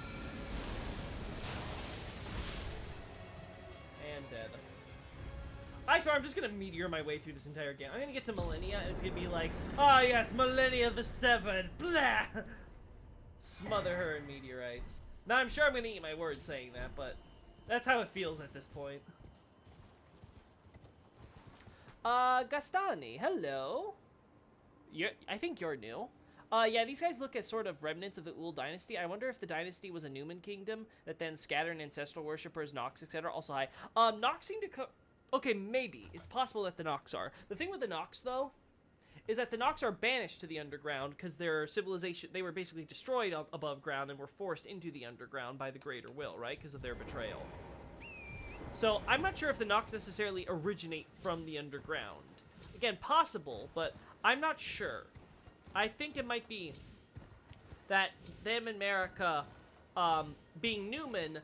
And dead. I swear I'm just gonna meteor my way through this entire game. I'm gonna get to Millennia and it's gonna be like, ah yes, Millennia the 7, blah! Smother her in meteorites. Now I'm sure I'm gonna eat my words saying that, but that's how it feels at this point. Gastani, hello. I think you're new. Yeah, these guys look as sort of remnants of the Ul dynasty. I wonder if the dynasty was a Newman kingdom that then scattered ancestral worshippers, Nox, etc. Also, hi. Nox seem to okay, maybe. It's possible that the Nox are. The thing with the Nox, though, is that the Nox are banished to the underground because their civilization, they were basically destroyed above ground and were forced into the underground by the Greater Will, right? Because of their betrayal. So, I'm not sure if the Nox necessarily originate from the underground. Again, possible, but I'm not sure. I think it might be that them in America, being Newman,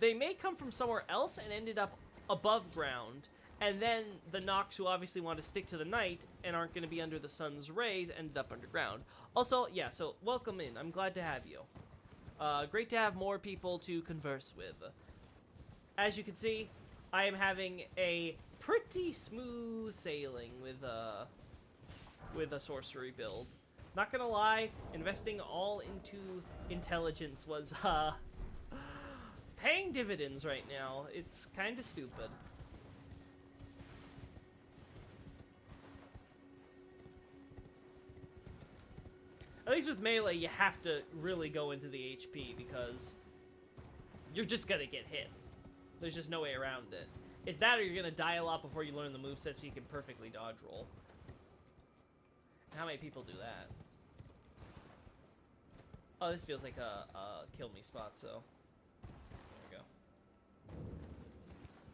they may come from somewhere else and ended up above ground, and then the Nox, who obviously want to stick to the night and aren't going to be under the sun's rays, ended up underground. Also, yeah, so welcome in. I'm glad to have you. Great to have more people to converse with. As you can see, I am having a pretty smooth sailing with a sorcery build. Not gonna lie, investing all into intelligence was paying dividends right now. It's kind of stupid. At least with melee, you have to really go into the HP because you're just gonna get hit. There's just no way around it. It's that or you're gonna die a lot before you learn the moveset so you can perfectly dodge roll. How many people do that? Oh, this feels like a kill me spot, so there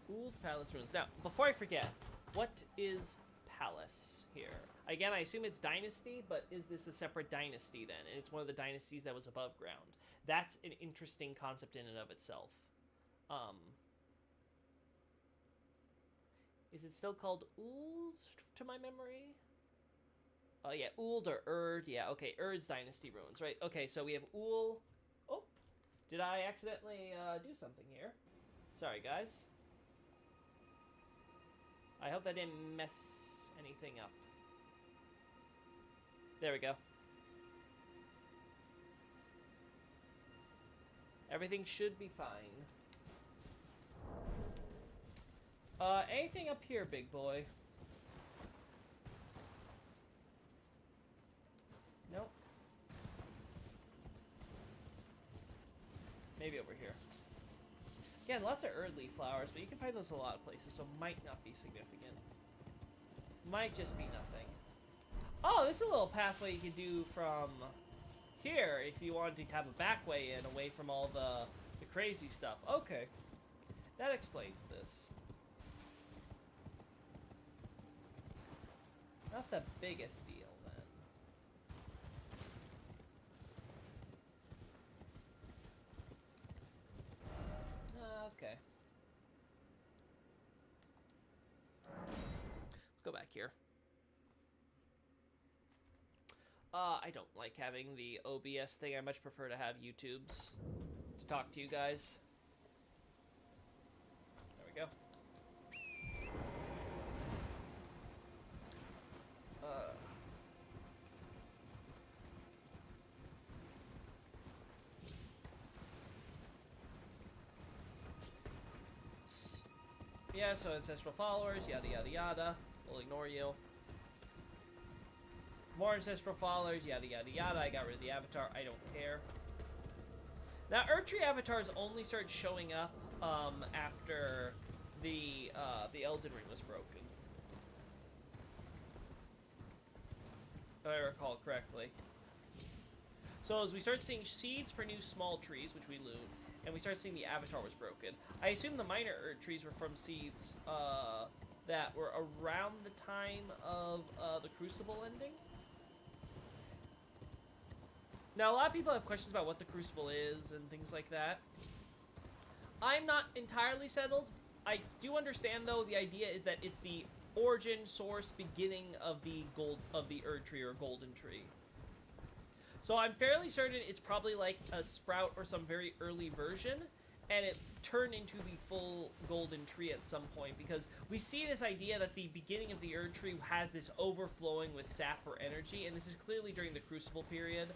we go. Old Palace Ruins. Now, before I forget, what is Palace here? Again, I assume it's Dynasty, but is this a separate dynasty then? And it's one of the dynasties that was above ground. That's an interesting concept in and of itself. Is it still called Uld, to my memory? Oh, yeah, Uld or Erd. Yeah, okay, Erd's Dynasty Ruins, right? Okay, so we have Ul. Oh, did I accidentally do something here? Sorry, guys. I hope that didn't mess anything up. There we go. Everything should be fine. Anything up here, big boy? Nope. Maybe over here. Yeah, lots of early flowers, but you can find those a lot of places, so might not be significant. Might just be nothing. Oh, this is a little pathway you could do from here if you wanted to have a back way in, away from all the crazy stuff. Okay. That explains this. Not the biggest deal, then. Okay. Let's go back here. I don't like having the OBS thing. I much prefer to have YouTube's to talk to you guys. There we go. Yeah, so ancestral followers, yada yada yada. We'll ignore you. More ancestral followers, yada yada yada. I got rid of the avatar. I don't care. Now, Erdtree avatars only started showing up after the Elden Ring was broken, if I recall correctly. So as we start seeing seeds for new small trees, which we loot, and we start seeing the avatar was broken. I assume the minor trees were from seeds that were around the time of the Crucible ending. Now, a lot of people have questions about what the Crucible is and things like that. I'm not entirely settled. I do understand, though, the idea is that it's the origin, source, beginning of the Erdtree or Golden Tree. So I'm fairly certain it's probably like a sprout or some very early version, and it turned into the full Golden Tree at some point, because we see this idea that the beginning of the Erdtree has this overflowing with sap or energy, and this is clearly during the Crucible period.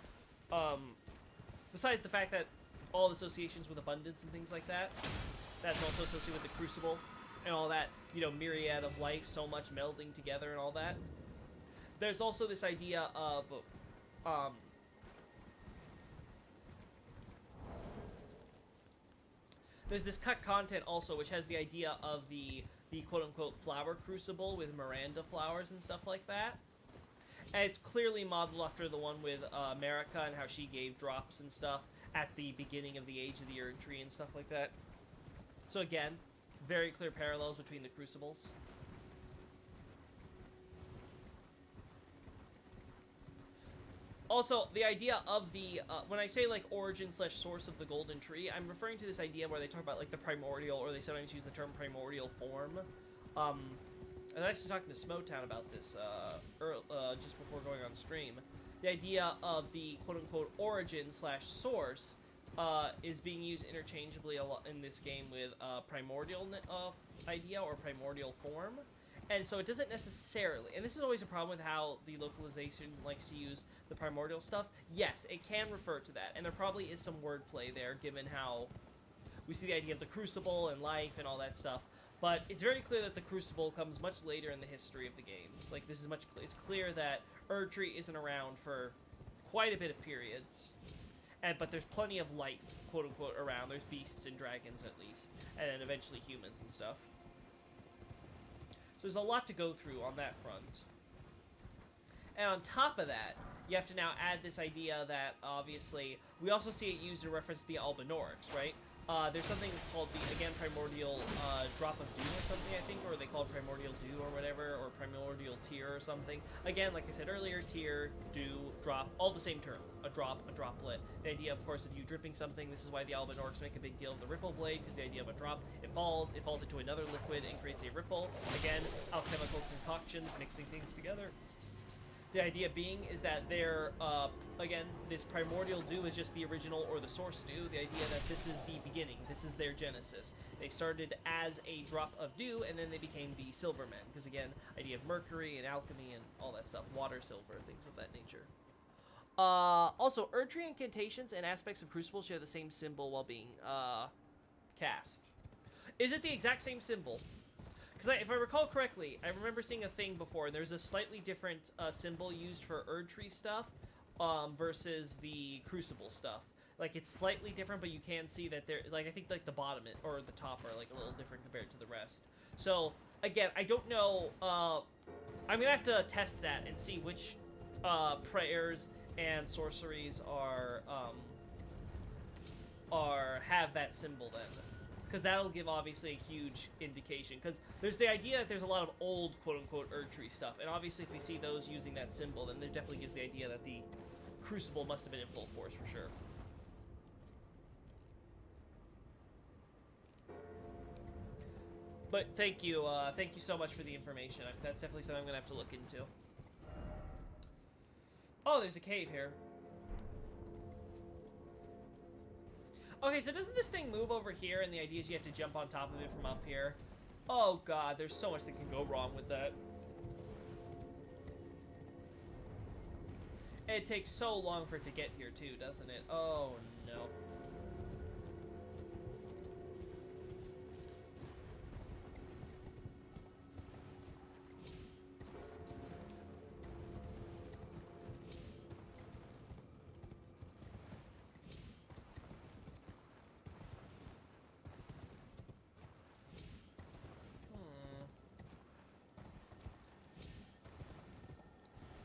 Besides the fact that all associations with abundance and things like that, that's also associated with the Crucible, and all that, you know, myriad of life, so much melding together and all that. There's also this idea of, there's this cut content also, which has the idea of the quote-unquote flower crucible with Miranda flowers and stuff like that. And it's clearly modeled after the one with America and how she gave drops and stuff at the beginning of the Age of the Erdtree and stuff like that. So again, very clear parallels between the crucibles. Also, the idea of the, when I say, like, origin/source of the Golden Tree, I'm referring to this idea where they talk about, like, the primordial, or they sometimes use the term primordial form. I was actually talking to Smotown about this, just before going on stream. The idea of the quote-unquote origin/source, is being used interchangeably a lot in this game with, primordial, idea, or primordial form. And so it doesn't necessarily, and this is always a problem with how the localization likes to use the primordial stuff. Yes, it can refer to that, and there probably is some wordplay there, given how we see the idea of the Crucible and life and all that stuff. But it's very clear that the Crucible comes much later in the history of the games. Like, this is it's clear that Erdtree isn't around for quite a bit of periods. But there's plenty of life, quote-unquote, around. There's beasts and dragons, at least. And then eventually humans and stuff. So there's a lot to go through on that front. And on top of that, you have to now add this idea that, obviously, we also see it used in reference to the Albinorics, right? There's something called the, again, primordial drop of dew or something, I think, or they call it primordial dew or whatever, or primordial tear or something. Again, like I said earlier, tear, dew, drop, all the same term. A drop, a droplet. The idea, of course, of you dripping something, this is why the Albinorics make a big deal of the ripple blade, because the idea of a drop, it falls into another liquid and creates a ripple. Again, alchemical concoctions, mixing things together. The idea being is that they're, again, this primordial dew is just the original or the source dew. The idea that this is the beginning, this is their genesis. They started as a drop of dew, and then they became the Silvermen. Because again, idea of mercury and alchemy and all that stuff, water, silver, things of that nature. Also, Erdtree incantations and aspects of Crucible share the same symbol while being cast. Is it the exact same symbol? Because if I recall correctly, I remember seeing a thing before, and there's a slightly different symbol used for Erdtree stuff versus the Crucible stuff. Like, it's slightly different, but you can see that there, like, I think, like, the bottom or the top are, like, a little different compared to the rest. So, again, I don't know, I'm gonna have to test that and see which prayers and sorceries have that symbol then. Because that'll give, obviously, a huge indication. Because there's the idea that there's a lot of old, quote-unquote, Erdtree stuff. And obviously, if we see those using that symbol, then it definitely gives the idea that the Crucible must have been in full force for sure. But thank you so much for the information. That's definitely something I'm going to have to look into. Oh, there's a cave here. Okay, so doesn't this thing move over here, and the idea is you have to jump on top of it from up here? Oh god, there's so much that can go wrong with that. It takes so long for it to get here too, doesn't it? Oh no.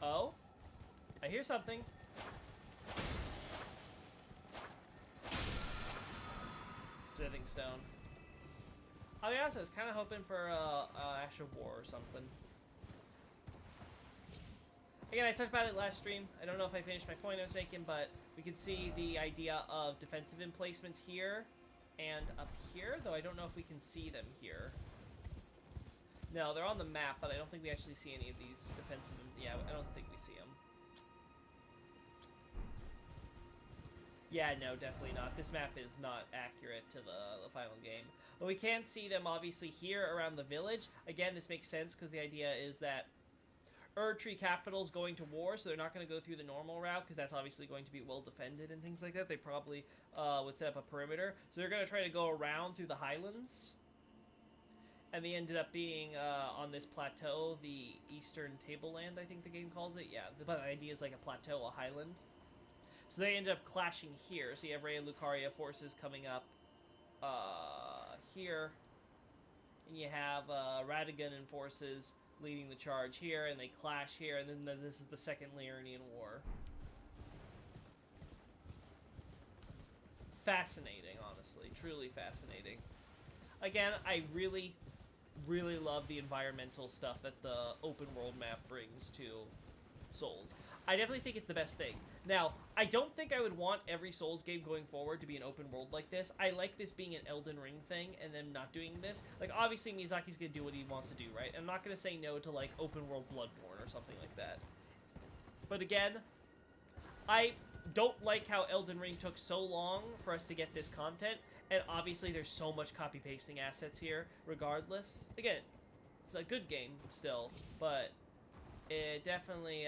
Oh? I hear something. Smithing stone. I'll be honest, I was kind of hoping for Ash of War or something. Again, I talked about it last stream. I don't know if I finished my point I was making, but we can see the idea of defensive emplacements here and up here, though I don't know if we can see them here. No, they're on the map, but I don't think we actually see any of these defensive... Yeah, I don't think we see them. Yeah, no, definitely not. This map is not accurate to the final game. But we can see them, obviously, here around the village. Again, this makes sense, because the idea is that Erdtree capital's going to war, so they're not going to go through the normal route, because that's obviously going to be well defended and things like that. They probably would set up a perimeter. So they're going to try to go around through the highlands. And they ended up being on this plateau, the Eastern Tableland, I think the game calls it. Yeah, but the idea is like a plateau, a highland. So they ended up clashing here. So you have Rhea and Lucaria forces coming up here. And you have Radagon and forces leading the charge here, and they clash here. And then this is the Second Liurnian War. Fascinating, honestly. Truly fascinating. Again, I really love the environmental stuff that the open world map brings to Souls. I definitely think it's the best thing. Now, I don't think I would want every Souls game going forward to be an open world like this. I like this being an Elden Ring thing and then not doing this. Like, obviously Miyazaki's gonna do what he wants to do, right? I'm not gonna say no to, like, open world Bloodborne or something like that. But again, I don't like how Elden Ring took so long for us to get this content. And obviously there's so much copy-pasting assets here, regardless. Again, it's a good game still, but it definitely,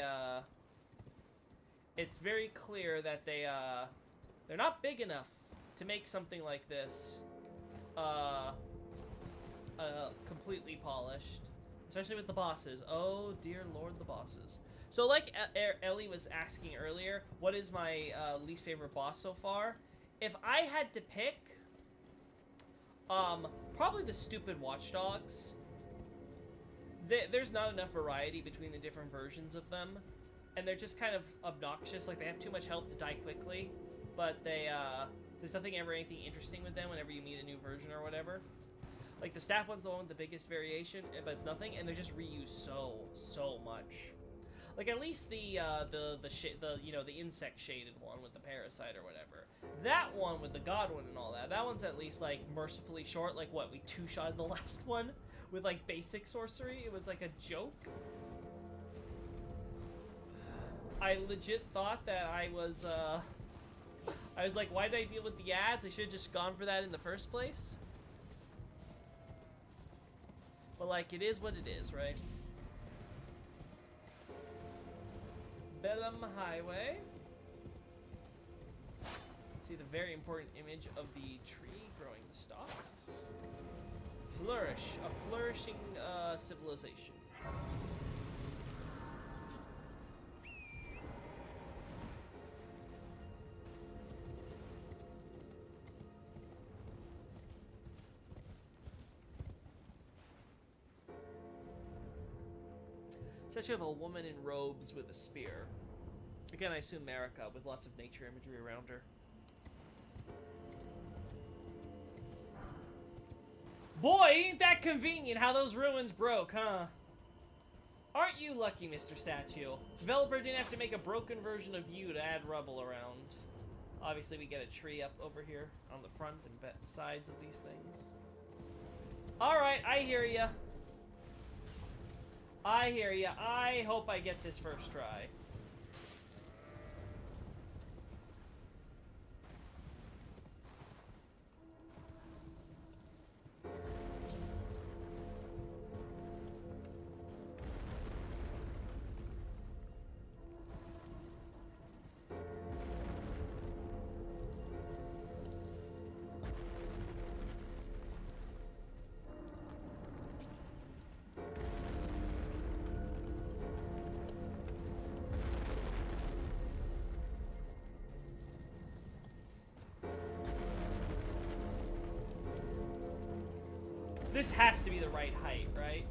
it's very clear that they're not big enough to make something like this, completely polished. Especially with the bosses. Oh, dear lord, the bosses. So like Ellie was asking earlier, what is my least favorite boss so far? If I had to pick... probably the stupid watchdogs. There's not enough variety between the different versions of them, and they're just kind of obnoxious. Like, they have too much health to die quickly, but there's nothing ever anything interesting with them whenever you meet a new version or whatever. Like, the staff one's the one with the biggest variation, but it's nothing, and they're just reused so much. Like, at least the you know, the insect shaded one with the parasite or whatever. That one with the god one and all that, that one's at least, like, mercifully short. Like, what, we two-shot the last one with, like, basic sorcery? It was, like, a joke? I legit thought that I was like, why did I deal with the ads? I should have just gone for that in the first place. But, like, it is what it is, right? Bellum Highway. See the very important image of the tree growing the stalks. Flourish. A flourishing civilization. Statue of a woman in robes with a spear. Again, I assume America, with lots of nature imagery around her. Boy, ain't that convenient how those ruins broke, huh? Aren't you lucky, Mr. Statue? Developer didn't have to make a broken version of you to add rubble around. Obviously, we get a tree up over here on the front and sides of these things. Alright, I hear ya. I hear ya. I hope I get this first try. This has to be the right height, right?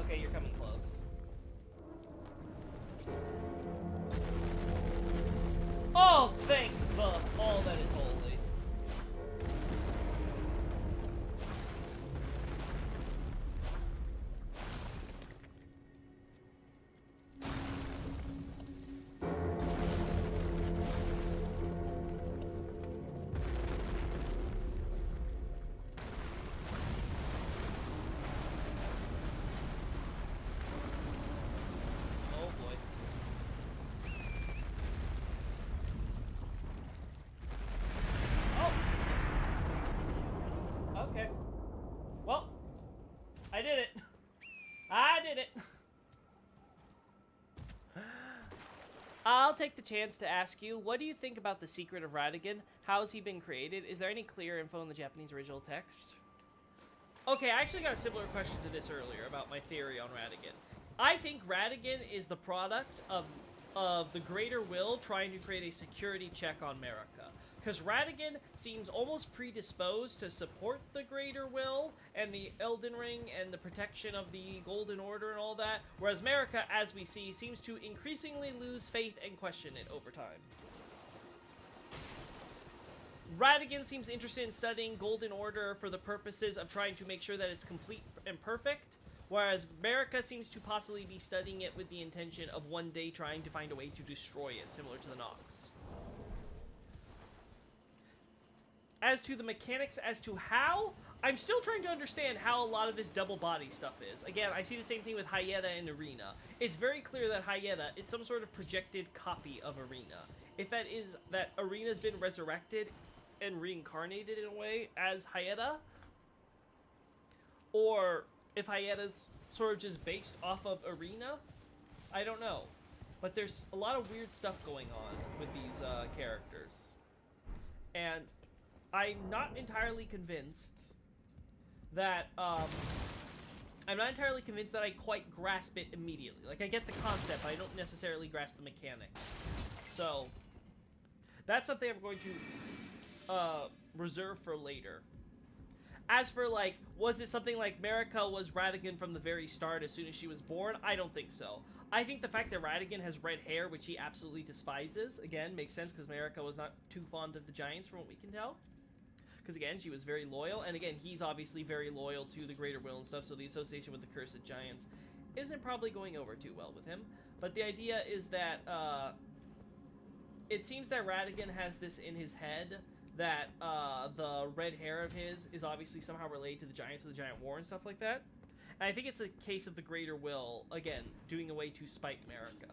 Okay, you're coming close. Oh, thank the all that is holy. I did it. I did it. I'll take the chance to ask you, what do you think about the secret of Ratigan? How has he been created? Is there any clear info in the Japanese original text? Okay, I actually got a similar question to this earlier about my theory on Ratigan. I think Ratigan is the product of the Greater Will trying to create a security check on America. Because Ratigan seems almost predisposed to support the Greater Will and the Elden Ring and the protection of the Golden Order and all that, whereas America, as we see, seems to increasingly lose faith and question it over time. Ratigan seems interested in studying Golden Order for the purposes of trying to make sure that it's complete and perfect, whereas America seems to possibly be studying it with the intention of one day trying to find a way to destroy it, similar to the Nox. As to the mechanics as to how, I'm still trying to understand how a lot of this double body stuff is. Again, I see the same thing with Hyetta and Arena. It's very clear that Hyetta is some sort of projected copy of Arena. If that is that Arena's been resurrected and reincarnated in a way as Hyetta, or if Hyetta's sort of just based off of Arena, I don't know. But there's a lot of weird stuff going on with these characters. And I'm not entirely convinced that, I quite grasp it immediately. Like, I get the concept, but I don't necessarily grasp the mechanics. So, that's something I'm going to, reserve for later. As for, like, was it something like Marika was Ratigan from the very start as soon as she was born? I don't think so. I think the fact that Ratigan has red hair, which he absolutely despises, again, makes sense because Marika was not too fond of the Giants from what we can tell. Because, again, she was very loyal, and again, he's obviously very loyal to the Greater Will and stuff, so the association with the Cursed Giants isn't probably going over too well with him. But the idea is that, it seems that Ratigan has this in his head, that, the red hair of his is obviously somehow related to the Giants of the Giant War and stuff like that. And I think it's a case of the Greater Will, again, doing a way to spite Marika.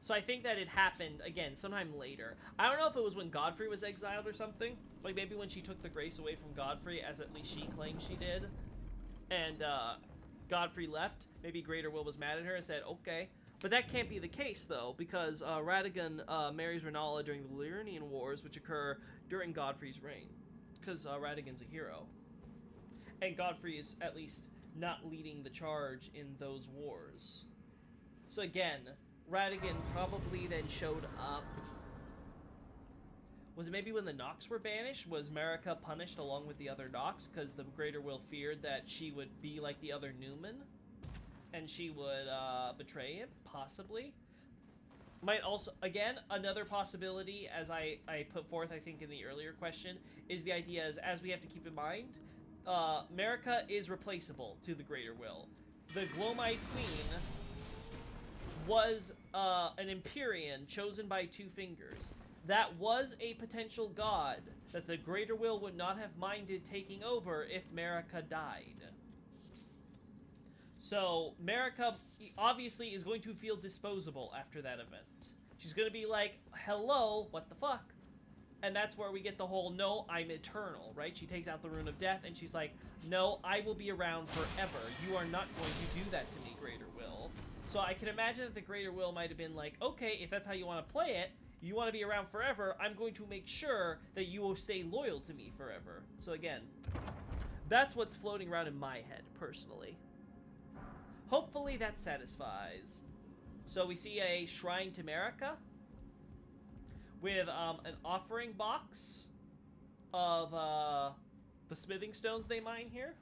So I think that it happened, again, sometime later. I don't know if it was when Godfrey was exiled or something. Like, maybe when she took the grace away from Godfrey, as at least she claimed she did. And, Godfrey left. Maybe Greater Will was mad at her and said, okay. But that can't be the case, though, because, Radagon, marries Renala during the Valyrian Wars, which occur during Godfrey's reign. Because, Radagon's a hero. And Godfrey is, at least, not leading the charge in those wars. So again, Radagon probably then showed up. Was it maybe when the Nox were banished? Was Marika punished along with the other Nox because the Greater Will feared that she would be like the other Newman? And she would betray him? Possibly. Might also, again, another possibility, as I put forth, I think, in the earlier question, is the idea is, as we have to keep in mind, Marika is replaceable to the Greater Will. The Glowmite Queen was an Empyrean chosen by Two Fingers. That was a potential god that the Greater Will would not have minded taking over if Marika died. So, Marika obviously is going to feel disposable after that event. She's going to be like, hello, what the fuck? And that's where we get the whole, no, I'm eternal, right? She takes out the Rune of Death, and she's like, no, I will be around forever. You are not going to do that to me, Greater Will. So I can imagine that the Greater Will might have been like, okay, if that's how you want to play it, you want to be around forever, I'm going to make sure that you will stay loyal to me forever. So again, that's what's floating around in my head, personally. Hopefully that satisfies. So we see a shrine to Marika with an offering box of the smithing stones they mine here.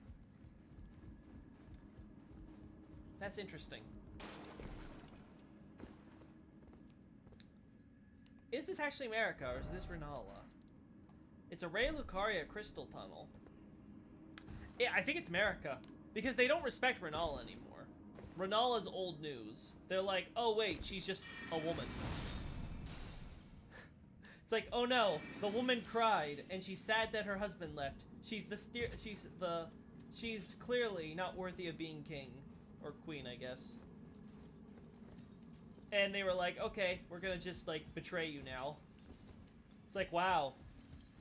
That's interesting. Is this actually Marika, or is this Renala? It's a Ray Lucaria crystal tunnel. Yeah, I think it's Marika, because they don't respect Renala anymore. Renala's old news. They're like, oh wait, she's just a woman. It's like, oh no, the woman cried, and she's sad that her husband left. She's clearly not worthy of being king. Or queen, I guess. And they were like, okay, we're gonna just, like, betray you now. It's like, wow.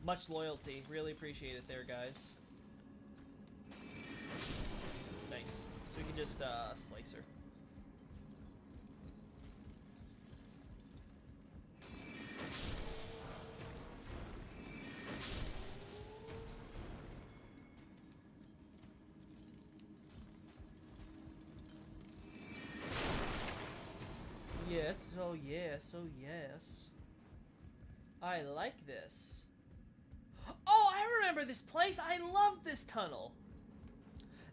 Much loyalty. Really appreciate it there, guys. Nice. So we can just, slice her. Yes, oh yes, oh yes. I like this. Oh, I remember this place! I love this tunnel!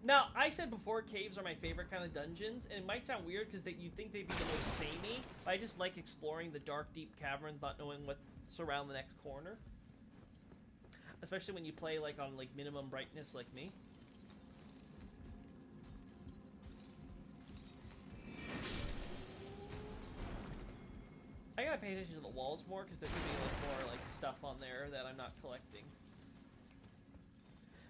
Now, I said before, caves are my favorite kind of dungeons, and it might sound weird because you'd think they'd be the most samey, but I just like exploring the dark, deep caverns, not knowing what's around the next corner. Especially when you play, like, on, like, minimum brightness like me. I gotta pay attention to the walls more, because there could be, like, more, like, stuff on there that I'm not collecting.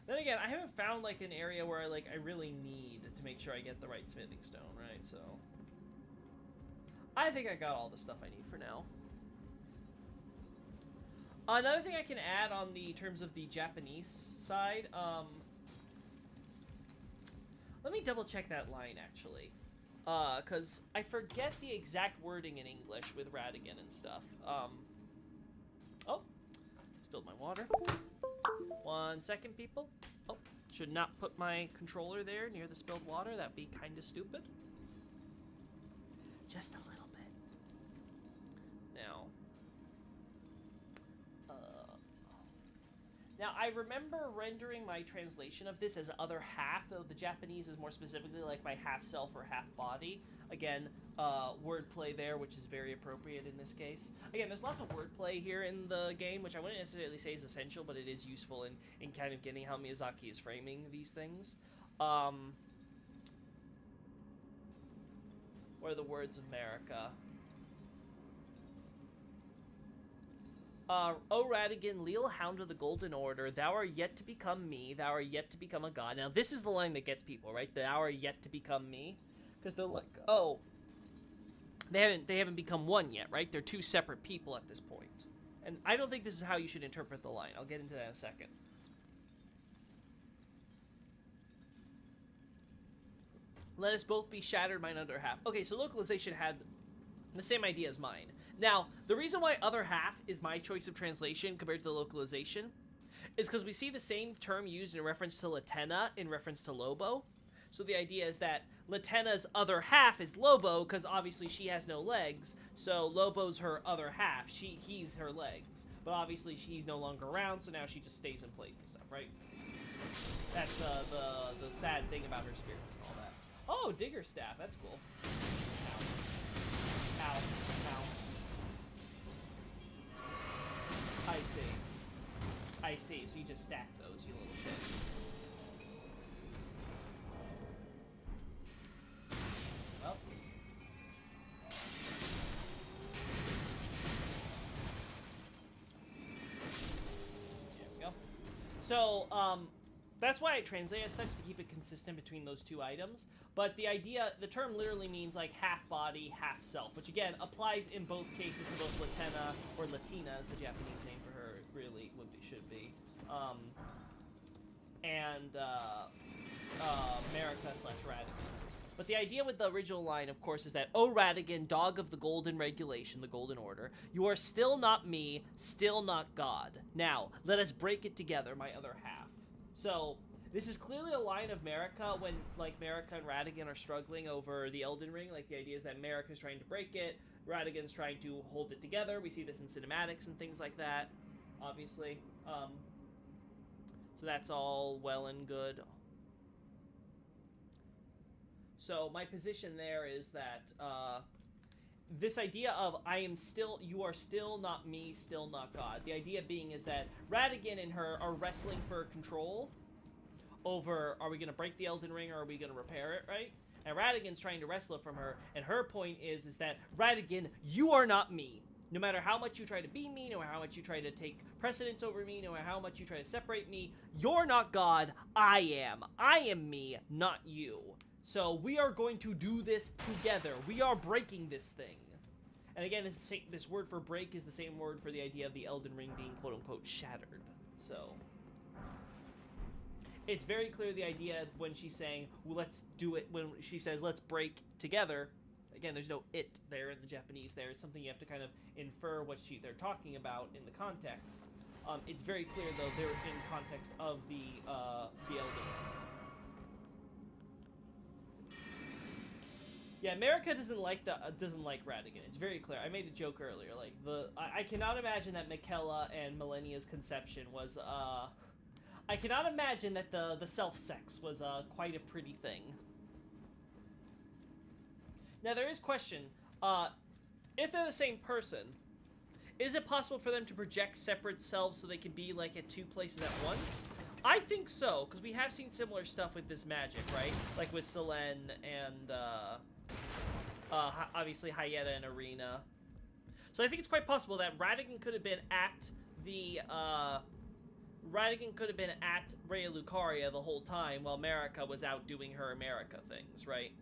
Then again, I haven't found, like, an area where I really need to make sure I get the right smithing stone, right? So, I think I got all the stuff I need for now. Another thing I can add on the terms of the Japanese side, let me double check that line, actually. Because I forget the exact wording in English with Radagon and stuff. Oh, spilled my water. 1 second, people. Oh, should not put my controller there near the spilled water. That'd be kind of stupid. Just a little bit. Now, I remember rendering my translation of this as other half, though the Japanese is more specifically like my half self or half body. Again, wordplay there, which is very appropriate in this case. Again, there's lots of wordplay here in the game, which I wouldn't necessarily say is essential, but it is useful in kind of getting how Miyazaki is framing these things. What are the words of Marika? O Radagon, leal hound of the Golden Order, thou art yet to become me, thou art yet to become a god. Now, this is the line that gets people, right? Thou art yet to become me. Because they're like, oh, They haven't become one yet, right? They're two separate people at this point. And I don't think this is how you should interpret the line. I'll get into that in a second. Let us both be shattered, mine other half. Okay, so localization had the same idea as mine. Now, the reason why other half is my choice of translation compared to the localization is because we see the same term used in reference to Latenna in reference to Lobo. So the idea is that Latenna's other half is Lobo because obviously she has no legs. So Lobo's her other half. He's her legs. But obviously she's no longer around, so now she just stays in place and stuff, right? That's the sad thing about her spirits and all that. Oh, Digger Staff. That's cool. Ow. Ow. Ow. I see. I see. So you just stack those, you little shit. Well. There we go. So, that's why I translate as such, to keep it consistent between those two items. But the idea, the term literally means like half body, half self, which again applies in both cases to both Latenna, or Latina is the Japanese name for her, really should be, and Marika/Radigan. But the idea with the original line, of course, is that, "O Radigan, dog of the golden regulation, the golden order, you are still not me, still not God. Now, let us break it together, my other half." So, this is clearly a line of Marika when, like, Marika and Radigan are struggling over the Elden Ring. Like, the idea is that Marika's trying to break it, Radigan's trying to hold it together. We see this in cinematics and things like that, obviously. So that's all well and good. So, my position there is that, this idea of you are still not me, still not God. The idea being is that Radigan and her are wrestling for control over, are we going to break the Elden Ring or are we going to repair it, right? And Radigan's trying to wrestle it from her, and her point is that, Radigan, you are not me. No matter how much you try to be me, no matter how much you try to take precedence over me, no matter how much you try to separate me, you're not God, I am. I am me, not you. So we are going to do this together. We are breaking this thing. And again, this word for break is the same word for the idea of the Elden Ring being quote-unquote shattered. So it's very clear the idea when she's saying, well, let's do it, when she says, let's break together. Again, there's no it there in the Japanese there. It's something you have to kind of infer what they're talking about in the context. It's very clear, though, they're in context of the Elden Ring. Yeah, Marika doesn't like Radigan. It's very clear. I made a joke earlier. Like I cannot imagine that Michaela and Millennia's conception was. I cannot imagine that the self-sex was quite a pretty thing. Now there is question. If they're the same person, is it possible for them to project separate selves so they can be like at two places at once? I think so, because we have seen similar stuff with this magic, right? Like with Selene and obviously Hyetta and Arena. So I think it's quite possible that Radigan could have been at Raya Lucaria the whole time while Marika was out doing her America things, right?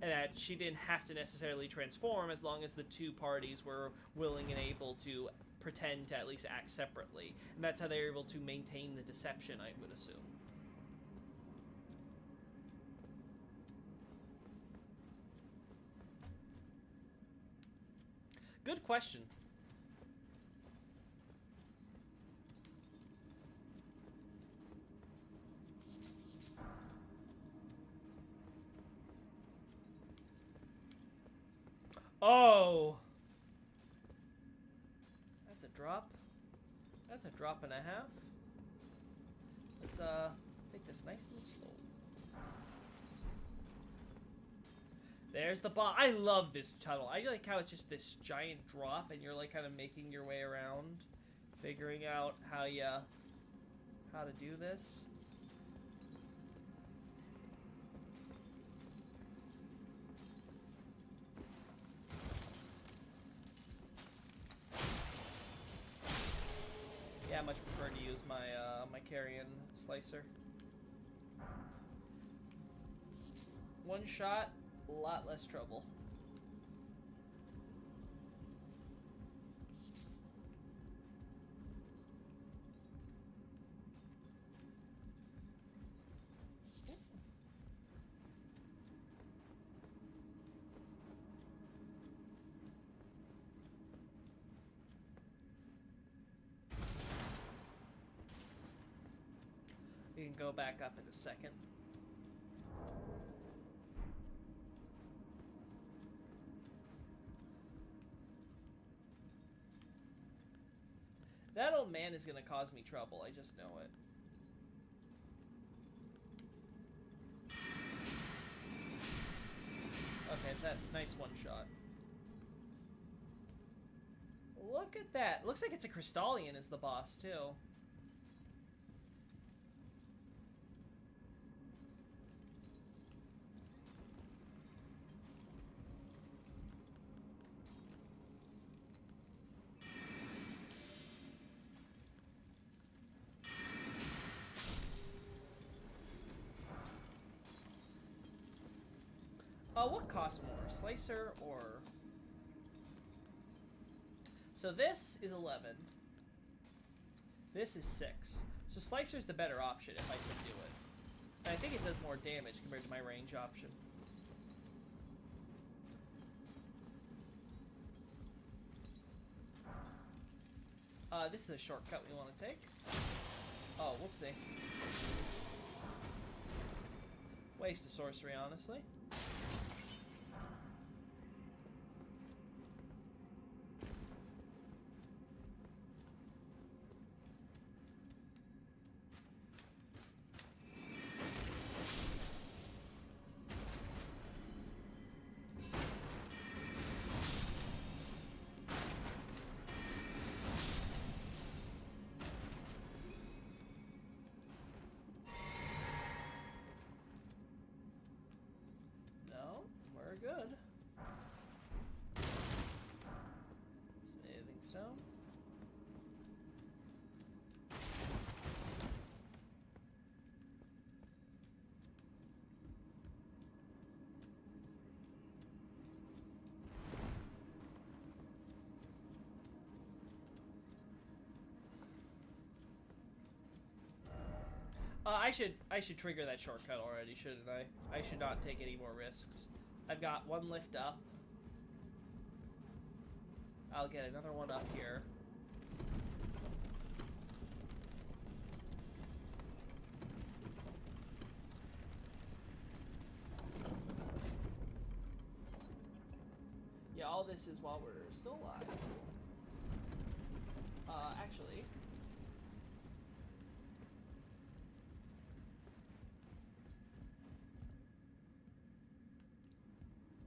And that she didn't have to necessarily transform as long as the two parties were willing and able to pretend to at least act separately. And that's how they were able to maintain the deception, I would assume. Good question. Oh! That's a drop. That's a drop and a half. Let's take this nice and slow. There's the boss. I love this tunnel. I like how it's just this giant drop and you're like kind of making your way around, figuring out how to do this. Yeah, I much prefer to use my my carrion slicer. One shot, a lot less trouble. can go back up in a second. That old man is gonna cause me trouble, I just know it. Okay, that nice one shot. Look at that. Looks like it's a Crystallian as the boss, too. What costs more? Slicer or... So this is 11. This is 6. So Slicer's the better option if I can do it. And I think it does more damage compared to my range option. This is a shortcut we want to take. Oh, whoopsie. Waste of sorcery, honestly. Good. Smithing stone. I should trigger that shortcut already, shouldn't I? I should not take any more risks. I've got one lift up. I'll get another one up here. Yeah, all this is while we're still alive. Actually...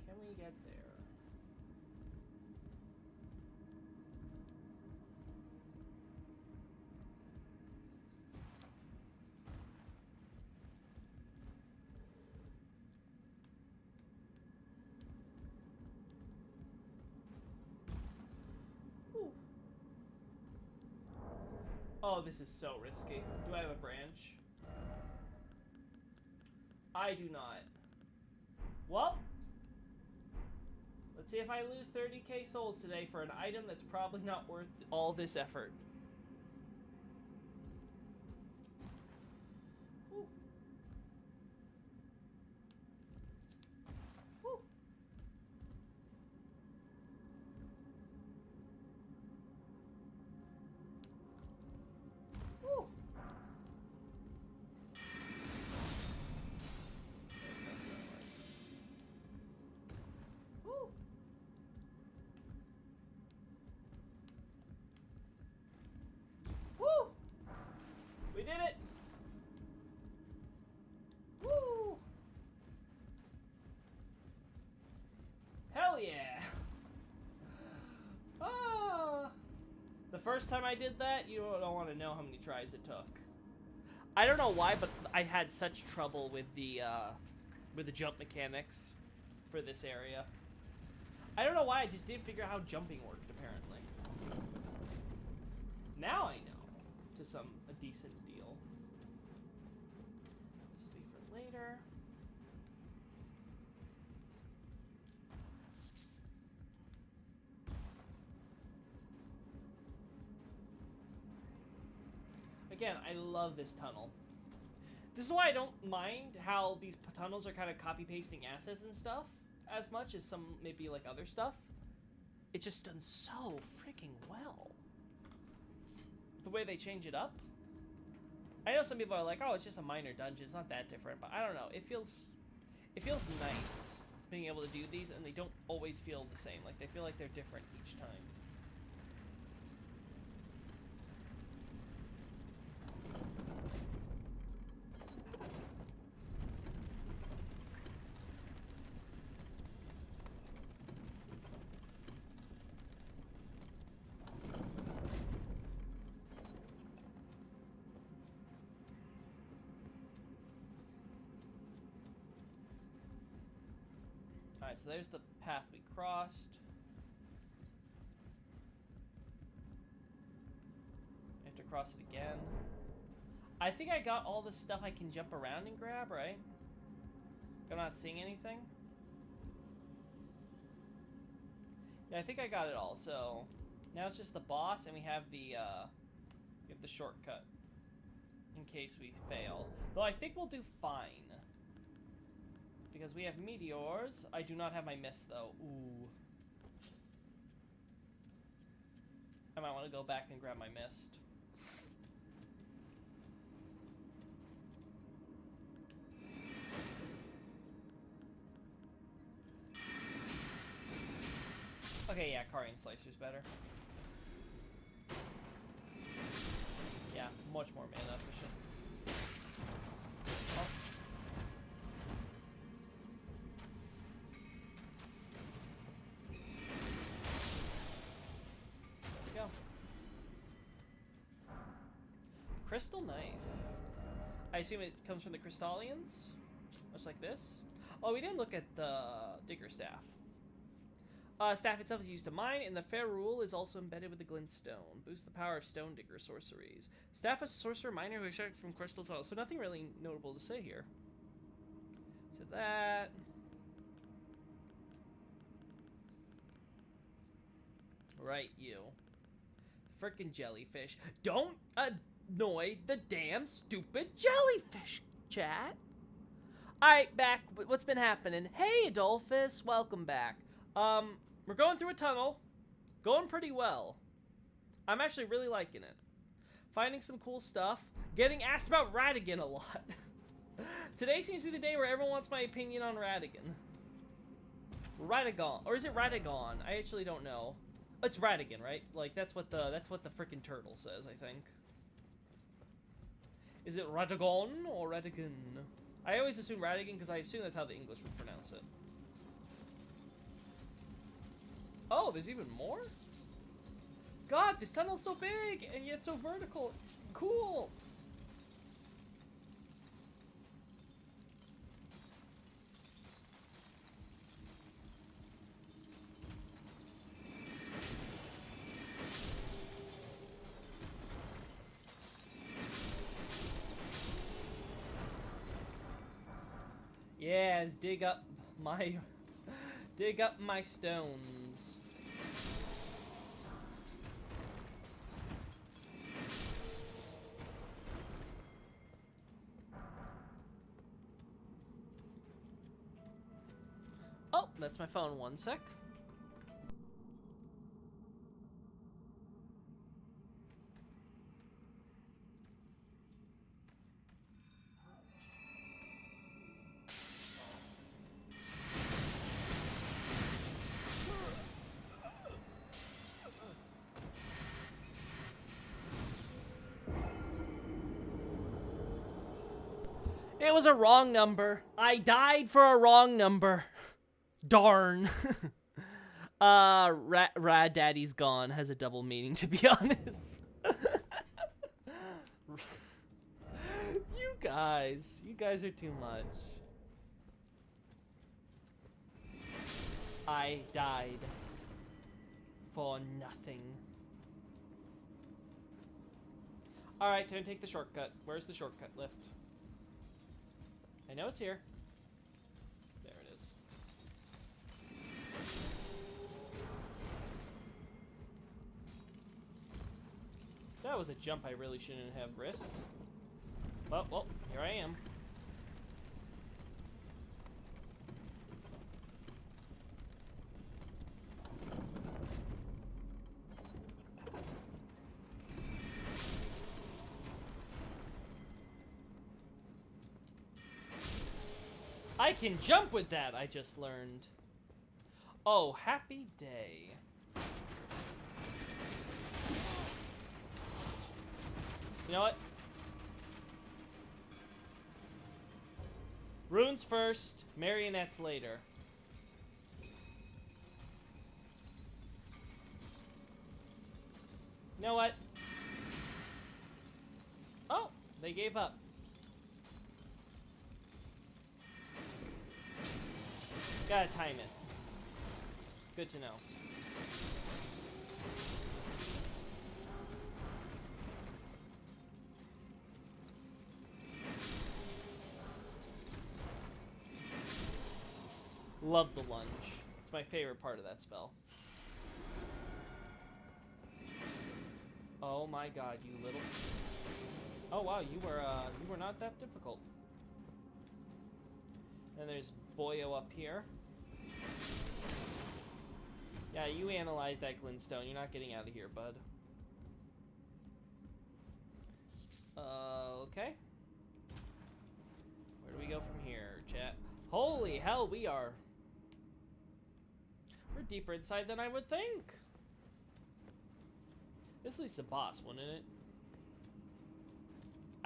Can we get there? Ooh. Oh, this is so risky. Do I have a branch? I do not. Well, let's see if I lose 30k souls today for an item that's probably not worth all this effort. Woo. Woo. Woo. Woo. Woo! We did it! Woo! Hell yeah! Ah! The first time I did that, you don't want to know how many tries it took. I don't know why, but I had such trouble with the jump mechanics for this area. I don't know why, I just didn't figure out how jumping worked, apparently. Now I know. To a decent deal. This will be for later. Again, I love this tunnel. This is why I don't mind how these tunnels are kind of copy-pasting assets and stuff as much as some maybe like other stuff. It's just done so freaking well. The way they change it up. I know some people are like, oh, it's just a minor dungeon, it's not that different, but I don't know. It feels nice being able to do these, and they don't always feel the same. Like, they feel like they're different each time. Alright, so there's the path we crossed. I have to cross it again. I think I got all the stuff I can jump around and grab, right? I'm not seeing anything. Yeah, I think I got it all. So now it's just the boss, and we have the shortcut in case we fail. Though I think we'll do fine because we have meteors. I do not have my mist though. Ooh. I might want to go back and grab my mist. Okay, yeah, Carian Slicer's better. Yeah, much more mana efficient. Oh. There we go. Crystal knife. I assume it comes from the Crystallians? Much like this? Oh, we didn't look at the Digger Staff. Staff itself is used to mine, and the fair rule is also embedded with the glintstone. Boost the power of stone digger sorceries. Staff is a sorcerer miner who extracts from crystal tunnels. So nothing really notable to say here. So that. Right, you. Frickin' jellyfish. Don't annoy the damn stupid jellyfish, chat. Alright, back. What's been happening? Hey, Adolphus. Welcome back. We're going through a tunnel. Going pretty well. I'm actually really liking it. Finding some cool stuff. Getting asked about Radigan a lot. Today seems to be the day where everyone wants my opinion on Radigan. Radagon. Or is it Radagon? I actually don't know. It's Radigan, right? Like, that's what the frickin' turtle says, I think. Is it Radagon or Radigan? I always assume Radigan because I assume that's how the English would pronounce it. Oh, there's even more? God, this tunnel's so big and yet so vertical. Cool. Yes, dig up my stones. Oh, that's my phone. One sec. It was a wrong number. I died for a wrong number. Darn. Rad Daddy's gone has a double meaning, to be honest. You guys are too much. I died for nothing. Alright, time to take the shortcut. Where's the shortcut lift? I know it's here. There it is. That was a jump I really shouldn't have risked. Well, here I am. I can jump with that, I just learned. Oh, happy day. You know what? Runes first, marionettes later. You know what? Oh, they gave up. Gotta time it. Good to know. Love the lunge. It's my favorite part of that spell. Oh my god, you little... Oh wow, you were not that difficult. And there's Boyo up here. Yeah, you analyze that glintstone. You're not getting out of here, bud. Okay. Where do we go from here, chat? Holy hell, we're deeper inside than I would think. This leads to boss, wouldn't it?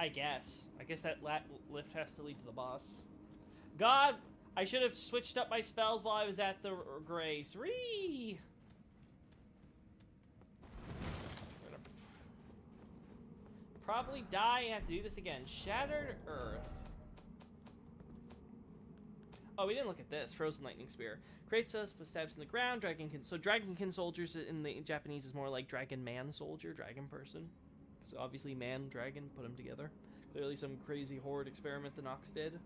I guess. I guess that lift has to lead to the boss. God, I should have switched up my spells while I was at the Grace. Ree! Probably die and have to do this again. Shattered Earth. Oh, we didn't look at this. Frozen Lightning Spear. Creates us with stabs in the ground. So Dragonkin soldiers in the Japanese is more like Dragon Man soldier, dragon person. So obviously man, dragon, put them together. Clearly some crazy horde experiment the Nox did.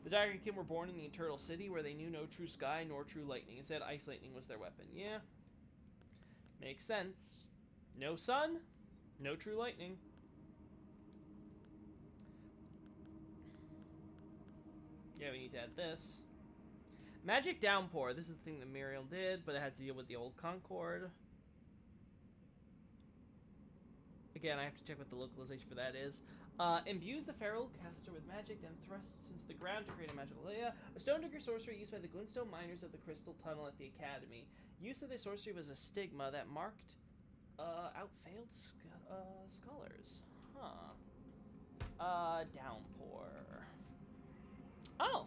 The Dragonkin were born in the Eternal City where they knew no true sky nor true lightning. Instead, ice lightning was their weapon. Yeah. Makes sense. No sun, no true lightning. Yeah, we need to add this. Magic Downpour. This is the thing that Miriam did, but it had to deal with the old Concord. Again, I have to check what the localization for that is. Imbues the feral caster with magic, then thrusts into the ground to create a magical layer. A stone digger sorcery used by the glintstone miners of the Crystal Tunnel at the Academy. Use of this sorcery was a stigma that marked out failed scholars. Huh. Downpour. Oh!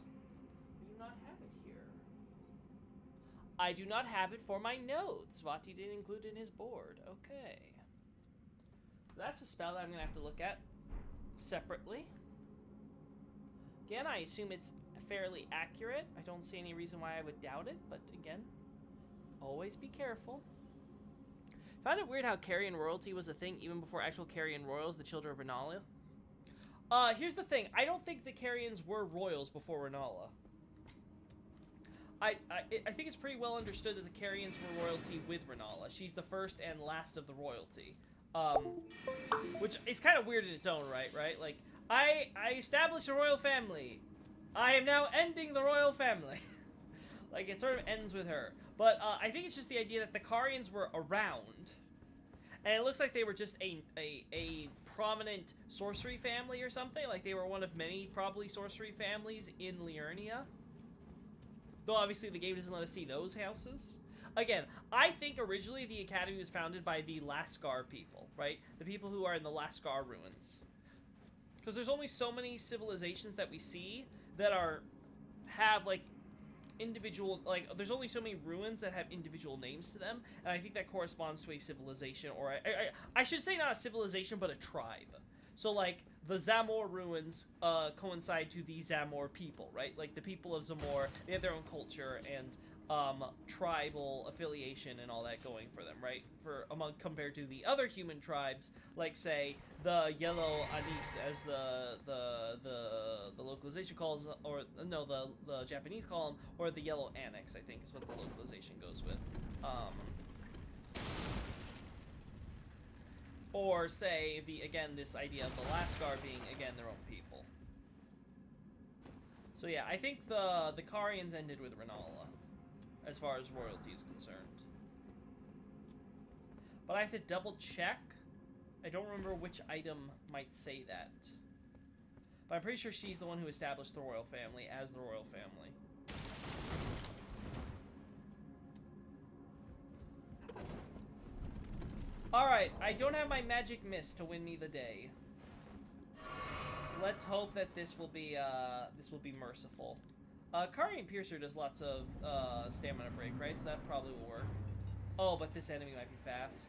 We do not have it here. I do not have it for my notes. Vati didn't include it in his board. Okay. So that's a spell that I'm going to have to look at separately. Again, I assume it's fairly accurate. I don't see any reason why I would doubt it, but again, always be careful. Found it weird how Carrion royalty was a thing even before actual Carrion royals, the children of Renala. Here's the thing. I don't think the Carrions were royals before Renala. I think it's pretty well understood that the Carrions were royalty with Renala. She's the first and last of the royalty. Which is kind of weird in its own right? Like, I established a royal family. I am now ending the royal family. Like, it sort of ends with her. But I think it's just the idea that the Carians were around. And it looks like they were just a prominent sorcery family or something. Like, they were one of many, probably, sorcery families in Liurnia. Though, obviously, the game doesn't let us see those houses. Again, I think originally the Academy was founded by the Lascar people, right? The people who are in the Lascar ruins. Because there's only so many civilizations that we see that have, like, individual, like, there's only so many ruins that have individual names to them, and I think that corresponds to a civilization, or I should say not a civilization, but a tribe. So, like, the Zamor ruins coincide to the Zamor people, right? Like, the people of Zamor, they have their own culture and tribal affiliation and all that going for them, right? Compared to the other human tribes, like, say, the Yellow Anis, as the localization calls, or no, the Japanese call them, or the Yellow Annex, I think is what the localization goes with. Or say this idea of the Lascar being again their own people. So yeah, I think the Carians ended with Renala, as far as royalty is concerned. But I have to double check. I don't remember which item might say that. But I'm pretty sure she's the one who established the royal family as the royal family. Alright, I don't have my magic mist to win me the day. Let's hope that this will be merciful. Carian Piercer does lots of stamina break, right? So that probably will work. Oh, but this enemy might be fast.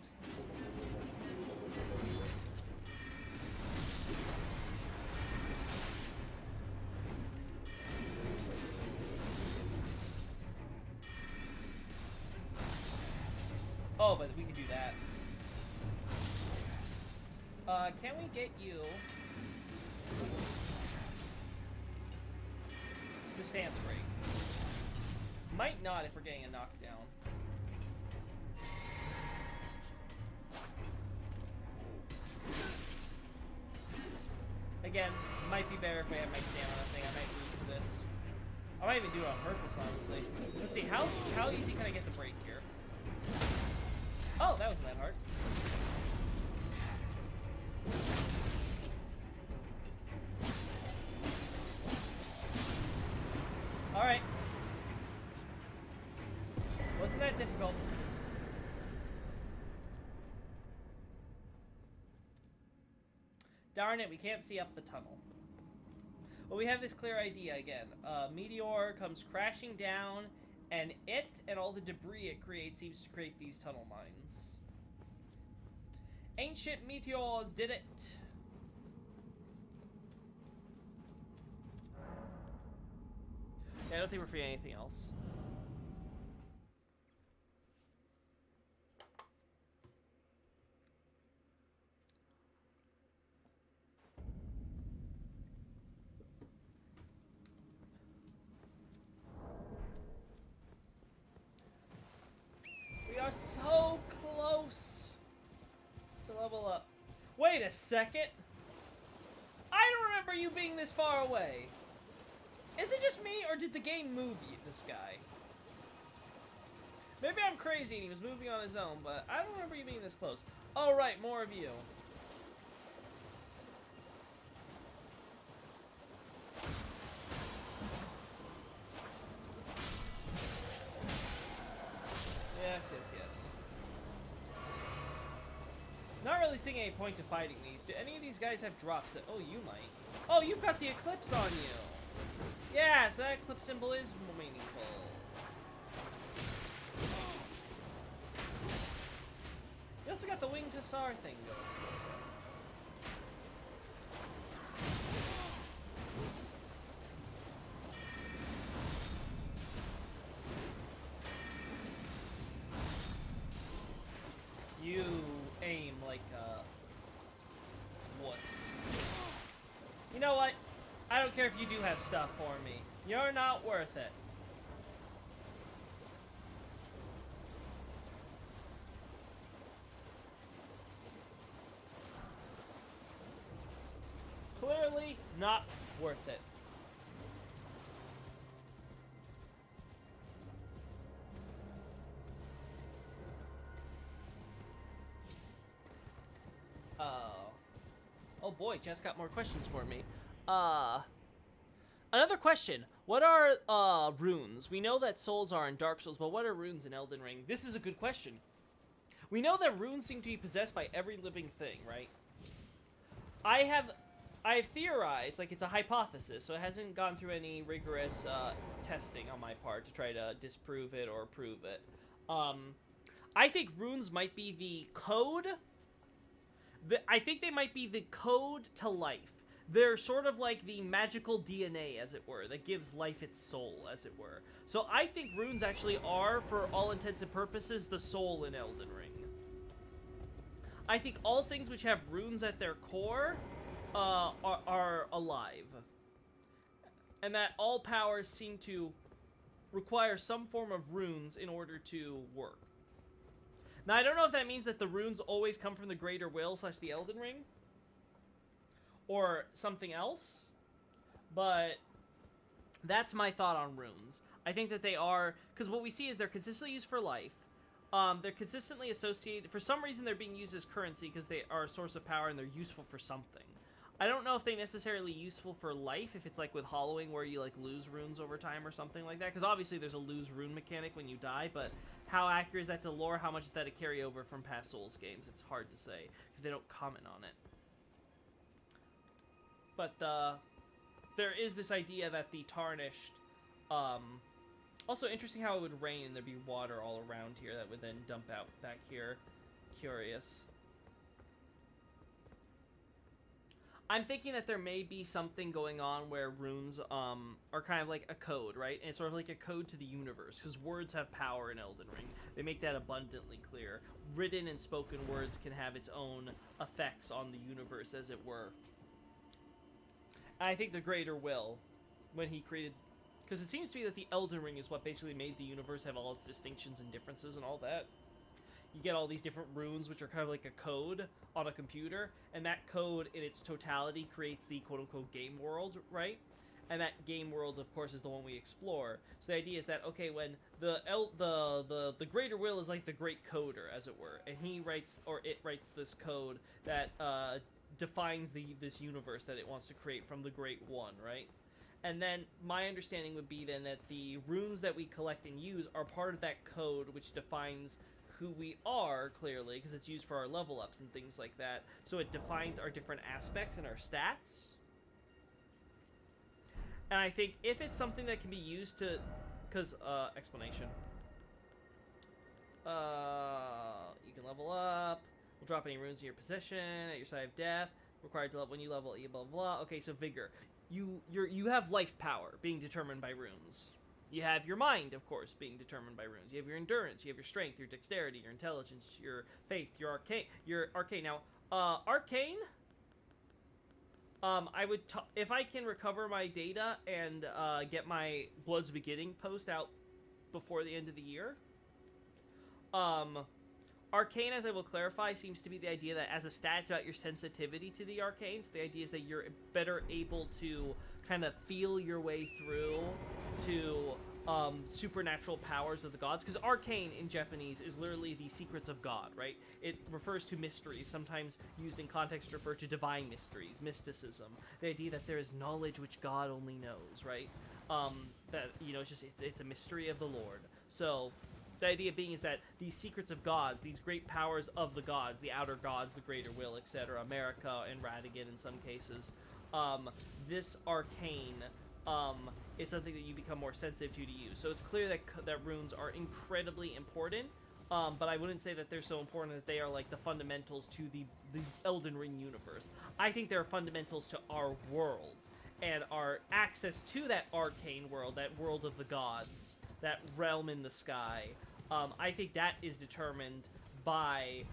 Oh, but we can do that. Can we get you the stance break? Might not if we're getting a knockdown. Again, might be better if I have my stamina thing. I might lose to this. I might even do it on purpose, honestly. Let's see, how easy can I get the break here? Oh, that wasn't that hard. Alright. Wasn't that difficult? Darn it, we can't see up the tunnel. Well, we have this clear idea again. Meteor comes crashing down, and it and all the debris it creates seems to create these tunnel mines. Ancient meteors did it. Yeah, I don't think we're forgetting anything else. We are so close to level up. Wait a second. I don't remember you being this far away. Is it just me, or did the game move you, this guy? Maybe I'm crazy and he was moving on his own, but I don't remember you being this close. Oh, right, more of you. Yes, yes, yes. Not really seeing any point to fighting these. Do any of these guys have drops that... Oh, you might. Oh, you've got the eclipse on you. Yeah, so that eclipse symbol is meaningful. You also got the winged hussar thing going. You aim like a wuss. You know what? I don't care if you do have stuff for me. You're not worth it. Clearly not worth it. Oh boy, Jess got more questions for me. Another question. What are runes? We know that souls are in Dark Souls, but what are runes in Elden Ring? This is a good question. We know that runes seem to be possessed by every living thing, right? I have theorized, like it's a hypothesis, so it hasn't gone through any rigorous testing on my part to try to disprove it or prove it. I think runes might be the code. I think they might be the code to life. They're sort of like the magical DNA, as it were, that gives life its soul, as it were. So I think runes actually are, for all intents and purposes, the soul in Elden Ring. I think all things which have runes at their core are alive. And that all powers seem to require some form of runes in order to work. Now, I don't know if that means that the runes always come from the Greater Will / the Elden Ring, or something else, but that's my thought on runes. I think that they are, because what we see is they're consistently used for life. They're consistently associated, for some reason they're being used as currency because they are a source of power and they're useful for something. I don't know if they're necessarily useful for life, if it's like with hollowing where you like lose runes over time or something like that, because obviously there's a lose rune mechanic when you die, but how accurate is that to lore? How much is that a carryover from past Souls games? It's hard to say, because they don't comment on it. But there is this idea that the Tarnished, also interesting how it would rain and there'd be water all around here that would then dump out back here. Curious. I'm thinking that there may be something going on where runes are kind of like a code, right? And it's sort of like a code to the universe, because words have power in Elden Ring. They make that abundantly clear. Written and spoken words can have its own effects on the universe, as it were. And I think the Greater Will, when he created... Because it seems to be that the Elden Ring is what basically made the universe have all its distinctions and differences and all that. You get all these different runes, which are kind of like a code on a computer, and that code in its totality creates the quote-unquote game world, right? And that game world, of course, is the one we explore. So the idea is that, okay, when the Greater Will is like the great coder, as it were, and he writes, or it writes this code that defines this universe that it wants to create from the Great One, right? And then my understanding would be then that the runes that we collect and use are part of that code, which defines who we are, clearly, because it's used for our level ups and things like that. So it defines our different aspects and our stats. And I think if it's something that can be used to... Because, explanation. You can level up. We'll drop any runes in your possession at your side of death. Required to level when you level, blah, blah, blah. Okay, so vigor. You have life power being determined by runes. You have your mind, of course, being determined by runes. You have your endurance, you have your strength, your dexterity, your intelligence, your faith, your arcane. Now, arcane, I would, if I can recover my data and get my Blood's Beginning post out before the end of the year, arcane, as I will clarify, seems to be the idea that as a stat, it's about your sensitivity to the arcanes. The idea is that you're better able to kind of feel your way through to supernatural powers of the gods, because arcane in Japanese is literally the secrets of God, right? It refers to mysteries, sometimes used in context to refer to divine mysteries, mysticism, the idea that there is knowledge which God only knows, right? That, you know, it's a mystery of the Lord. So the idea being is that these secrets of gods, these great powers of the gods, the outer gods, the Greater Will, etc., America and Radigan in some cases, this arcane is something that you become more sensitive to use. So it's clear that runes are incredibly important, but I wouldn't say that they're so important that they are like the fundamentals to the Elden Ring universe. I think they're fundamentals to our world and our access to that arcane world, that world of the gods, that realm in the sky. I think that is determined by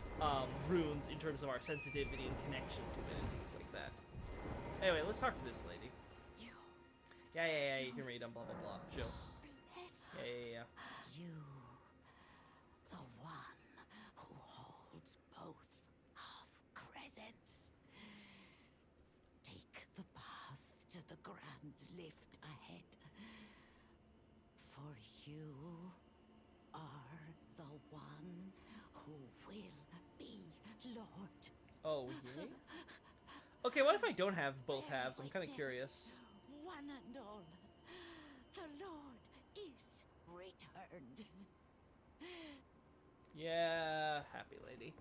runes in terms of our sensitivity and connection to it and things like that. Anyway, let's talk to this lady. Yeah, you can read them, blah, blah, blah. Chill. Yeah. You, the one who holds both half-crescents. Take the path to the grand lift ahead. For you are the one who will be Lord. Oh, yeah? Okay, what if I don't have both halves? I'm kind of curious. One and all, the Lord is returned. Yeah, happy lady.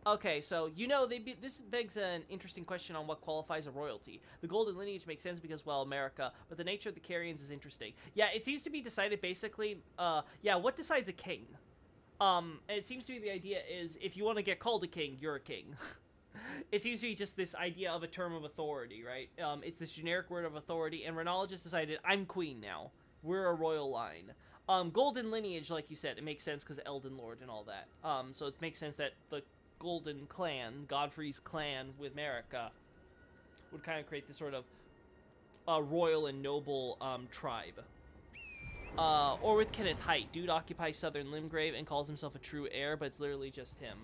Okay, so, you know, this begs an interesting question on what qualifies a royalty. The golden lineage makes sense because, well, America, but the nature of the Carians is interesting. Yeah, it seems to be decided basically, what decides a king? And it seems to be the idea is, if you want to get called a king, you're a king. It seems to be just this idea of a term of authority, right? It's this generic word of authority, and Renala just decided, I'm queen now. We're a royal line. Golden lineage, like you said, it makes sense because Elden Lord and all that. So it makes sense that the Golden Clan, Godfrey's clan with Marika, would kind of create this sort of royal and noble tribe. Or with Kenneth Height. Dude occupies Southern Limgrave and calls himself a true heir, but it's literally just him.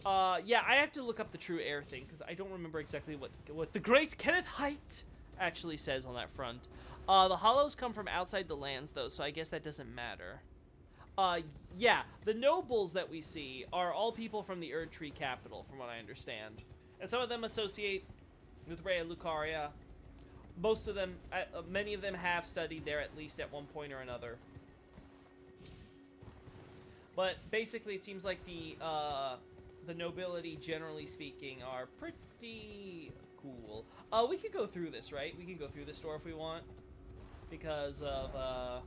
Yeah, I have to look up the true heir thing, because I don't remember exactly what the great Kenneth Height actually says on that front. The hollows come from outside the lands, though, so I guess that doesn't matter. Yeah, the nobles that we see are all people from the Erd Tree capital, from what I understand. And some of them associate with Rhea Lucaria. Most of them, many of them have studied there at least at one point or another. But basically, it seems like the nobility, generally speaking, are pretty cool. We could go through this, right? We can go through this door if we want. Because of,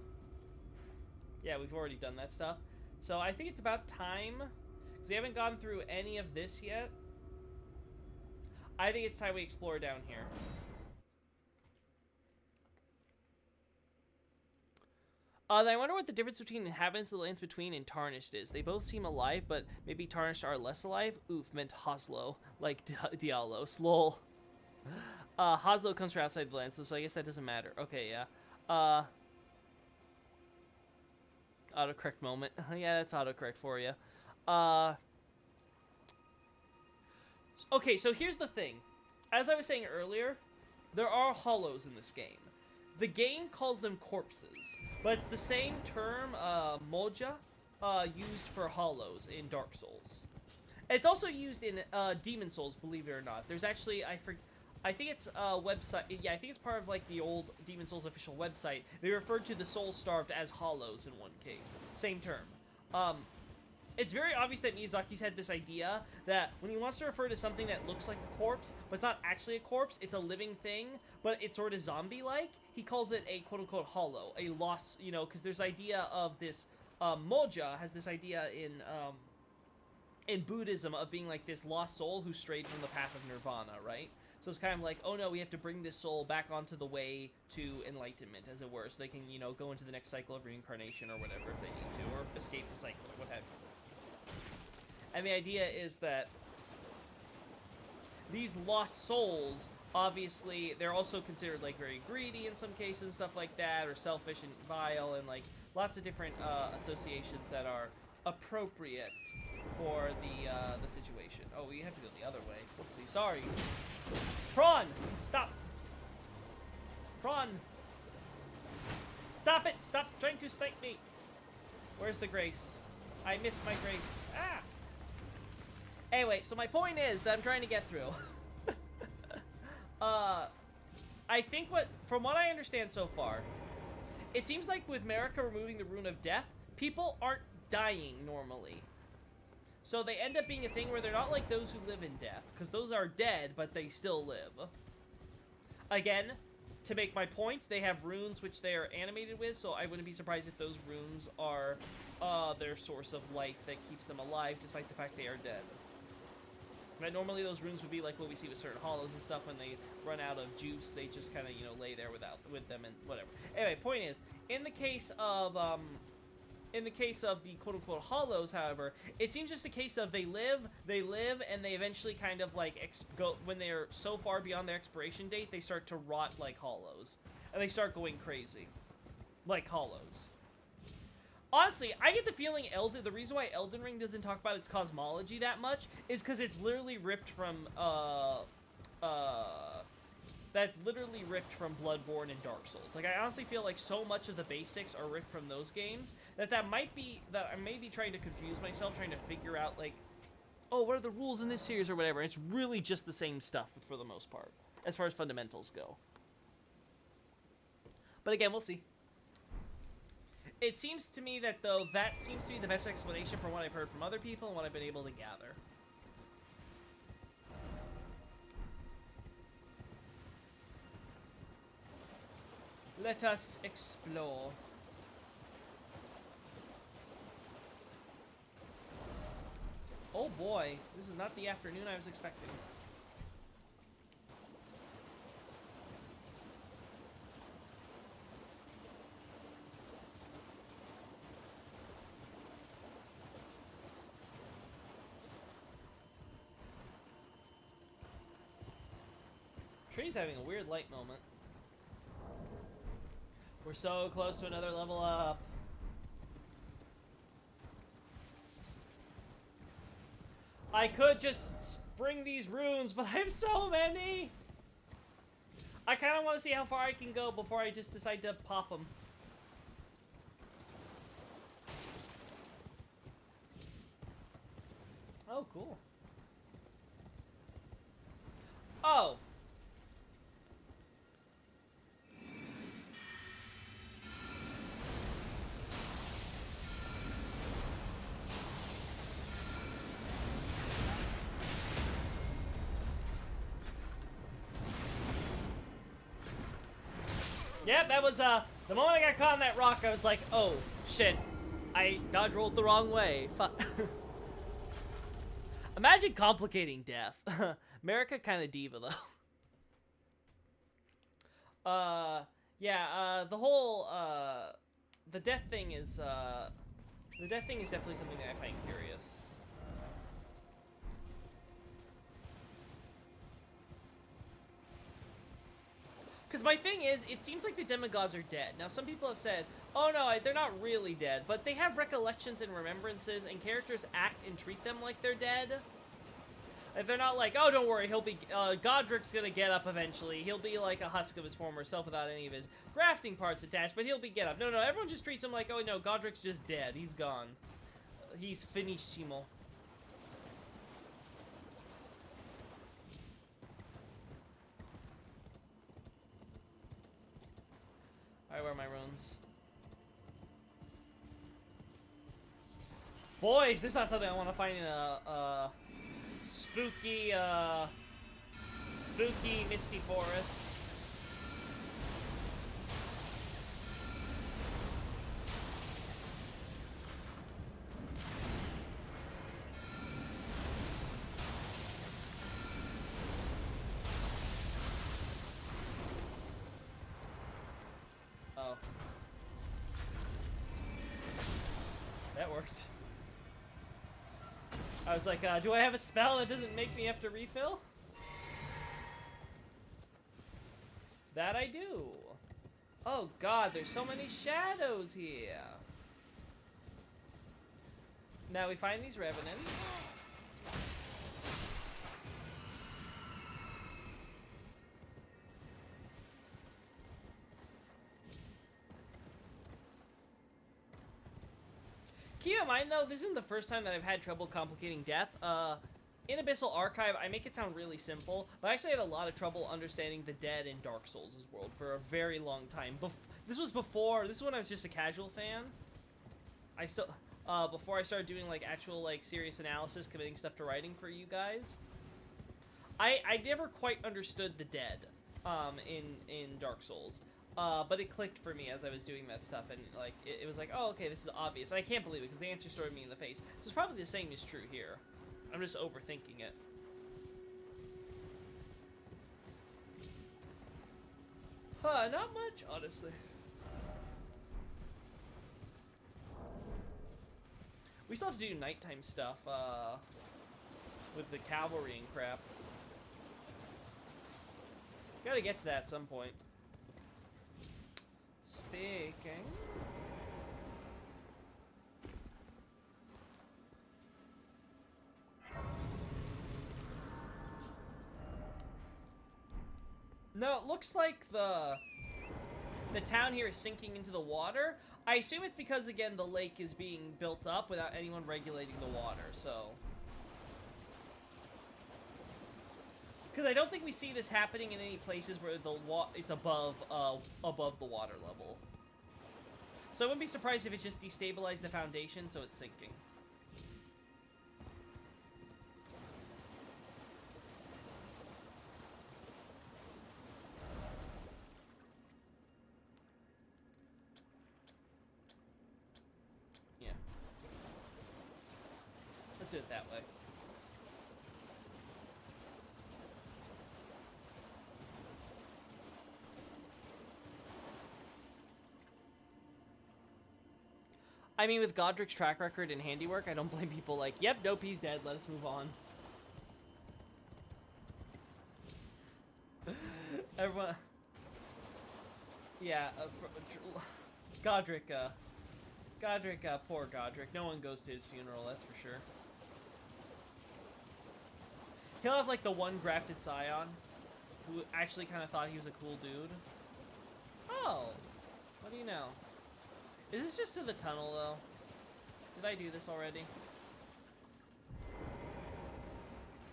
yeah, we've already done that stuff. So I think it's about time. Because we haven't gone through any of this yet. I think it's time we explore down here. I wonder what the difference between inhabitants of the lands between and tarnished is. They both seem alive, but maybe tarnished are less alive? Oof, meant Hoslo. Like Dialos. Lol. Hoslo comes from outside the lands, so I guess that doesn't matter. Okay, yeah. Autocorrect moment. Yeah, that's autocorrect for you. Okay, so here's the thing. As I was saying earlier, there are hollows in this game. The game calls them corpses, but it's the same term, moja, used for hollows in Dark Souls. It's also used in Demon Souls, believe it or not. There's actually, I think it's a website, yeah, I think it's part of like the old Demon Souls official website. They referred to the soul-starved as hollows in one case. Same term. It's very obvious that Miyazaki's had this idea that when he wants to refer to something that looks like a corpse, but it's not actually a corpse, it's a living thing, but it's sort of zombie-like, he calls it a quote-unquote hollow, a lost, you know, because there's idea of this, moja has this idea in Buddhism of being like this lost soul who strayed from the path of nirvana, right? So it's kind of like, oh no, we have to bring this soul back onto the way to enlightenment, as it were, so they can, you know, go into the next cycle of reincarnation or whatever if they need to, or escape the cycle or what have you. And the idea is that these lost souls, obviously, they're also considered, like, very greedy in some cases and stuff like that, or selfish and vile, and, like, lots of different associations that are appropriate for the situation. Oh, we have to go the other way. Whoopsie, sorry. Prawn! Stop! Prawn! Stop it! Stop trying to snipe me! Where's the grace? I missed my grace. Ah! Anyway, so my point is that I'm trying to get through. I think from what I understand so far, it seems like with Marika removing the Rune of Death, people aren't dying normally. So they end up being a thing where they're not like those who live in death, because those are dead, but they still live. Again, to make my point, they have runes which they are animated with, so I wouldn't be surprised if those runes are their source of life that keeps them alive, despite the fact they are dead. Right, normally those runes would be like what we see with certain hollows and stuff. When they run out of juice, they just kind of, you know, lay there with them and whatever. Anyway, point is, in the case of the quote-unquote hollows, however, it seems just a case of they live, and they eventually kind of like when they're so far beyond their expiration date, they start to rot like hollows, and they start going crazy, like hollows. Honestly, I get the feeling the reason why Elden Ring doesn't talk about its cosmology that much is because it's literally ripped from, that's literally ripped from Bloodborne and Dark Souls. Like, I honestly feel like so much of the basics are ripped from those games that I may be trying to confuse myself, trying to figure out, like, oh, what are the rules in this series or whatever. It's really just the same stuff for the most part, as far as fundamentals go. But again, we'll see. It seems to me that, though, that seems to be the best explanation from what I've heard from other people and what I've been able to gather. Let us explore. Oh boy, this is not the afternoon I was expecting. Tree's having a weird light moment. We're so close to another level up. I could just bring these runes, but I have so many! I kind of want to see how far I can go before I just decide to pop them. Oh, cool. Oh. Yeah, that was, the moment I got caught on that rock, I was like, oh, shit. I dodge rolled the wrong way. Fuck. Imagine complicating death. America kind of diva, though. Yeah, the whole, the death thing is definitely something that I find curious. Because my thing is, it seems like the demigods are dead. Now, some people have said, oh no, they're not really dead, but they have recollections and remembrances, and characters act and treat them like they're dead. If they're not like, oh, don't worry, he'll be, Godric's gonna get up eventually. He'll be like a husk of his former self without any of his grafting parts attached, but he'll be get up. No, no, everyone just treats him like, oh no, Godric's just dead. He's gone. He's finissimo. Alright, where are my runes? Boys, this is not something I want to find in a spooky, misty forest. Oh. That worked. I was like, do I have a spell that doesn't make me have to refill? That I do. Oh god, there's so many shadows here. Now we find these revenants. Keep in mind, though, this isn't the first time that I've had trouble complicating death. In Abyssal Archive, I make it sound really simple, but I actually had a lot of trouble understanding the dead in Dark Souls' world for a very long time. This was when I was just a casual fan. Before I started doing, like, actual, like, serious analysis, committing stuff to writing for you guys. I never quite understood the dead, in Dark Souls. But it clicked for me as I was doing that stuff, and like it was like, oh, okay, this is obvious. And I can't believe it because the answer stared me in the face. So it's probably the same is true here. I'm just overthinking it. Not much, honestly. We still have to do nighttime stuff, with the cavalry and crap. Gotta get to that at some point. Speaking. No, it looks like the town here is sinking into the water. I assume it's because, again, the lake is being built up without anyone regulating the water, so. Because I don't think we see this happening in any places where it's above the water level. So I wouldn't be surprised if it just destabilized the foundation, so it's sinking. Yeah. Let's do it that way. I mean, with Godric's track record and handiwork, I don't blame people like, yep, nope, he's dead, let us move on. Everyone... Yeah, Godric, poor Godric. No one goes to his funeral, that's for sure. He'll have, like, the one grafted scion who actually kind of thought he was a cool dude. Oh, what do you know? Is this just to the tunnel, though? Did I do this already?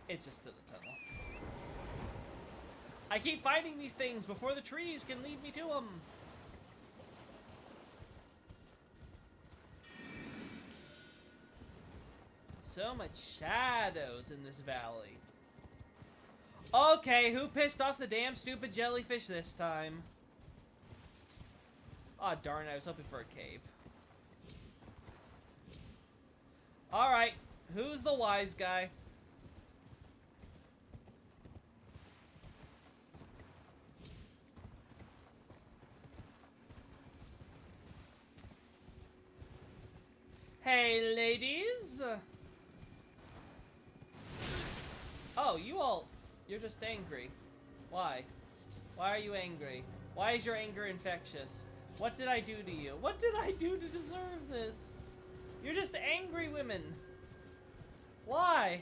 It's just in the tunnel. I keep finding these things before the trees can lead me to them. So much shadows in this valley. Okay, who pissed off the damn stupid jellyfish this time? Aw, oh, darn, I was hoping for a cave. Alright, who's the wise guy? Hey, ladies! Oh, you're just angry. Why? Why are you angry? Why is your anger infectious? What did I do to you? What did I do to deserve this? You're just angry women. Why?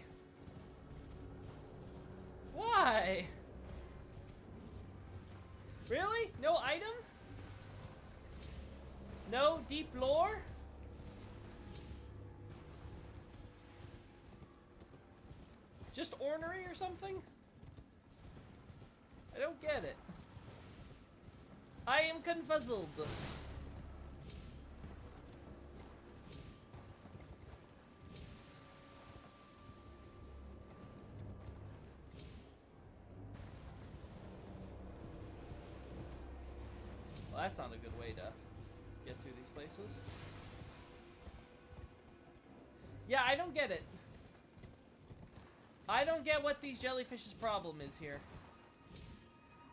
Why? Really? No item? No deep lore? Just ornery or something? I don't get it. I am confuzzled. Well, that's not a good way to get through these places. Yeah, I don't get it. I don't get what these jellyfish's problem is here.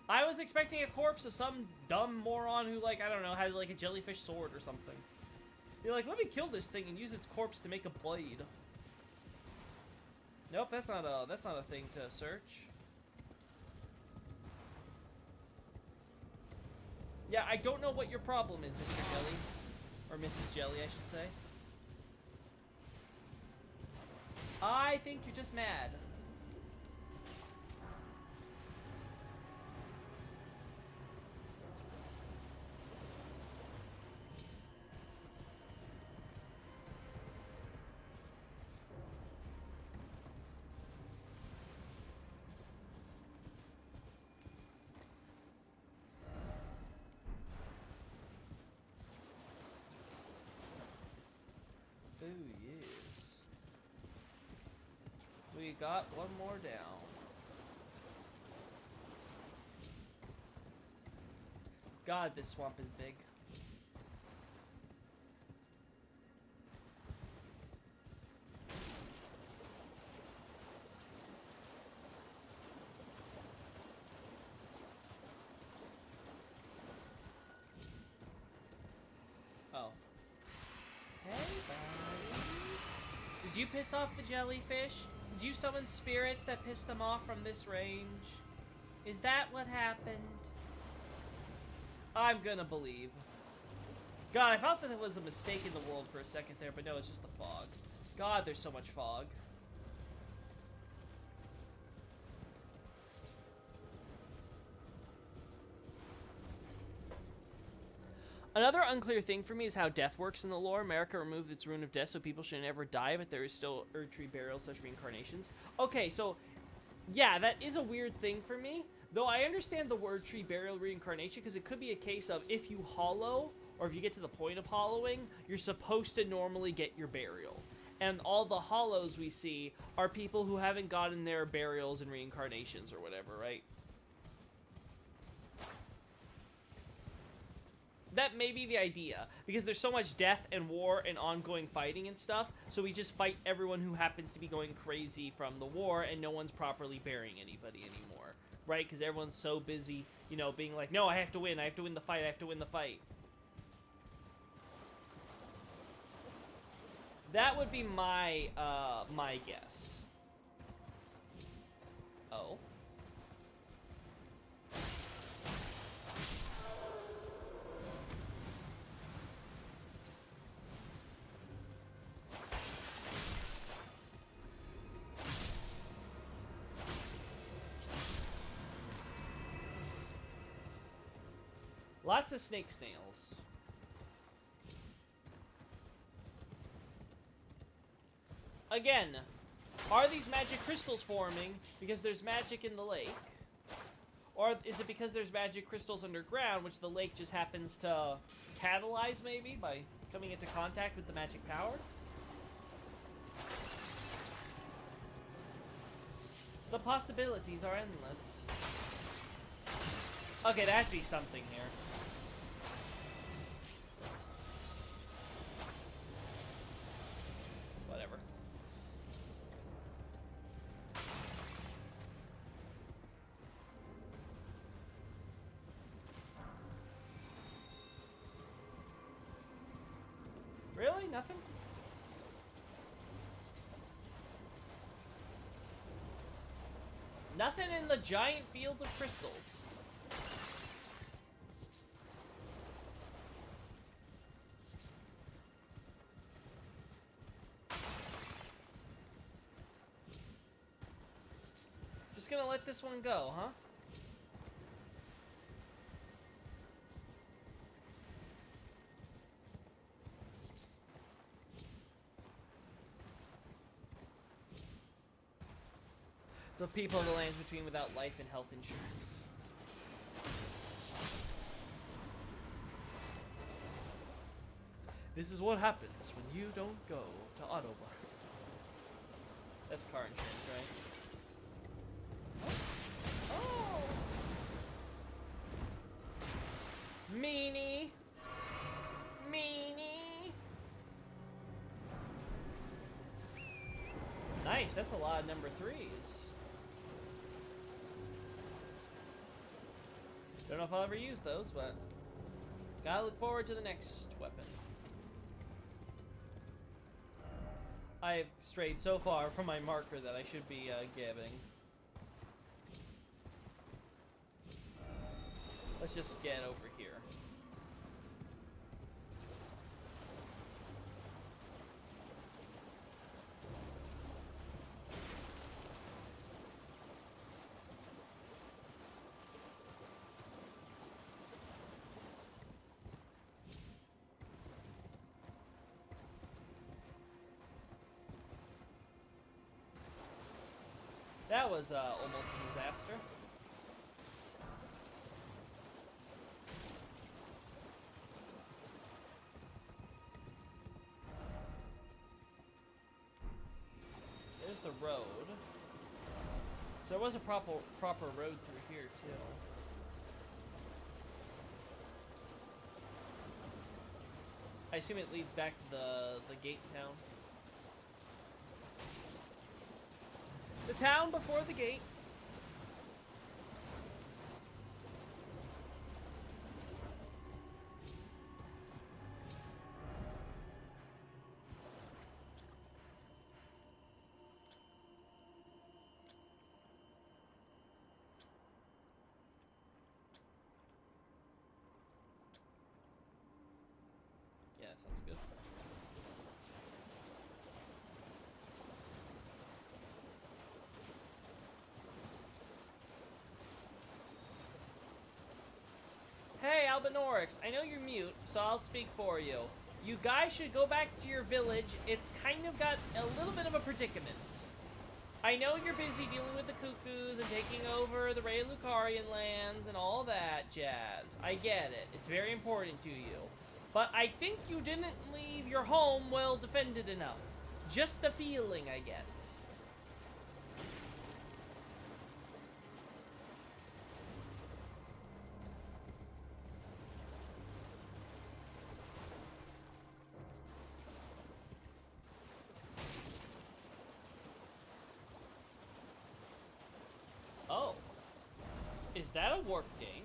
I was expecting a corpse of some dumb moron who, like, I don't know, had like a jellyfish sword or something. You're like, let me kill this thing and use its corpse to make a blade. Nope, that's not a thing to search. Yeah, I don't know what your problem is, Mr. Jelly. Or Mrs. Jelly, I should say. I think you're just mad. Oh, yes. We got one more down. God, this swamp is big. Oh. Hey, buddies. Did you piss off the jellyfish? Did you summon spirits that pissed them off from this range? Is that what happened? I'm gonna believe. God, I thought that it was a mistake in the world for a second there, but no, it's just the fog. God, there's so much fog. Another unclear thing for me is how death works in the lore. America removed its rune of death so people should never die, but there is still Erdtree burial / reincarnations. Okay, so yeah, that is a weird thing for me. Though I understand the word tree burial reincarnation because it could be a case of if you hollow or if you get to the point of hollowing, you're supposed to normally get your burial. And all the hollows we see are people who haven't gotten their burials and reincarnations or whatever, right? That may be the idea, because there's so much death and war and ongoing fighting and stuff, so we just fight everyone who happens to be going crazy from the war, and no one's properly burying anybody anymore, right? Because everyone's so busy, you know, being like, no, I have to win the fight, I have to win the fight. That would be my, my guess. Oh. Lots of snake snails. Again, Are these magic crystals forming because there's magic in the lake? Or is it because there's magic crystals underground, which the lake just happens to catalyze, maybe, by coming into contact with the magic power? The possibilities are endless. Okay, there has to be something here. Whatever. Really? Nothing? Nothing in the giant field of crystals. Just gonna let this one go, huh? The people of the lands between without life and health insurance. This is what happens when you don't go to Autobahn. That's car insurance, right? Oh! Meanie! Meanie! Nice, that's a lot of number 3s. Don't know if I'll ever use those, but gotta look forward to the next weapon. I've strayed so far from my marker that I should be giving. Let's just get over here. That was almost a disaster. There's the road. So there was a proper road through here too. I assume it leads back to the gate town. The town before the gate. Yeah, that sounds good. Hey, Albinorix, I know you're mute, so I'll speak for you. You guys should go back to your village. It's kind of got a little bit of a predicament. I know you're busy dealing with the cuckoos and taking over the Ray Lucarian lands and all that jazz. I get it. It's very important to you. But I think you didn't leave your home well defended enough. Just a feeling I get. Oh. Is that a warp gate?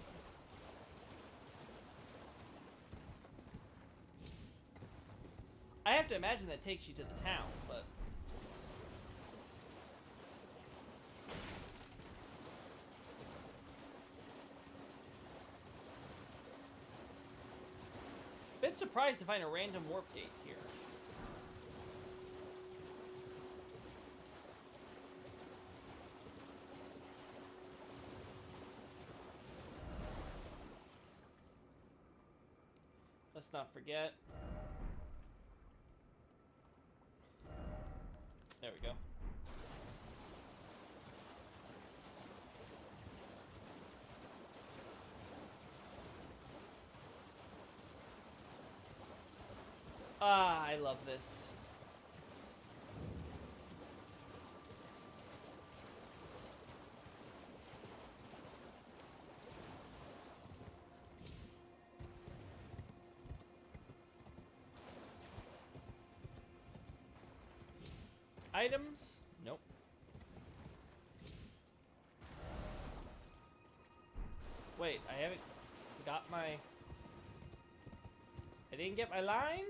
I have to imagine that takes you to the town, but... Bit surprised to find a random warp gate here. Let's not forget. There we go. Ah, I love this. Items? Nope. Wait, I haven't got my... I didn't get my line?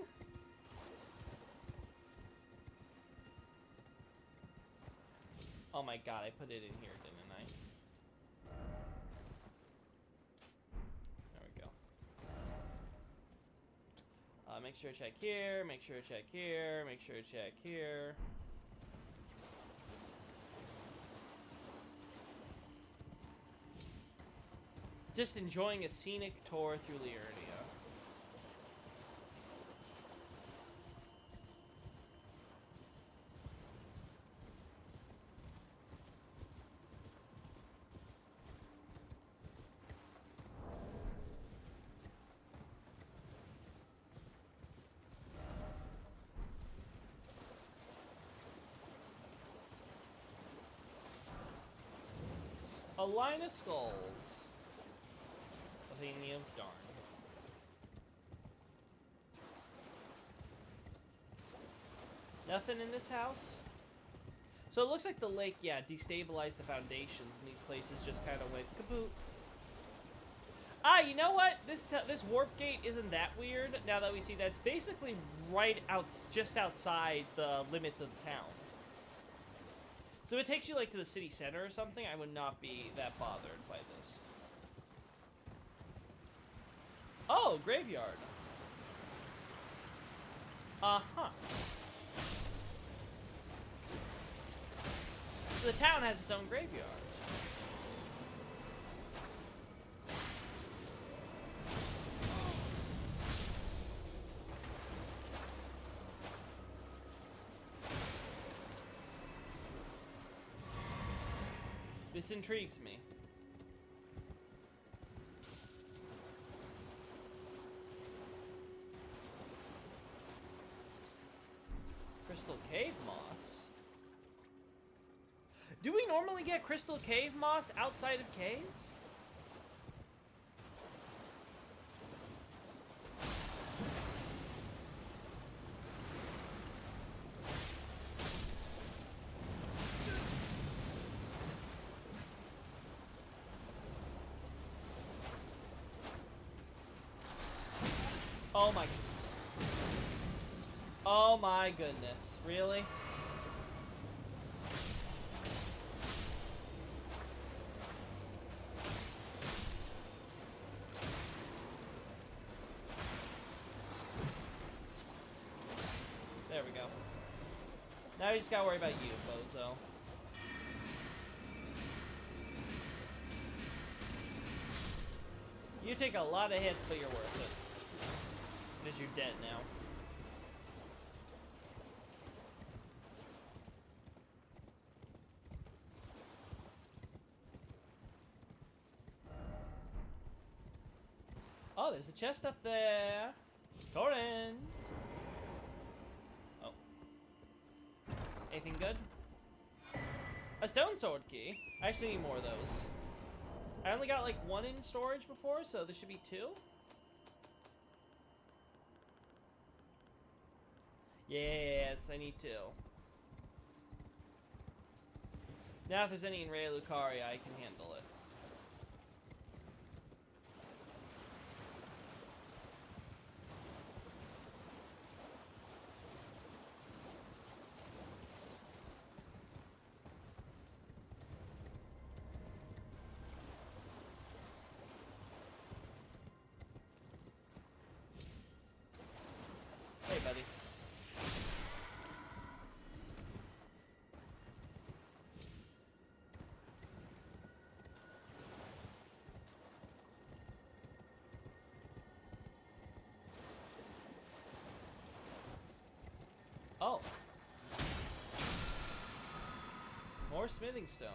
Oh my god, I put it in here, didn't I? There we go. Make sure to check here, make sure to check here, make sure to check here. Just enjoying a scenic tour through Liurnia. A line of skulls. Athenium, darn. Nothing in this house? So it looks like the lake, yeah, destabilized the foundations, and these places just kind of went kaboot. Ah, you know what? This warp gate isn't that weird, now that we see that's basically right out, just outside the limits of the town. So it takes you, like, to the city center or something. I would not be that bothered by this. Oh, graveyard. Uh-huh. So the town has its own graveyard. This intrigues me. Crystal Cave Moss. Do we normally get Crystal Cave Moss outside of caves? Oh my... Oh my goodness. Really? There we go. Now you just gotta worry about you, bozo. You take a lot of hits, but you're worth it. Because you're dead now. Oh, there's a chest up there. Torrent. Oh. Anything good? A stone sword key. I actually need more of those. I only got like one in storage before, so there should be two. Yes, I need two. Now if there's any in Rea Lucaria, I can handle it. Hey, buddy. Oh. More smithing stone.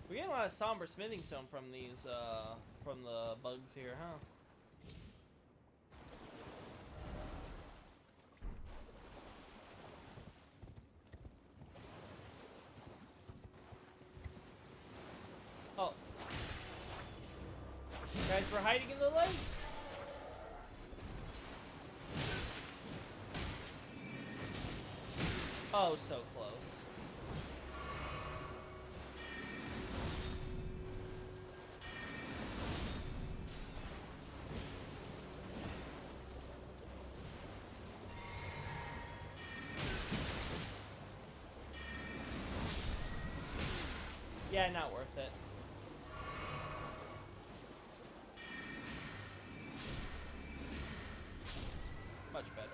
We're getting a lot of somber smithing stone from these, from the bugs here, huh? for hiding in the lake. Oh, so close. Yeah, not worth it. Much better.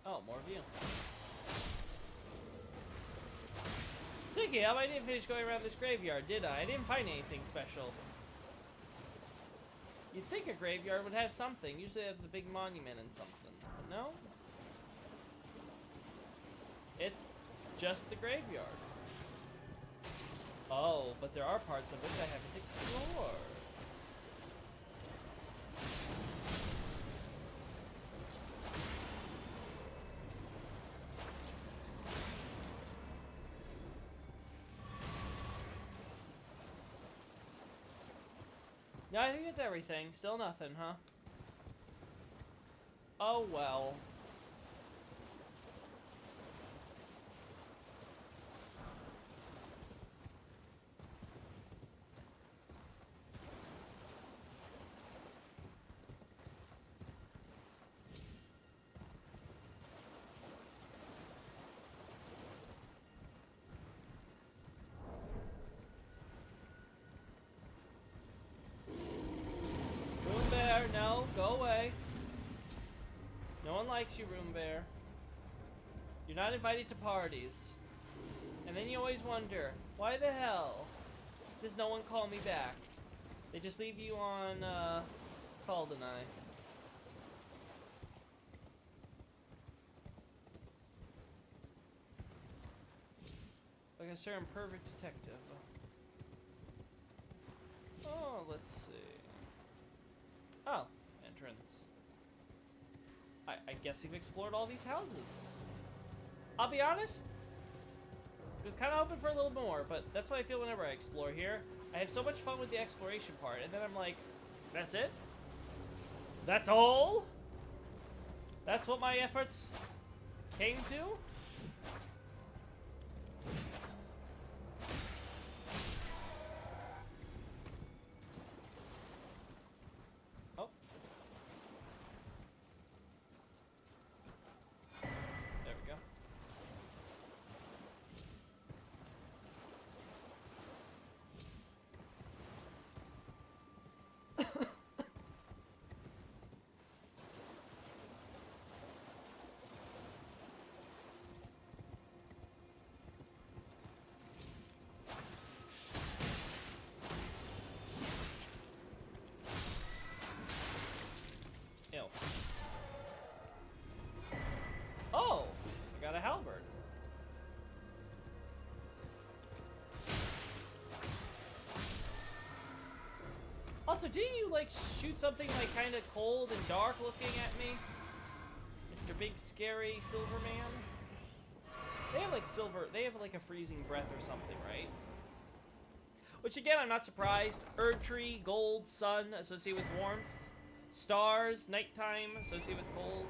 Oh, more view. Speaking of, I didn't finish going around this graveyard, did I? I didn't find anything special. You'd think a graveyard would have something. Usually they have the big monument and something. But no. It's just the graveyard. Oh, but there are parts of it I haven't explored. No, I think it's everything. Still nothing, huh? Oh well. Room Bear, no, go away. No one likes you, Room Bear. You're not invited to parties. And then you always wonder, why the hell does no one call me back? They just leave you on, call deny. Like a certain perfect detective. Oh, let's see. Oh, entrance. I guess we've explored all these houses. I'll be honest, I was kind of hoping for a little more, but that's how I feel whenever I explore here. I have so much fun with the exploration part, and then I'm like, that's it? That's all? That's what my efforts came to? Oh. There we go. Ew. Oh! I got a halberd. Also, didn't you, like, shoot something, like, kind of cold and dark looking at me? Mr. Big Scary Silver Man? They have, like, they have, like, a freezing breath or something, right? Which, again, I'm not surprised. Erdtree, gold, sun, associated with warmth. Stars, nighttime, associated with cold.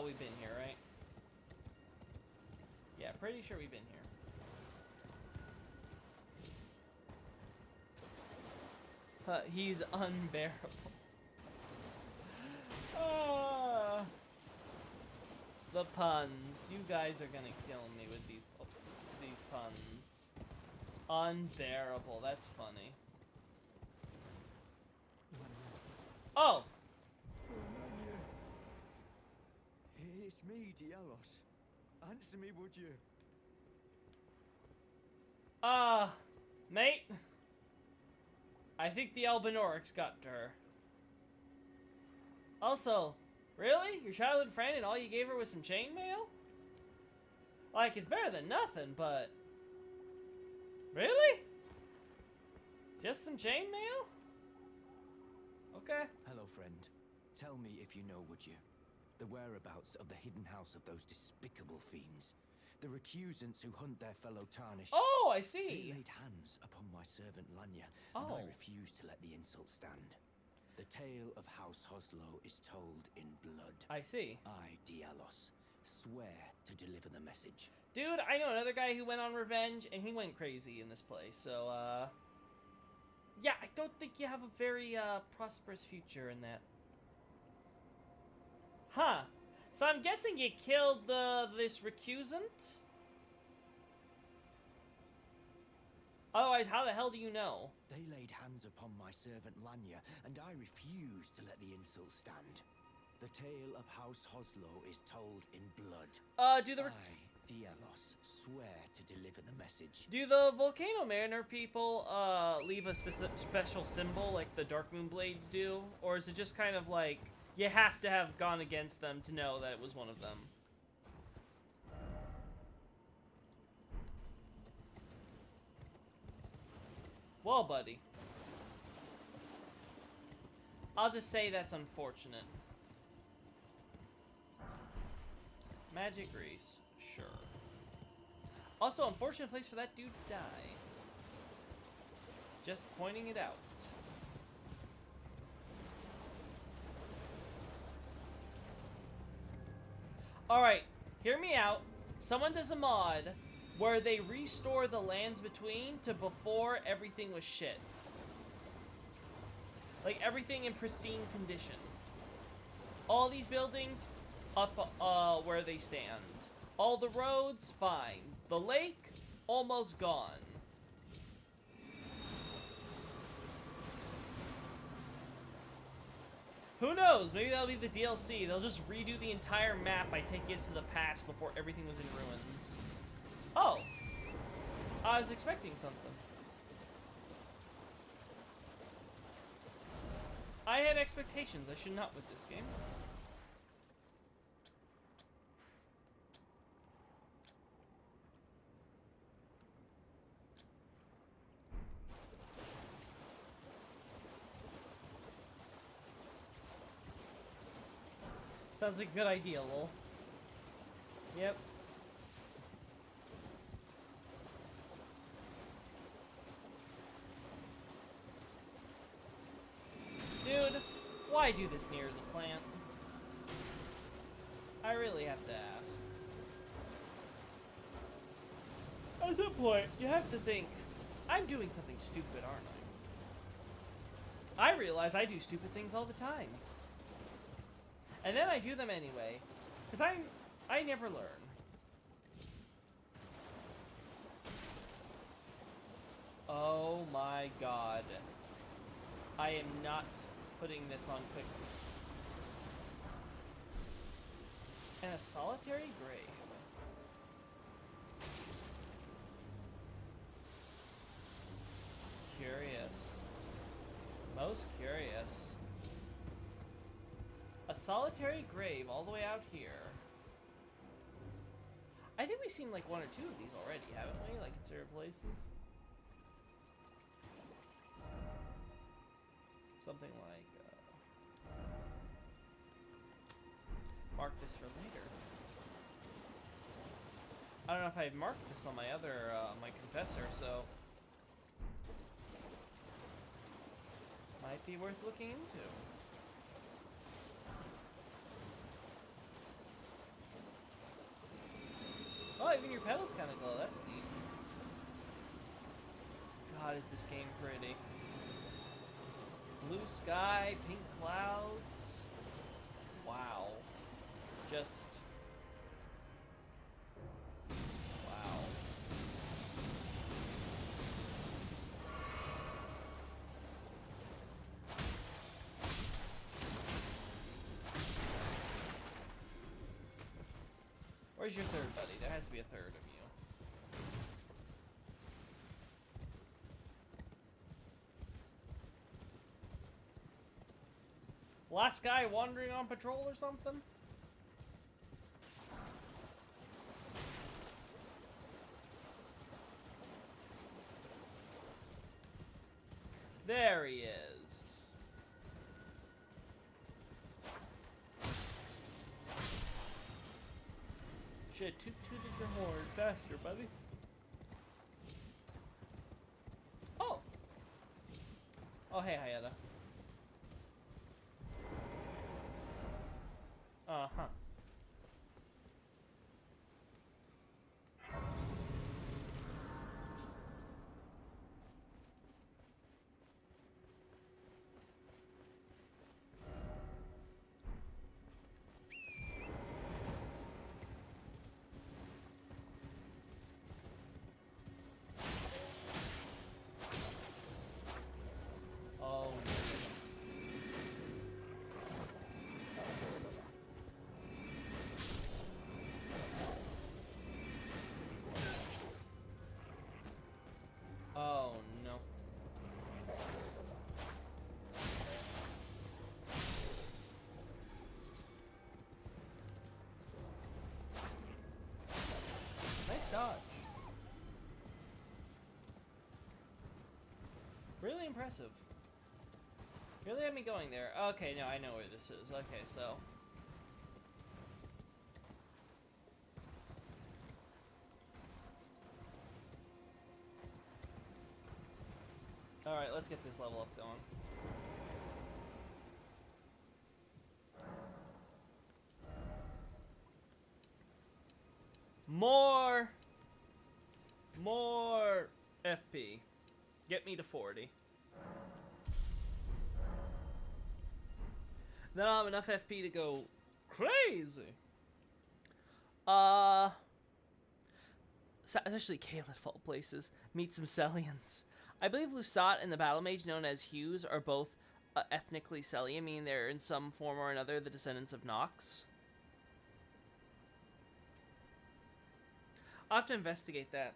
we've been here, right? Yeah, pretty sure we've been here. He's unbearable. The puns. You guys are gonna kill me with these puns. Unbearable. That's funny. Oh! It's me, Dialos. Answer me, would you? Mate. I think the Albinorics got to her. Also, really? Your childhood friend and all you gave her was some chainmail? Like, it's better than nothing, but... Really? Just some chainmail? Okay. Hello, friend. Tell me if you know, would you? The whereabouts of the hidden house of those despicable fiends. The recusants who hunt their fellow tarnished. Oh, I They see. laid hands upon my servant Lanya, and Oh. I refused to let the insult stand. The tale of House Hoslow is told in blood. I see. I, Dialos, swear to deliver the message. Dude, I know another guy who went on revenge, and he went crazy in this place, so, yeah, I don't think you have a very, prosperous future in that. Huh. So I'm guessing you killed, this recusant? Otherwise, how the hell do you know? They laid hands upon my servant Lanya, and I refused to let the insult stand. The tale of House Hoslow is told in blood. Do the... I, Dialos, swear to deliver the message. Do the Volcano Mariner people, leave a special symbol like the Dark Moon Blades do? Or is it just kind of like, you have to have gone against them to know that it was one of them? Well, buddy. I'll just say that's unfortunate. Magic Grease, sure. Also, unfortunate place for that dude to die. Just pointing it out. Alright, hear me out. Someone does a mod where they restore the lands between to before everything was shit. Like, everything in pristine condition. All these buildings, up where they stand. All the roads, fine. The lake, almost gone. Who knows? Maybe that'll be the DLC. They'll just redo the entire map by taking us to the past before everything was in ruins. Oh! I was expecting something. I had expectations. I should not with this game. Sounds like a good idea, lol. Yep. Dude, why do this near the plant? I really have to ask. At some point, you have to think, I'm doing something stupid, aren't I? I realize I do stupid things all the time. And then I do them anyway, because I never learn. Oh my god. I am not putting this on quick. And a solitary grave. Curious. Most curious. A solitary grave all the way out here. I think we've seen like one or two of these already, haven't we? Like in certain places. Something like, mark this for later. I don't know if I've marked this on my other, my confessor, so. Might be worth looking into. even your pedals kind of glow. That's neat. God, is this game pretty. Blue sky, pink clouds. Wow. Just... wow. Where's your third buddy? There has to be a third of you. Last guy wandering on patrol or something? There he is. Shit, tooted your horn faster, buddy. Oh! Oh, hey, Hayata. Uh-huh. Oh. Oh, no. Nice dodge. Really impressive. Really had me going there. Okay, no, I know where this is. Okay, so... alright, let's get this level up going. More FP. Get me to 40. Then I'll have enough FP to go crazy. Especially Caleb of all places. Meet some Sellians. I believe Lusat and the Battle Mage known as Hughes are both ethnically Sellian, meaning they're in some form or another the descendants of Nox. I'll have to investigate that.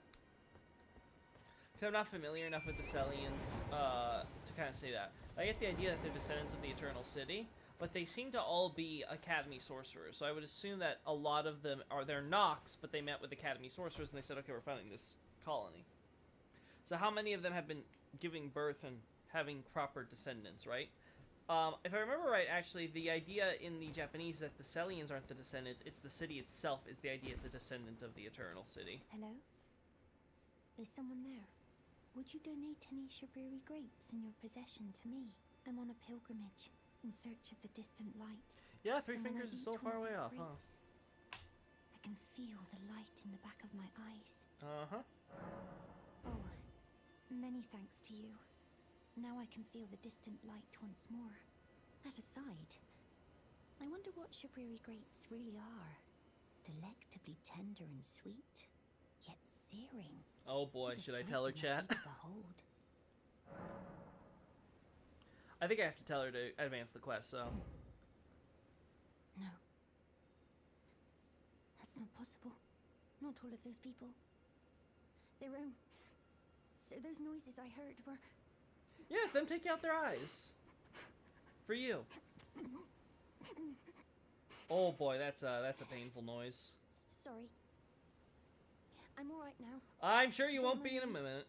Because I'm not familiar enough with the Sellians to kind of say that. I get the idea that they're descendants of the Eternal City, but they seem to all be Academy Sorcerers. So I would assume that a lot of them are they're Nox, but they met with Academy Sorcerers and they said, okay, we're founding this colony. So how many of them have been giving birth and having proper descendants, right? If I remember right, actually, the idea in the Japanese is that the Sellians aren't the descendants, it's the city itself is the idea it's a descendant of the Eternal City. Hello? Is someone there? Would you donate any Shabriri grapes in your possession to me? I'm on a pilgrimage, in search of the distant light. Yeah, Three And when I Fingers is eat so one far of away those off, huh? grapes, I can feel the light in the back of my eyes. Uh-huh. Oh, many thanks to you. Now I can feel the distant light once more. That aside, I wonder what Shabriri grapes really are. Delectably tender and sweet, yet searing. Oh boy, What a should I sight tell her, they must chat? be to behold. I think I have to tell her to advance the quest, so... No. That's not possible. Not all of those people. Their own... So those noises I heard were... Yes, them take out their eyes. For you. Oh boy, that's a painful noise. Sorry. I'm alright now. I'm sure you Don't won't be in a mind me. minute.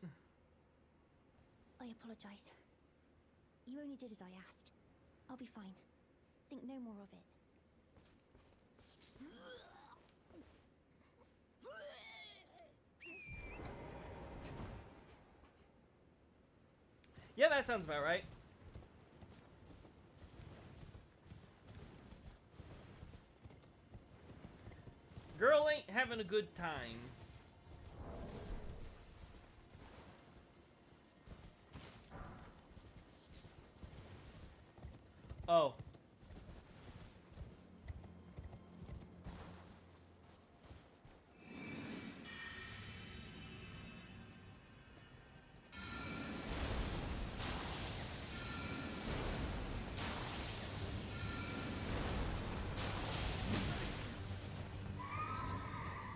I apologize. You only did as I asked. I'll be fine. Think no more of it. Yeah, that sounds about right. Girl ain't having a good time. Oh.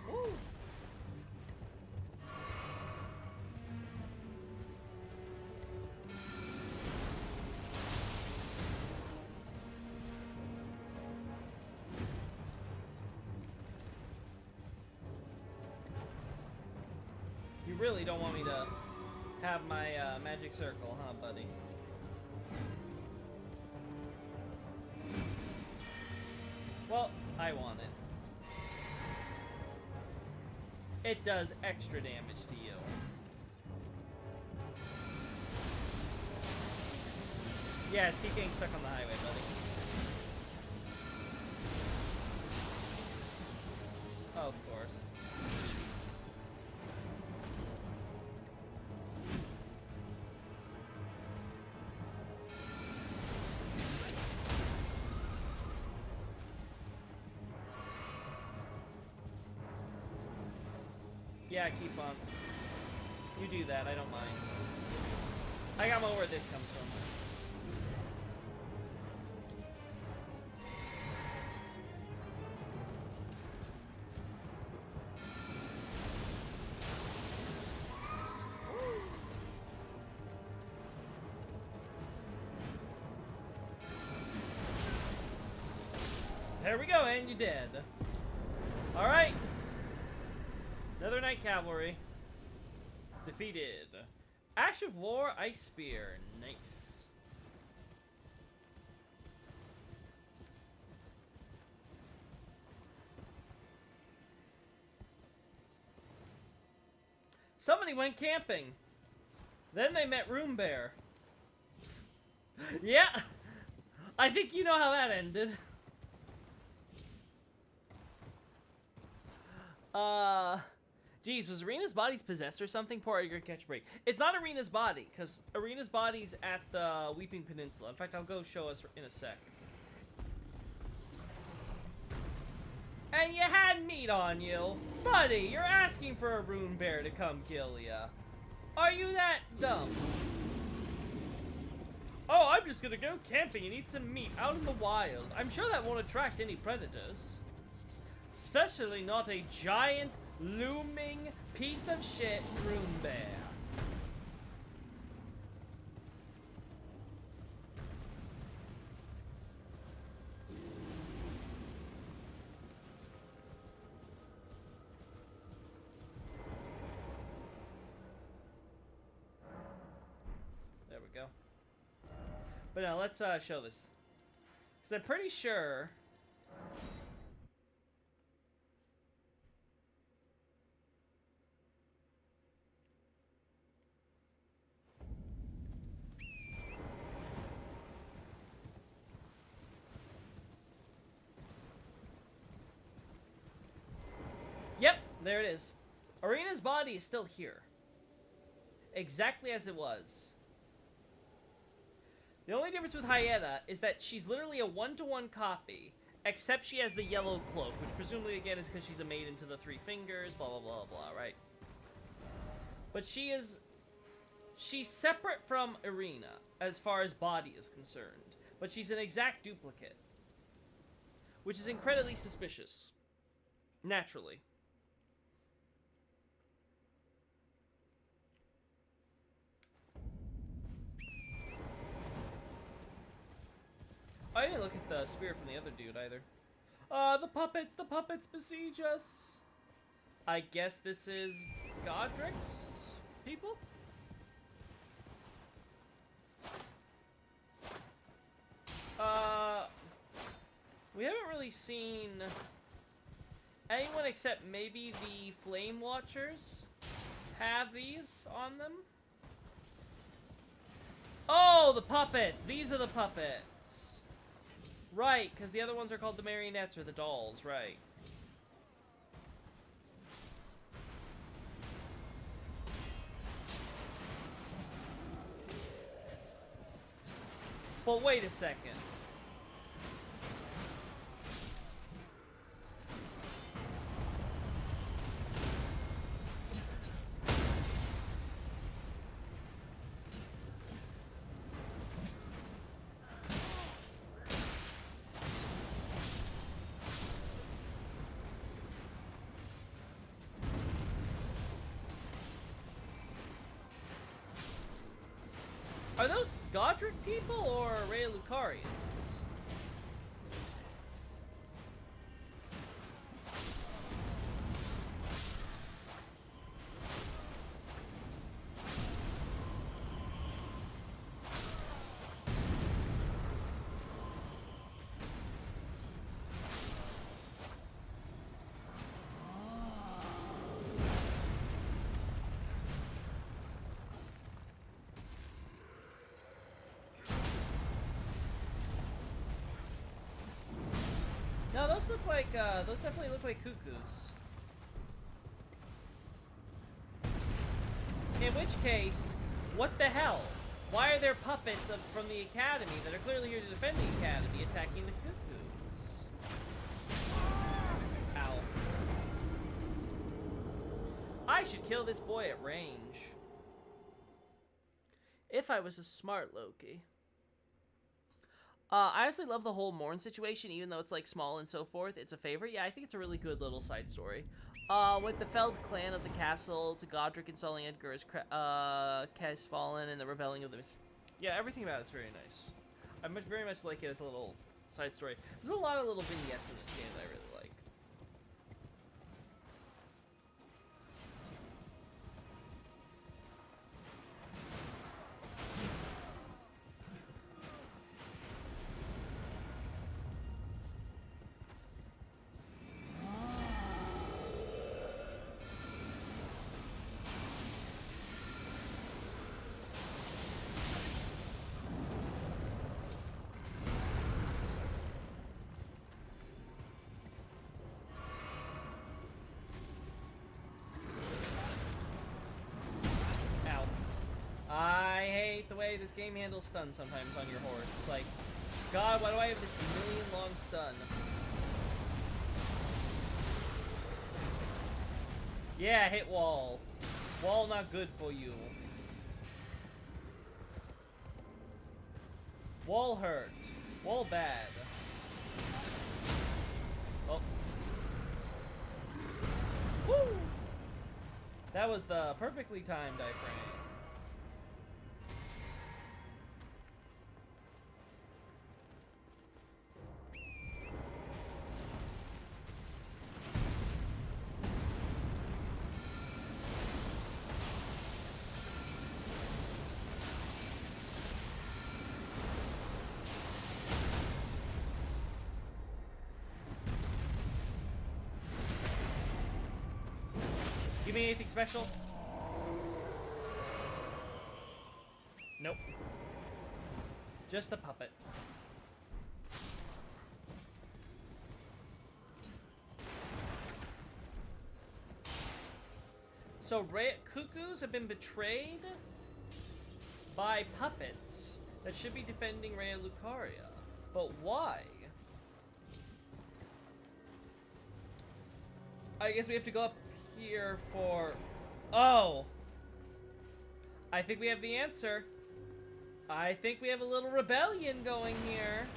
Woo. You really don't want me to have my magic circle, huh, buddy? Well, I want it. It does extra damage to you. Yes, keep getting stuck on the highway, buddy. Oh, of course. Yeah, keep on. You do that, I don't mind. I got where this comes from. There we go, and you're dead. Alright. Another Knight Cavalry. Defeated. Ash of War, Ice Spear. Nice. Somebody went camping. Then they met Room Bear. Yeah. I think you know how that ended. Geez, was Arena's body possessed or something? Poor Edgar catch a break. It's not Arena's body, because Arena's body's at the Weeping Peninsula. In fact, I'll go show us in a sec. And you had meat on you. Buddy, you're asking for a Rune Bear to come kill ya. Are you that dumb? Oh, I'm just gonna go camping and eat some meat out in the wild. I'm sure that won't attract any predators. Especially not a giant, looming piece of shit Rune Bear. There we go. But now let's show this. Because I'm pretty sure... Yep, there it is. Arena's body is still here. Exactly as it was. The only difference with Hyena is that she's literally a one-to-one copy, except she has the yellow cloak, which presumably, again, is because she's a maiden to the three fingers, blah, blah, blah, blah, right? But she's separate from Arena, as far as body is concerned. But she's an exact duplicate. Which is incredibly suspicious. Naturally. I didn't look at the spear from the other dude either. The puppets besiege us. I guess this is Godric's people? We haven't really seen anyone except maybe the Flame Watchers have these on them. Oh, the puppets! These are the puppets! Right, because the other ones are called the marionettes or the dolls, right. But wait a second. Are those Godric people or Raya Lucarians? No, those look like, those definitely look like cuckoos. In which case, what the hell? Why are there puppets from the Academy that are clearly here to defend the Academy attacking the cuckoos? Ow. I should kill this boy at range. If I was a smart Loki. I honestly love the whole Morn situation, even though it's like small and so forth. It's a favorite. Yeah, I think it's a really good little side story. With the felled clan of the castle to Godric installing Edgar as Fallen and the rebelling of the... Yeah, everything about it's very nice. I very much like it as a little side story. There's a lot of little vignettes in this game that I really like. I hate the way this game handles stun sometimes on your horse. It's like, God, why do I have this million-long stun? Yeah, hit wall. Wall not good for you. Wall hurt. Wall bad. Oh. Woo! That was the perfectly timed iframe. You mean anything special? Nope. Just a puppet. So cuckoos have been betrayed by puppets that should be defending Raya Lucaria. But why? I guess we have to go up here for... Oh! I think we have the answer. I think we have a little rebellion going here.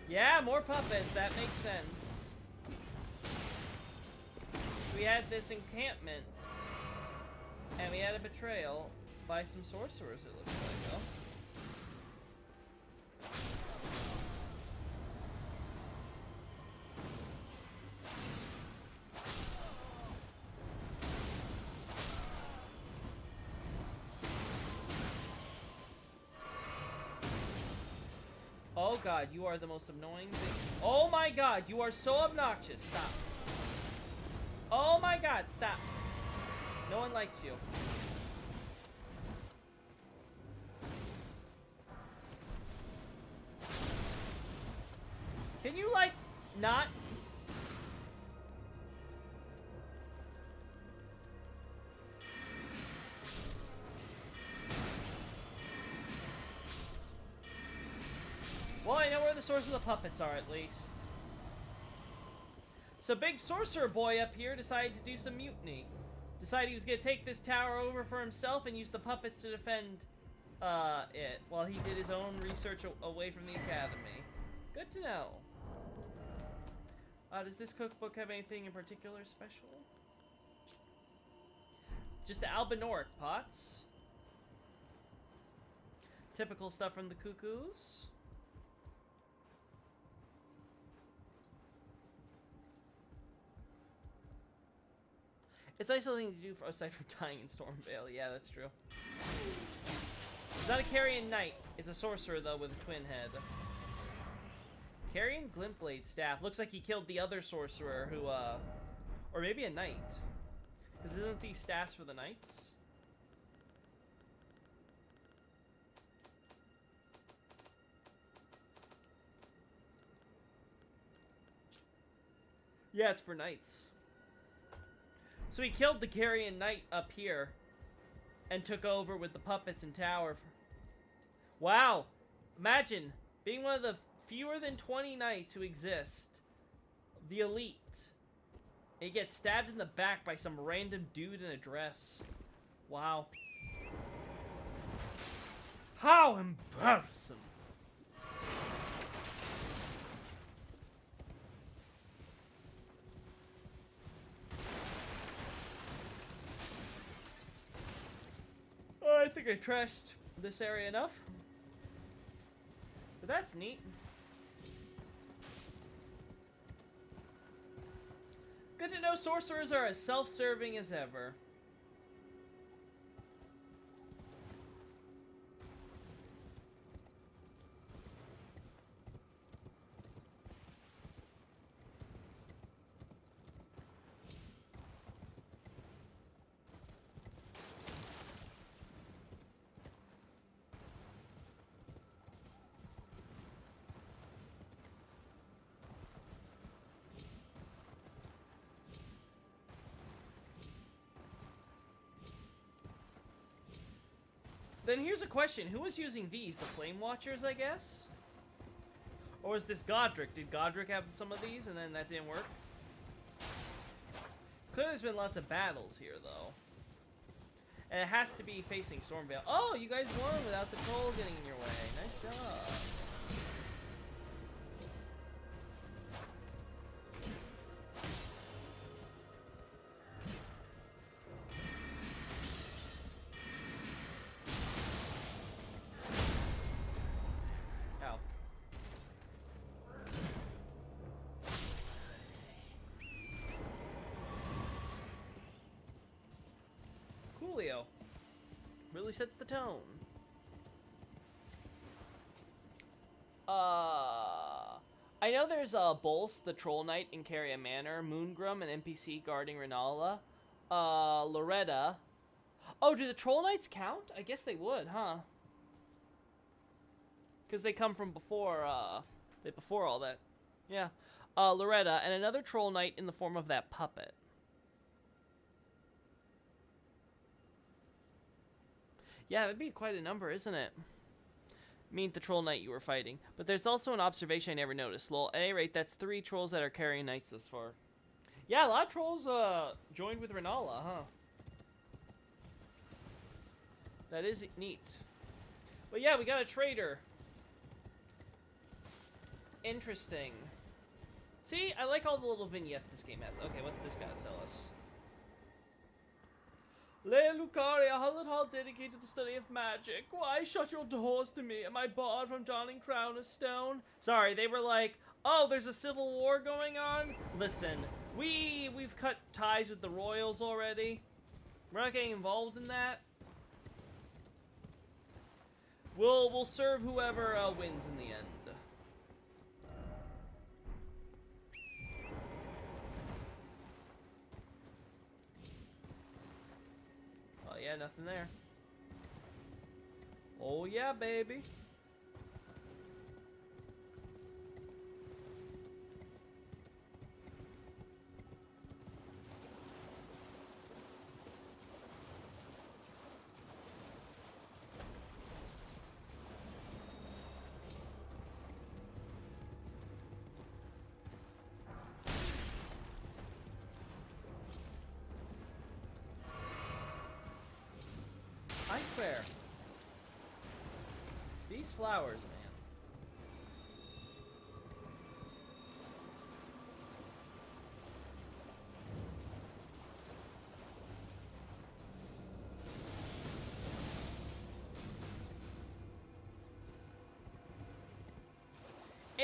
Yeah, more puppets. That makes sense. We had this encampment. And we had a betrayal by some sorcerers, it looks like, though. Oh god, you are the most annoying thing. Oh my god, you are so obnoxious. Stop. Oh my god, stop. No one likes you. Can you, like, not... Well, I know where the source of the puppets are, at least. So big sorcerer boy up here decided to do some mutiny. Decided he was going to take this tower over for himself and use the puppets to defend it, while he did his own research away from the academy. Good to know. Does this cookbook have anything in particular special? Just albinoric pots. Typical stuff from the Cuckoos. It's nice something to do for, aside from dying in Stormvale. Yeah, that's true. It's not a Carrion Knight. It's a sorcerer, though, with a twin head. Carrion Glintblade Staff. Looks like he killed the other sorcerer who, or maybe a knight. Because isn't these staffs for the knights? Yeah, it's for knights. So he killed the Carrion Knight up here and took over with the puppets and tower. Wow. Imagine being one of the fewer than 20 knights who exist. The elite. He gets stabbed in the back by some random dude in a dress. Wow. How embarrassing. I think I trashed this area enough. But that's neat. Good to know sorcerers are as self-serving as ever. Then here's a question. Who was using these? The Flame Watchers, I guess? Or was this Godric? Did Godric have some of these and then that didn't work? It's clear there's been lots of battles here, though. And it has to be facing Stormvale. Oh, you guys won without the troll getting in your way. Nice job. Really sets the tone. I know there's Bolst, the Troll Knight in Caria Manor, Moongrum, an NPC guarding Renala, Loretta. Oh, do the Troll Knights count? I guess they would, huh? Because they come from before all that. Yeah. Loretta, and another Troll Knight in the form of that puppet. Yeah, that'd be quite a number, isn't it? Meet the Troll Knight you were fighting. But there's also an observation I never noticed. Lol, at any rate, that's 3 trolls that are carrying knights this far. Yeah, a lot of trolls joined with Renala, huh? That is neat. But yeah, we got a trader. Interesting. See, I like all the little vignettes this game has. Okay, what's this gotta tell us? Leia Lucaria, Hullet Hall dedicated to the study of magic. Why shut your doors to me? Am I barred from donning crown of stone? Sorry, they were like, oh, there's a civil war going on? Listen, we've cut ties with the royals already. We're not getting involved in that. We'll serve whoever wins in the end. Yeah, nothing there. Oh yeah, baby. I swear. These flowers, man.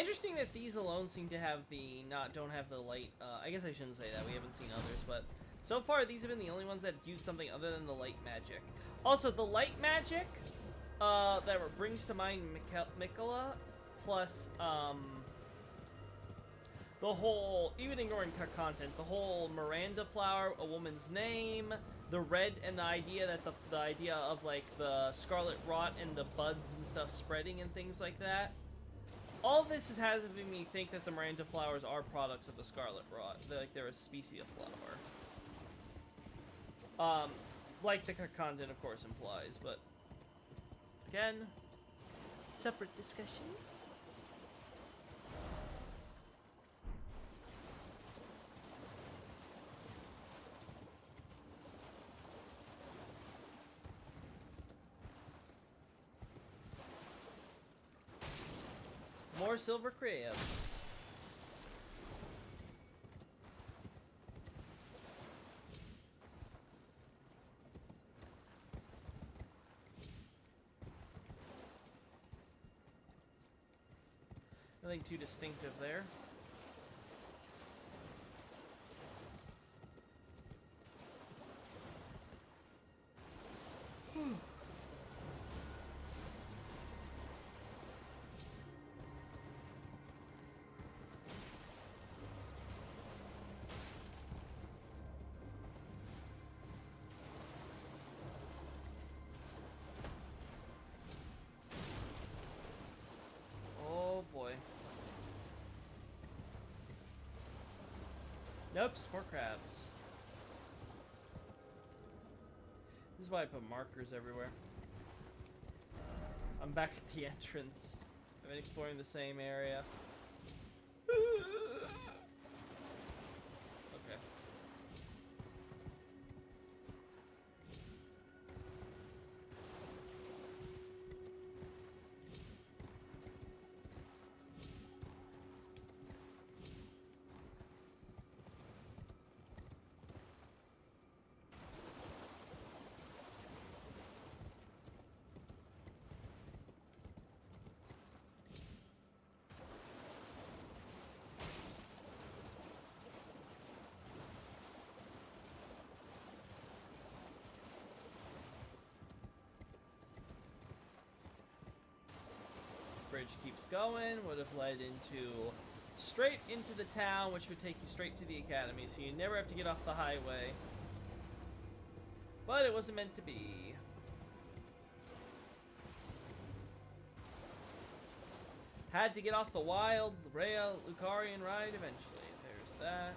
Interesting that these alone seem to have the don't have the light. I guess I shouldn't say that. We haven't seen others, but so far these have been the only ones that use something other than the light magic. Also, the light magic that brings to mind Mikola, plus the whole, even ignoring content, the whole Miranda flower, a woman's name, the red, and the idea that the idea of like the scarlet rot and the buds and stuff spreading and things like that. All this is having me think that the Miranda flowers are products of the scarlet rot. Like they're a species of flower. Like the content of course implies, but again, separate discussion. More silver crabs. Nothing too distinctive there. Nope, more crabs. This is why I put markers everywhere. I'm back at the entrance. I've been exploring the same area. Okay. Bridge keeps going, would have led straight into the town, which would take you straight to the academy, so you never have to get off the highway. But it wasn't meant to be. Had to get off the wild rail Lucarian ride eventually. There's that.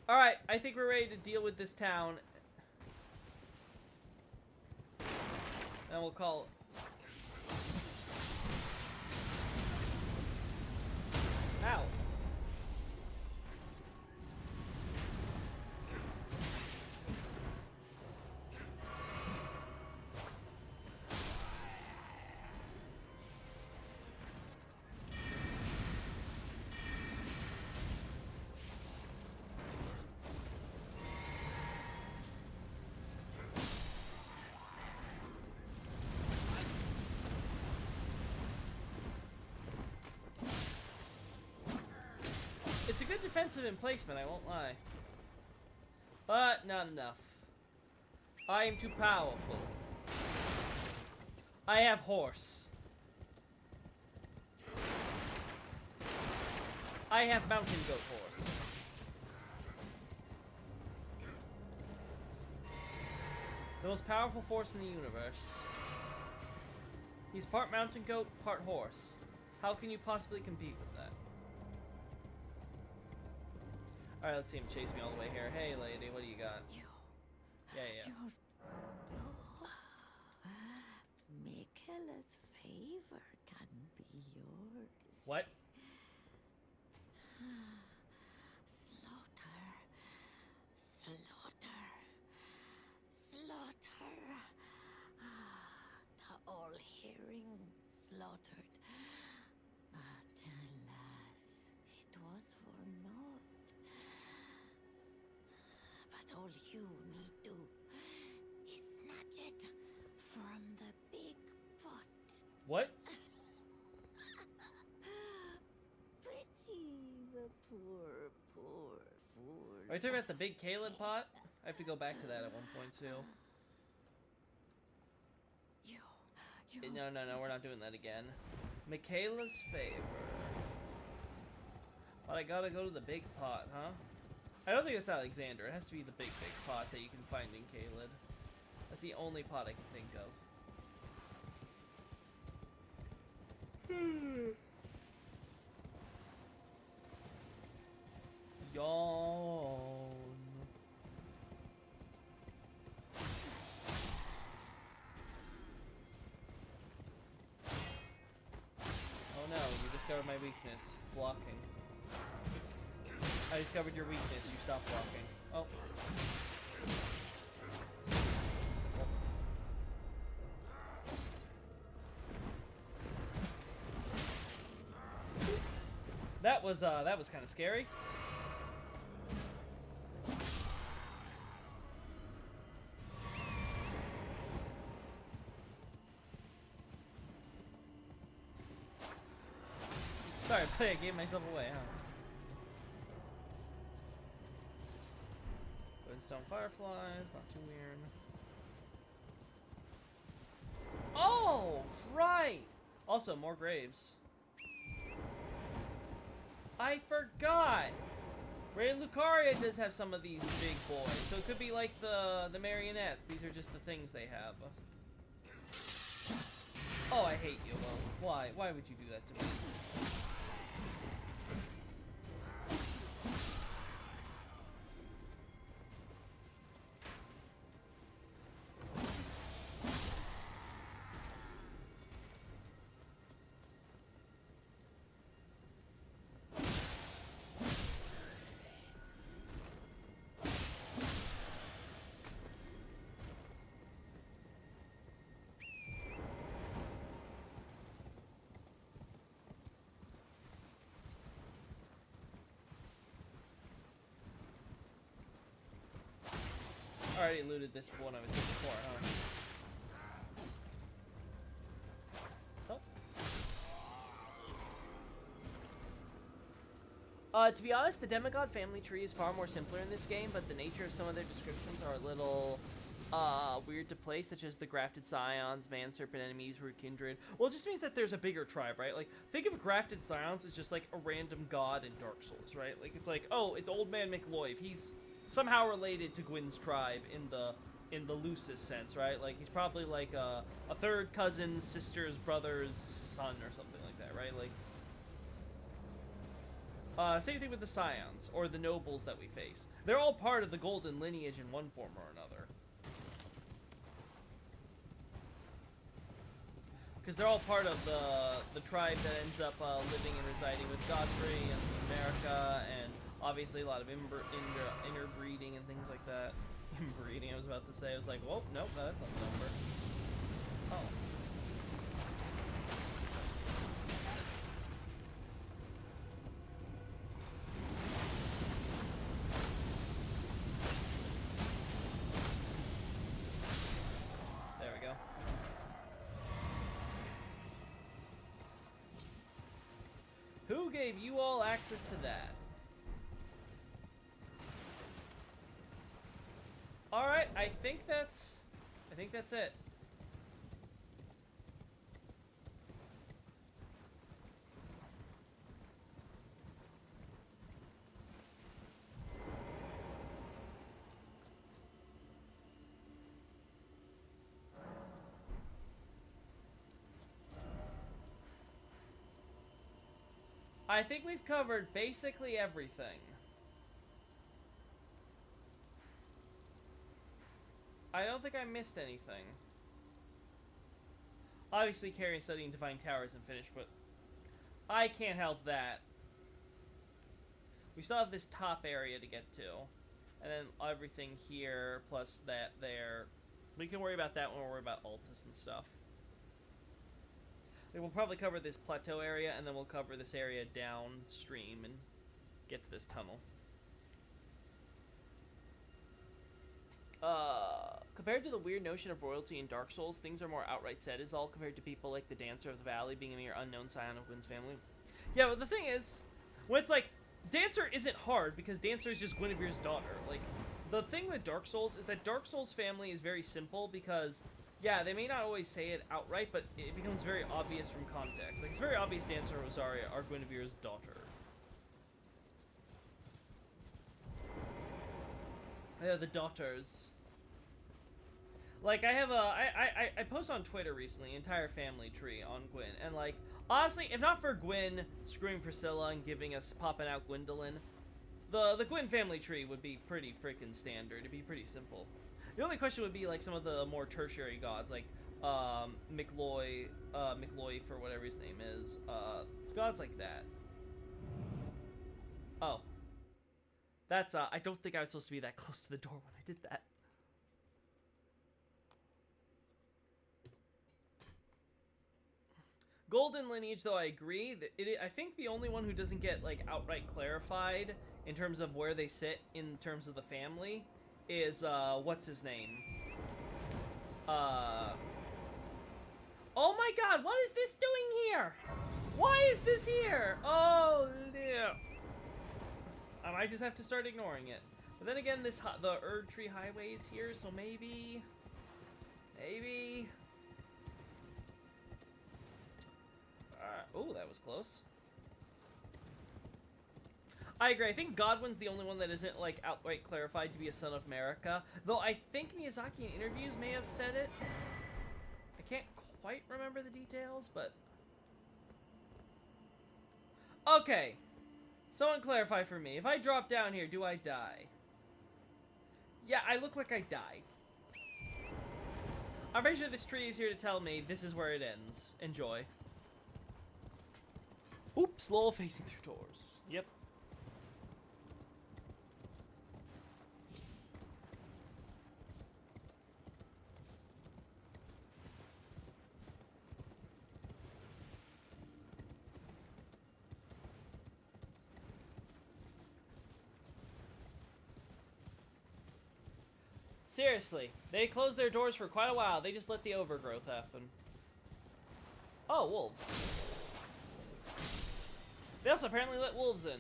Alright, I think we're ready to deal with this town. And we'll call it. Ow. It's a good defensive emplacement, I won't lie. But not enough. I am too powerful. I have horse. I have mountain goat horse. The most powerful force in the universe. He's part mountain goat, part horse. How can you possibly compete with that? Alright, let's see him chase me all the way here. Hey, lady, what do you got? Yeah. Mikela's favor can be yours. What? Slaughter. The all-hearing slaughtered. But alas, it was for naught. All you need do is snatch it from the big pot. What? Pity the poor fool. Are you talking about the big Caleb pot? I have to go back to that at one point too. No, we're not doing that again. Michaela's favor. But I gotta go to the big pot, huh? I don't think that's Alexander. It has to be the big pot that you can find in Caleb. That's the only pot I can think of. Yawn. Oh no, you discovered my weakness. Blocking. I discovered your weakness. You stopped blocking. Oh. That was kind of scary. Sorry, I gave myself away, huh? Windstone fireflies, not too weird. Oh, right! Also, more graves. I forgot! Raid Lucaria does have some of these big boys, so it could be like the marionettes. These are just the things they have. Oh, I hate you, Will. Why? Why would you do that to me? I already looted this one I was here before, huh? Oh. To be honest, the demigod family tree is far more simpler in this game, but the nature of some of their descriptions are a little weird to place, such as the grafted scions, man-serpent enemies, root kindred. Well, it just means that there's a bigger tribe, right? Like, think of grafted scions as just like a random god in Dark Souls, right? Like, it's like, oh, it's Old Man McLoive. He's somehow related to Gwyn's tribe in the loosest sense, right? Like, he's probably like a third cousin, sister's brother's son or something like that, right? Like, same thing with the scions or the nobles that we face. They're all part of the golden lineage in one form or another. Because they're all part of the tribe that ends up living and residing with Godfrey and America, and obviously a lot of interbreeding and things like that. Inbreeding, I was about to say. I was like, whoa, nope, no, that's not the number. Oh. There we go. Who gave you all access to that? Alright, I think that's it. I think we've covered basically everything. I don't think I missed anything. Obviously, carrying, studying, divine towers and finished, but I can't help that. We still have this top area to get to, and then everything here plus that there. We can worry about that when we worry about Altus and stuff. We'll probably cover this plateau area, and then we'll cover this area downstream and get to this tunnel. Compared to the weird notion of royalty in Dark Souls, things are more outright said is all compared to people like the Dancer of the Valley being a mere unknown scion of Gwyn's family. Yeah, but the thing is, when it's like, Dancer isn't hard because Dancer is just Guinevere's daughter. Like, the thing with Dark Souls is that Dark Souls family is very simple because, yeah, they may not always say it outright, but it becomes very obvious from context. Like, it's very obvious Dancer and Rosaria are Guinevere's daughter. The daughters. Like, I have I posted on Twitter recently, entire family tree on Gwyn, and like, honestly, if not for Gwyn screwing Priscilla and popping out Gwendolyn, the Gwyn family tree would be pretty freaking standard. It'd be pretty simple. The only question would be like some of the more tertiary gods, like McLoy for whatever his name is, gods like that. Oh, that's I don't think I was supposed to be that close to the door when I did that. Golden lineage, though, I agree. I think the only one who doesn't get, like, outright clarified in terms of where they sit in terms of the family is, what's his name? Oh my god, what is this doing here? Why is this here? Oh, dear. I might just have to start ignoring it. But then again, the Erd Tree Highway is here, so maybe... oh, that was close. I agree. I think Godwin's the only one that isn't, like, outright clarified to be a son of Marika. Though I think Miyazaki in interviews may have said it. I can't quite remember the details, but... Okay. Someone clarify for me. If I drop down here, do I die? Yeah, I look like I died. I'm pretty sure this tree is here to tell me this is where it ends. Enjoy. Oops, lol, facing through doors. Yep. Seriously, they closed their doors for quite a while. They just let the overgrowth happen. Oh, wolves. They also apparently let wolves in.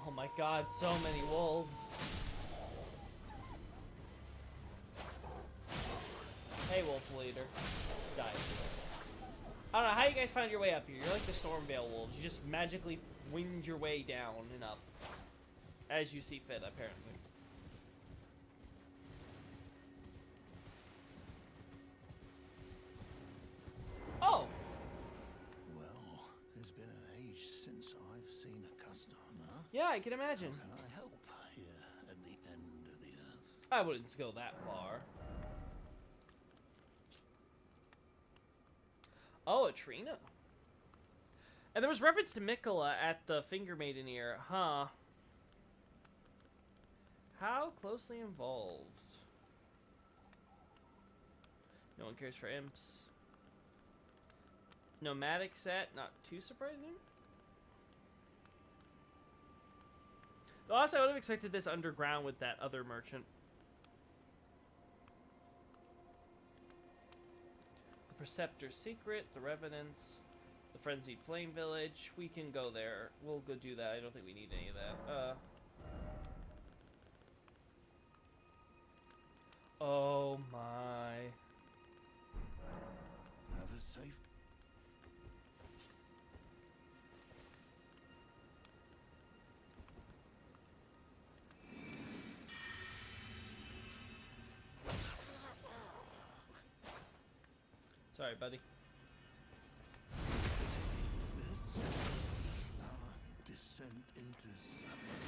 Oh my god, so many wolves. Hey, wolf leader. Die. I don't know how you guys found your way up here. You're like the Stormvale wolves. You just magically winged your way down and up. As you see fit, apparently. Oh! Well, it's been an age since I've seen a customer. Yeah, I can imagine. How can I help here at the end of the earth? I wouldn't go that far. Oh, a Trina. And there was reference to Mikola at the Finger Maiden ear, huh? How closely involved? No one cares for imps. Nomadic set, not too surprising. Also, I would have expected this underground with that other merchant. The Preceptor's Secret, the Revenants, the Frenzied Flame Village. We can go there. We'll go do that. I don't think we need any of that. Oh my. Have a safe. Sorry, buddy. This descent into suffering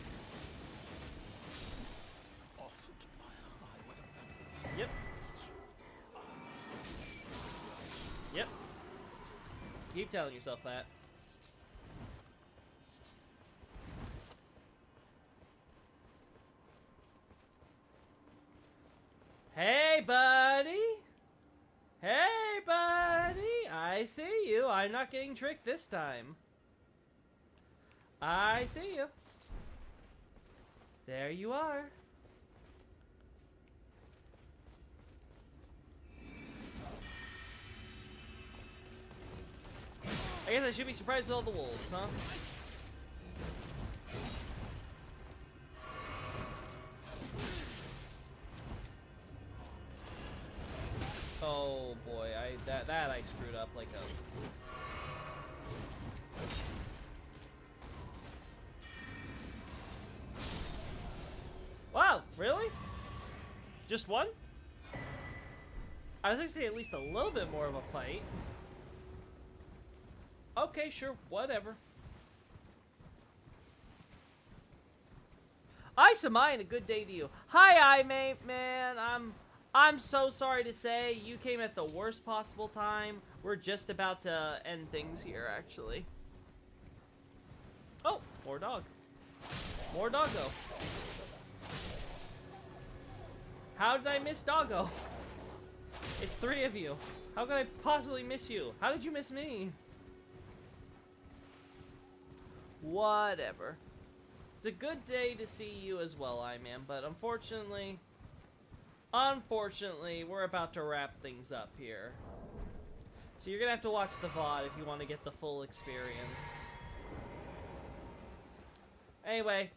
offered by a highwayman. Yep. Yep. Keep telling yourself that. Hey, buddy. Hey, buddy. I see you. I'm not getting tricked this time. I see you. There you are. I guess I should be surprised with all the wolves, huh? Oh boy, that I screwed up like a... Wow, really? Just one? I was expecting at least a little bit more of a fight. Okay, sure, whatever. I Samai, a good day to you. Hi, mate, man. I'm so sorry to say you came at the worst possible time. We're just about to end things here, actually. Oh, more dog. More doggo. How did I miss doggo? It's 3 of you. How could I possibly miss you? How did you miss me? Whatever. It's a good day to see you as well, I-Man, but unfortunately, we're about to wrap things up here. So you're gonna have to watch the VOD if you want to get the full experience. Anyway,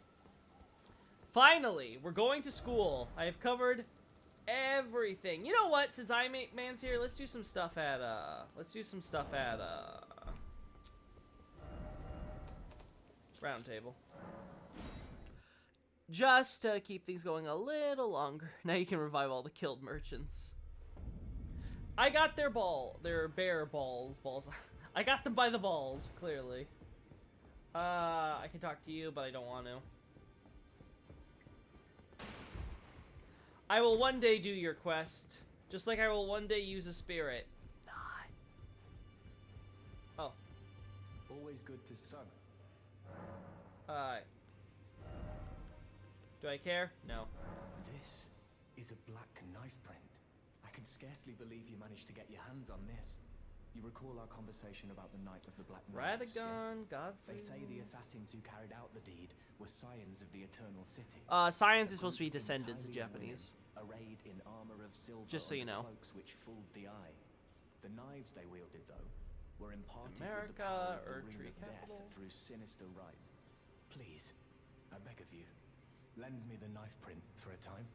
finally, we're going to school. I have covered everything. You know what? Since I-Man's here, let's do some stuff at, round table. Just to keep things going a little longer. Now you can revive all the killed merchants. I got their bear balls. I got them by the balls, clearly. I can talk to you, but I don't want to. I will one day do your quest, just like I will one day use a spirit. Oh. Always good to son. Do I care? No. This is a black knife print. I can scarcely believe you managed to get your hands on this. You recall our conversation about the Knight of the Black Knives? Radagon, yes? Godfrey. They say the assassins who carried out the deed were scions of the Eternal City. Scions is supposed to be descendants of Japanese. Arrayed in armor of silver, just so you know. Cloaks which fooled the eye. The knives they wielded, though, were imparted America, with the power of the Earth Rune Tree of Death Capital. through sinister rite. Please, I beg of you, lend me the knife print for a time.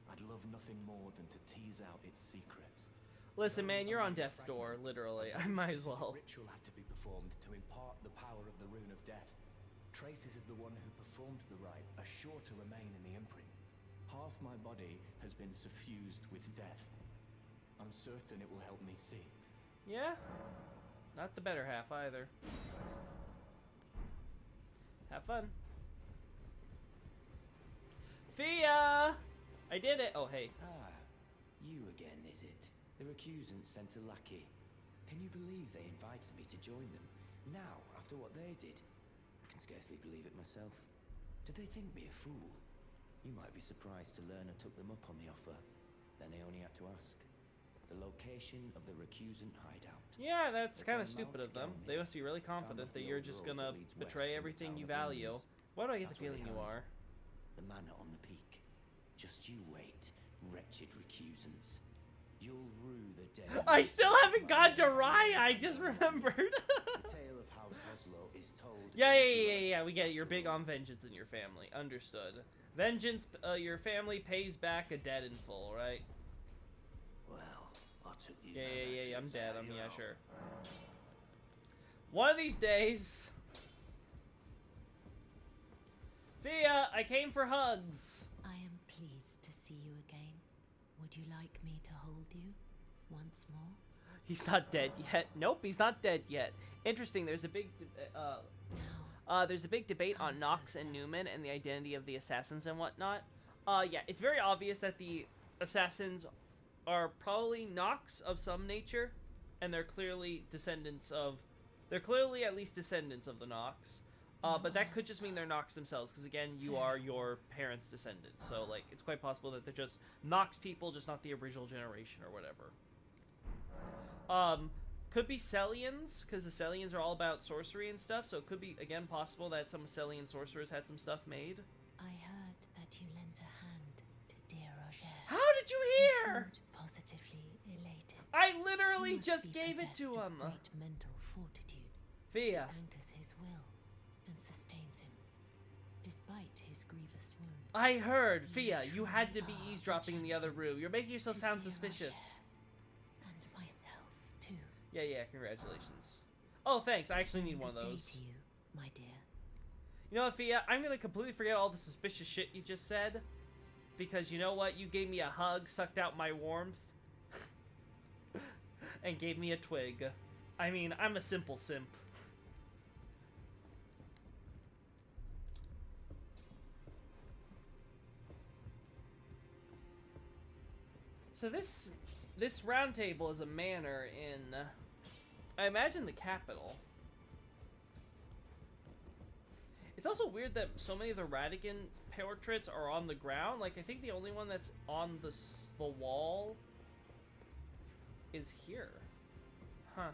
I'd love nothing more than to tease out its secrets. Listen, man, you're on death's door, literally. I might as well. Ritual had to be performed to impart the power of the Rune of Death. Traces of the one who performed the rite are sure to remain in the imprint. Half my body has been suffused with death. I'm certain it will help me see. Yeah? Not the better half, either. Have fun. Fia! I did it! Oh, hey. Ah, you again, is it? The recusants sent a lackey. Can you believe they invited me to join them? Now, after what they did? I can scarcely believe it myself. Did they think me a fool? You might be surprised to learn I took them up on the offer. Then I only had to ask. The location of the recusant hideout. Yeah, that's It's kind on of stupid Mount of them. Skelmere, They must be really found confident off that the you're old just road gonna that leads west betray to the everything town you of value. Ruins. Why do I get the That's where feeling they you hide are? The manor on the peak. Just you wait, wretched recusants. You'll rue the day. I still haven't got to Raya, I just remembered. The tale of House Oslo is told. Yeah, we get it. You're big on vengeance in your family. Understood. Vengeance, your family pays back a debt in full, right? Well, I took you. Yeah, I'm dead. Yeah, sure. One of these days. Fia, I came for hugs. I am pleased to see you again. Would you like me to hold you once more? He's not dead yet. Nope, he's not dead yet. Interesting. There's a big, there's a big debate on Knox and Newman and the identity of the assassins and whatnot. Yeah, it's very obvious that the assassins are probably Knox of some nature, and they're clearly descendants of. They're clearly at least descendants of the Knox. But that could just mean they're Nox themselves, because again, you are your parents' descendant. So, like, it's quite possible that they're just Nox people, just not the original generation or whatever. Could be Celians, because the Celians are all about sorcery and stuff, so it could be, again, possible that some Celian sorcerers had some stuff made. I heard that you lent a hand to dear Roger. How did you hear? He seemed positively elated. I literally He must just be gave it to possessed of him. Great mental fortitude. Fia. Anchors his will and sustains him, despite his grievous wound. I heard. You Fia, you had to be truly are eavesdropping in the other room. You're making yourself to sound dear suspicious. Roger, and myself too. Yeah, congratulations. Oh, thanks. I actually need one of Good day those. to you, my dear. You know what, Fia? I'm gonna completely forget all the suspicious shit you just said. Because you know what? You gave me a hug, sucked out my warmth, and gave me a twig. I mean, I'm a simple simp. So this round table is a manor in, I imagine, the capital. It's also weird that so many of the Radigan portraits are on the ground. Like, I think the only one that's on the wall is here. Huh.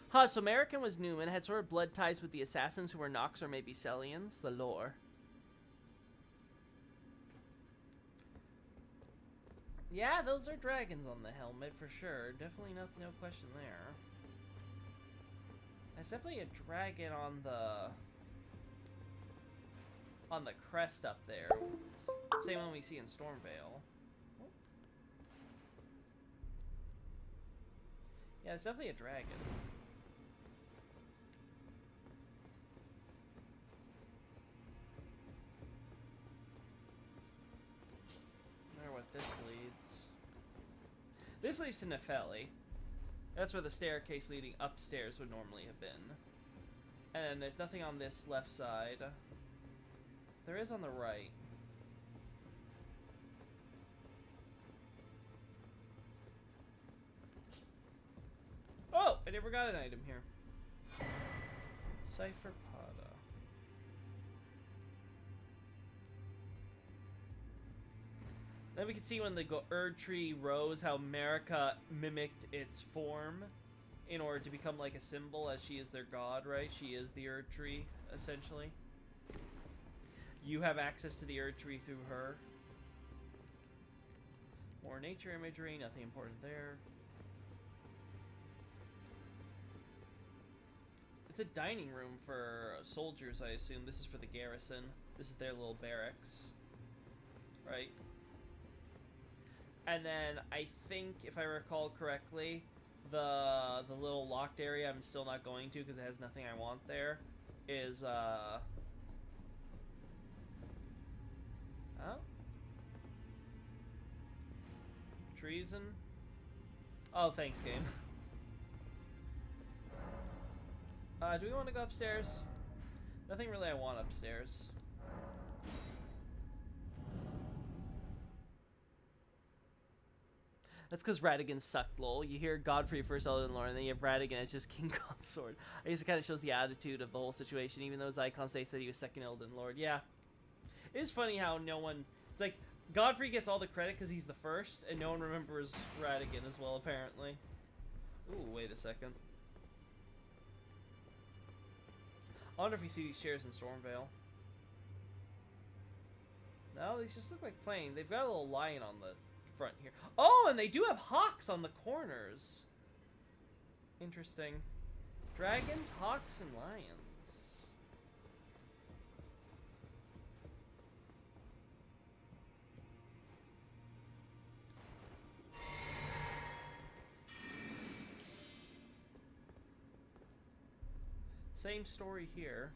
Huh, so American was Newman, had sort of blood ties with the assassins who were Nox or maybe Celians. The lore. Yeah, those are dragons on the helmet for sure. Definitely no question there. There's definitely a dragon on the crest up there. Same one we see in Stormvale. Yeah, it's definitely a dragon. I wonder what this leads. This leads to Nepheli. That's where the staircase leading upstairs would normally have been. And then there's nothing on this left side. There is on the right. Oh! I never got an item here. Cypher Pada. Then we can see when the Erd tree rose how Marika mimicked its form in order to become like a symbol, as she is their god, right? She is the Erd tree, essentially. You have access to the Erd tree through her. More nature imagery, nothing important there. It's a dining room for soldiers, I assume. This is for the garrison. This is their little barracks. Right? And then I think, if I recall correctly, the little locked area I'm still not going to because it has nothing I want there is oh? Treason? Oh, thanks, game. Do we want to go upstairs? Nothing really I want upstairs. That's because Radigan sucked, lol. You hear Godfrey first Elden Lore, and then you have Radigan as just King Consort. I guess it kind of shows the attitude of the whole situation, even though his icon states that he was second Elden Lord. Yeah. It is funny how no one... It's like, Godfrey gets all the credit because he's the first, and no one remembers Radigan as well, apparently. Ooh, wait a second. I wonder if you see these chairs in Stormvale. No, these just look like plain. They've got a little lion on the front here. Oh, and they do have hawks on the corners. Interesting. Dragons, hawks, and lions. Same story here.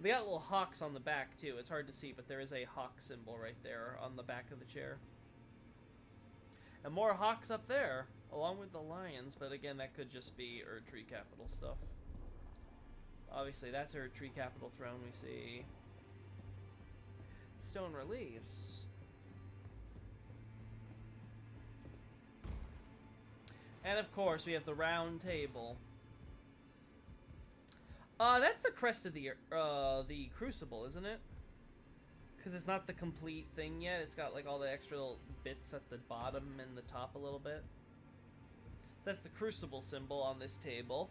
We got little hawks on the back too. It's hard to see, but there is a hawk symbol right there on the back of the chair. And more hawks up there, along with the lions, but again, that could just be Erd Tree Capital stuff. Obviously, that's her tree capital throne. We see stone reliefs. And of course, we have the round table. That's the crest of the crucible, isn't it? Because it's not the complete thing yet. It's got like all the extra little bits at the bottom and the top a little bit. So that's the crucible symbol on this table.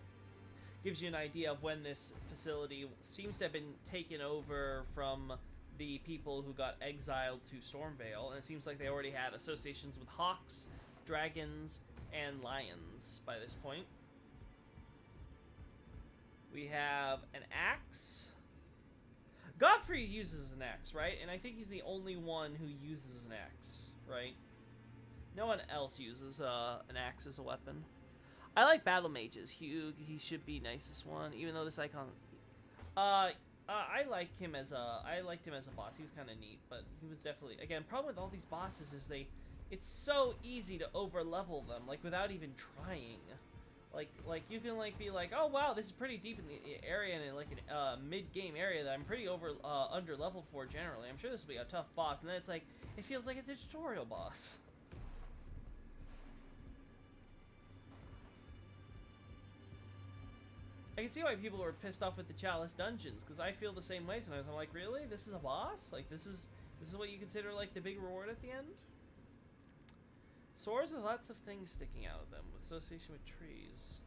Gives you an idea of when this facility seems to have been taken over from the people who got exiled to Stormvale, and it seems like they already had associations with hawks, dragons, and lions by this point. We have an axe. Godfrey uses an axe, right? And I think he's the only one who uses an axe, right? No one else uses an axe as a weapon. I like battle mages. Hugh, he should be nicest one, even though this icon. I liked him as a boss. He was kind of neat, but he was definitely, again, problem with all these bosses is it's so easy to over level them, like without even trying. Like you can like be like, oh wow, this is pretty deep in the area and like a mid game area that I'm pretty under leveled for generally. I'm sure this will be a tough boss, and then it's like it feels like it's a tutorial boss. I can see why people were pissed off with the Chalice dungeons, because I feel the same way sometimes. I'm like, really? This is a boss? Like, this is what you consider, like, the big reward at the end? Swords with lots of things sticking out of them, with association with trees.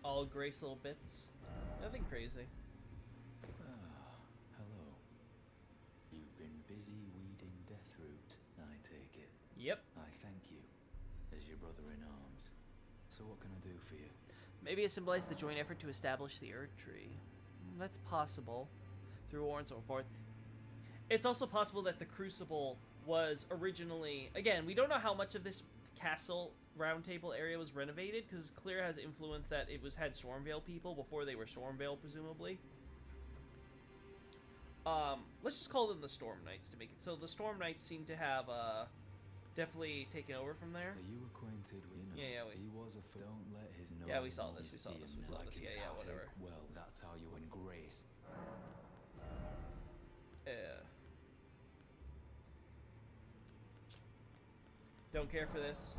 All grace little bits. Nothing crazy. Ah, hello. You've been busy weeding Deathroot, I take it. Yep. I thank you, as your brother in arms. So what can I do for you? Maybe it symbolizes the joint effort to establish the Erd Tree. That's possible. Through war and so forth. It's also possible that the Crucible was originally... Again, we don't know how much of this castle round table area was renovated, because it's clear has influence that it had Stormvale people before they were Stormvale, presumably. Let's just call them the Storm Knights to make it. So the Storm Knights seem to have definitely taken over from there. Are you acquainted with him? Yeah, He was a don't let his nose. Yeah, we saw this. We saw this. Yeah, whatever. Well, that's how you win grace. Yeah. Don't care for this.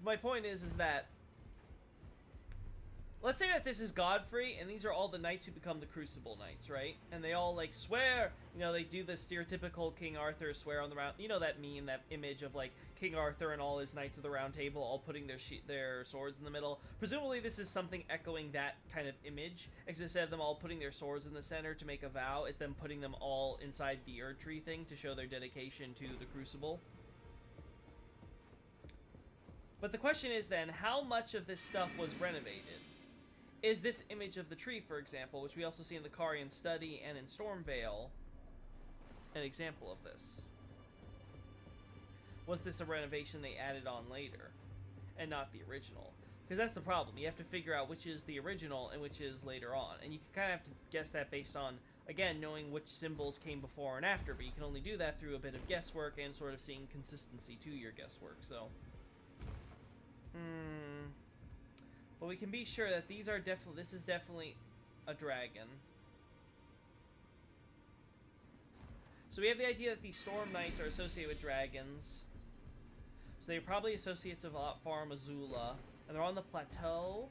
My point is that let's say that this is Godfrey, and these are all the knights who become the Crucible Knights, right? And they all, like, swear, you know, they do the stereotypical King Arthur swear on the round, you know, that meme, that image of, like, King Arthur and all his knights of the round table all putting their swords in the middle. Presumably this is something echoing that kind of image, except instead of them all putting their swords in the center to make a vow, it's them putting them all inside the Erd Tree thing to show their dedication to the Crucible. But the question is then, how much of this stuff was renovated? Is this image of the tree, for example, which we also see in the Carian Study and in Stormvale, an example of this? Was this a renovation they added on later, and not the original? Because that's the problem. You have to figure out which is the original and which is later on. And you kind of have to guess that based on, again, knowing which symbols came before and after, but you can only do that through a bit of guesswork and sort of seeing consistency to your guesswork, so... But we can be sure that these are this is definitely a dragon. So we have the idea that these Storm Knights are associated with dragons. So they're probably associates of Farm Azula. And they're on the plateau.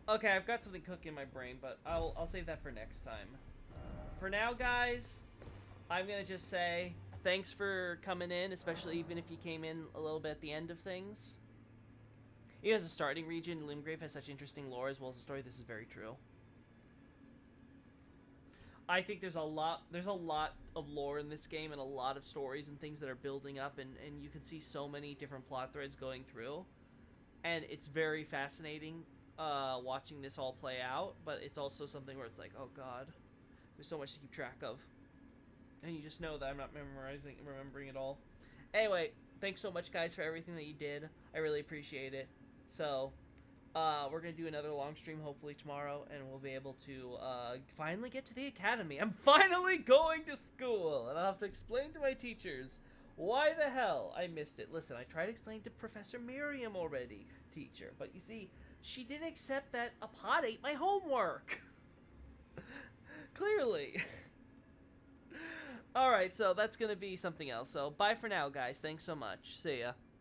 Okay, I've got something cooking in my brain, but I'll save that for next time. For now, guys, I'm gonna just say thanks for coming in, especially even if you came in a little bit at the end of things. Even as a starting region, Limgrave has such interesting lore as well as a story. This is very true. I think there's a lot of lore in this game and a lot of stories and things that are building up, and you can see so many different plot threads going through. And it's very fascinating watching this all play out, but it's also something where it's like, oh god, there's so much to keep track of. And you just know that I'm not remembering it all. Anyway, thanks so much, guys, for everything that you did. I really appreciate it. So, we're going to do another long stream hopefully tomorrow, and we'll be able to finally get to the academy. I'm finally going to school, and I'll have to explain to my teachers why the hell I missed it. Listen, I tried explaining to Professor Miriam already, teacher, but you see, she didn't accept that a pot ate my homework. Clearly. Alright, so that's going to be something else. So, bye for now, guys. Thanks so much. See ya.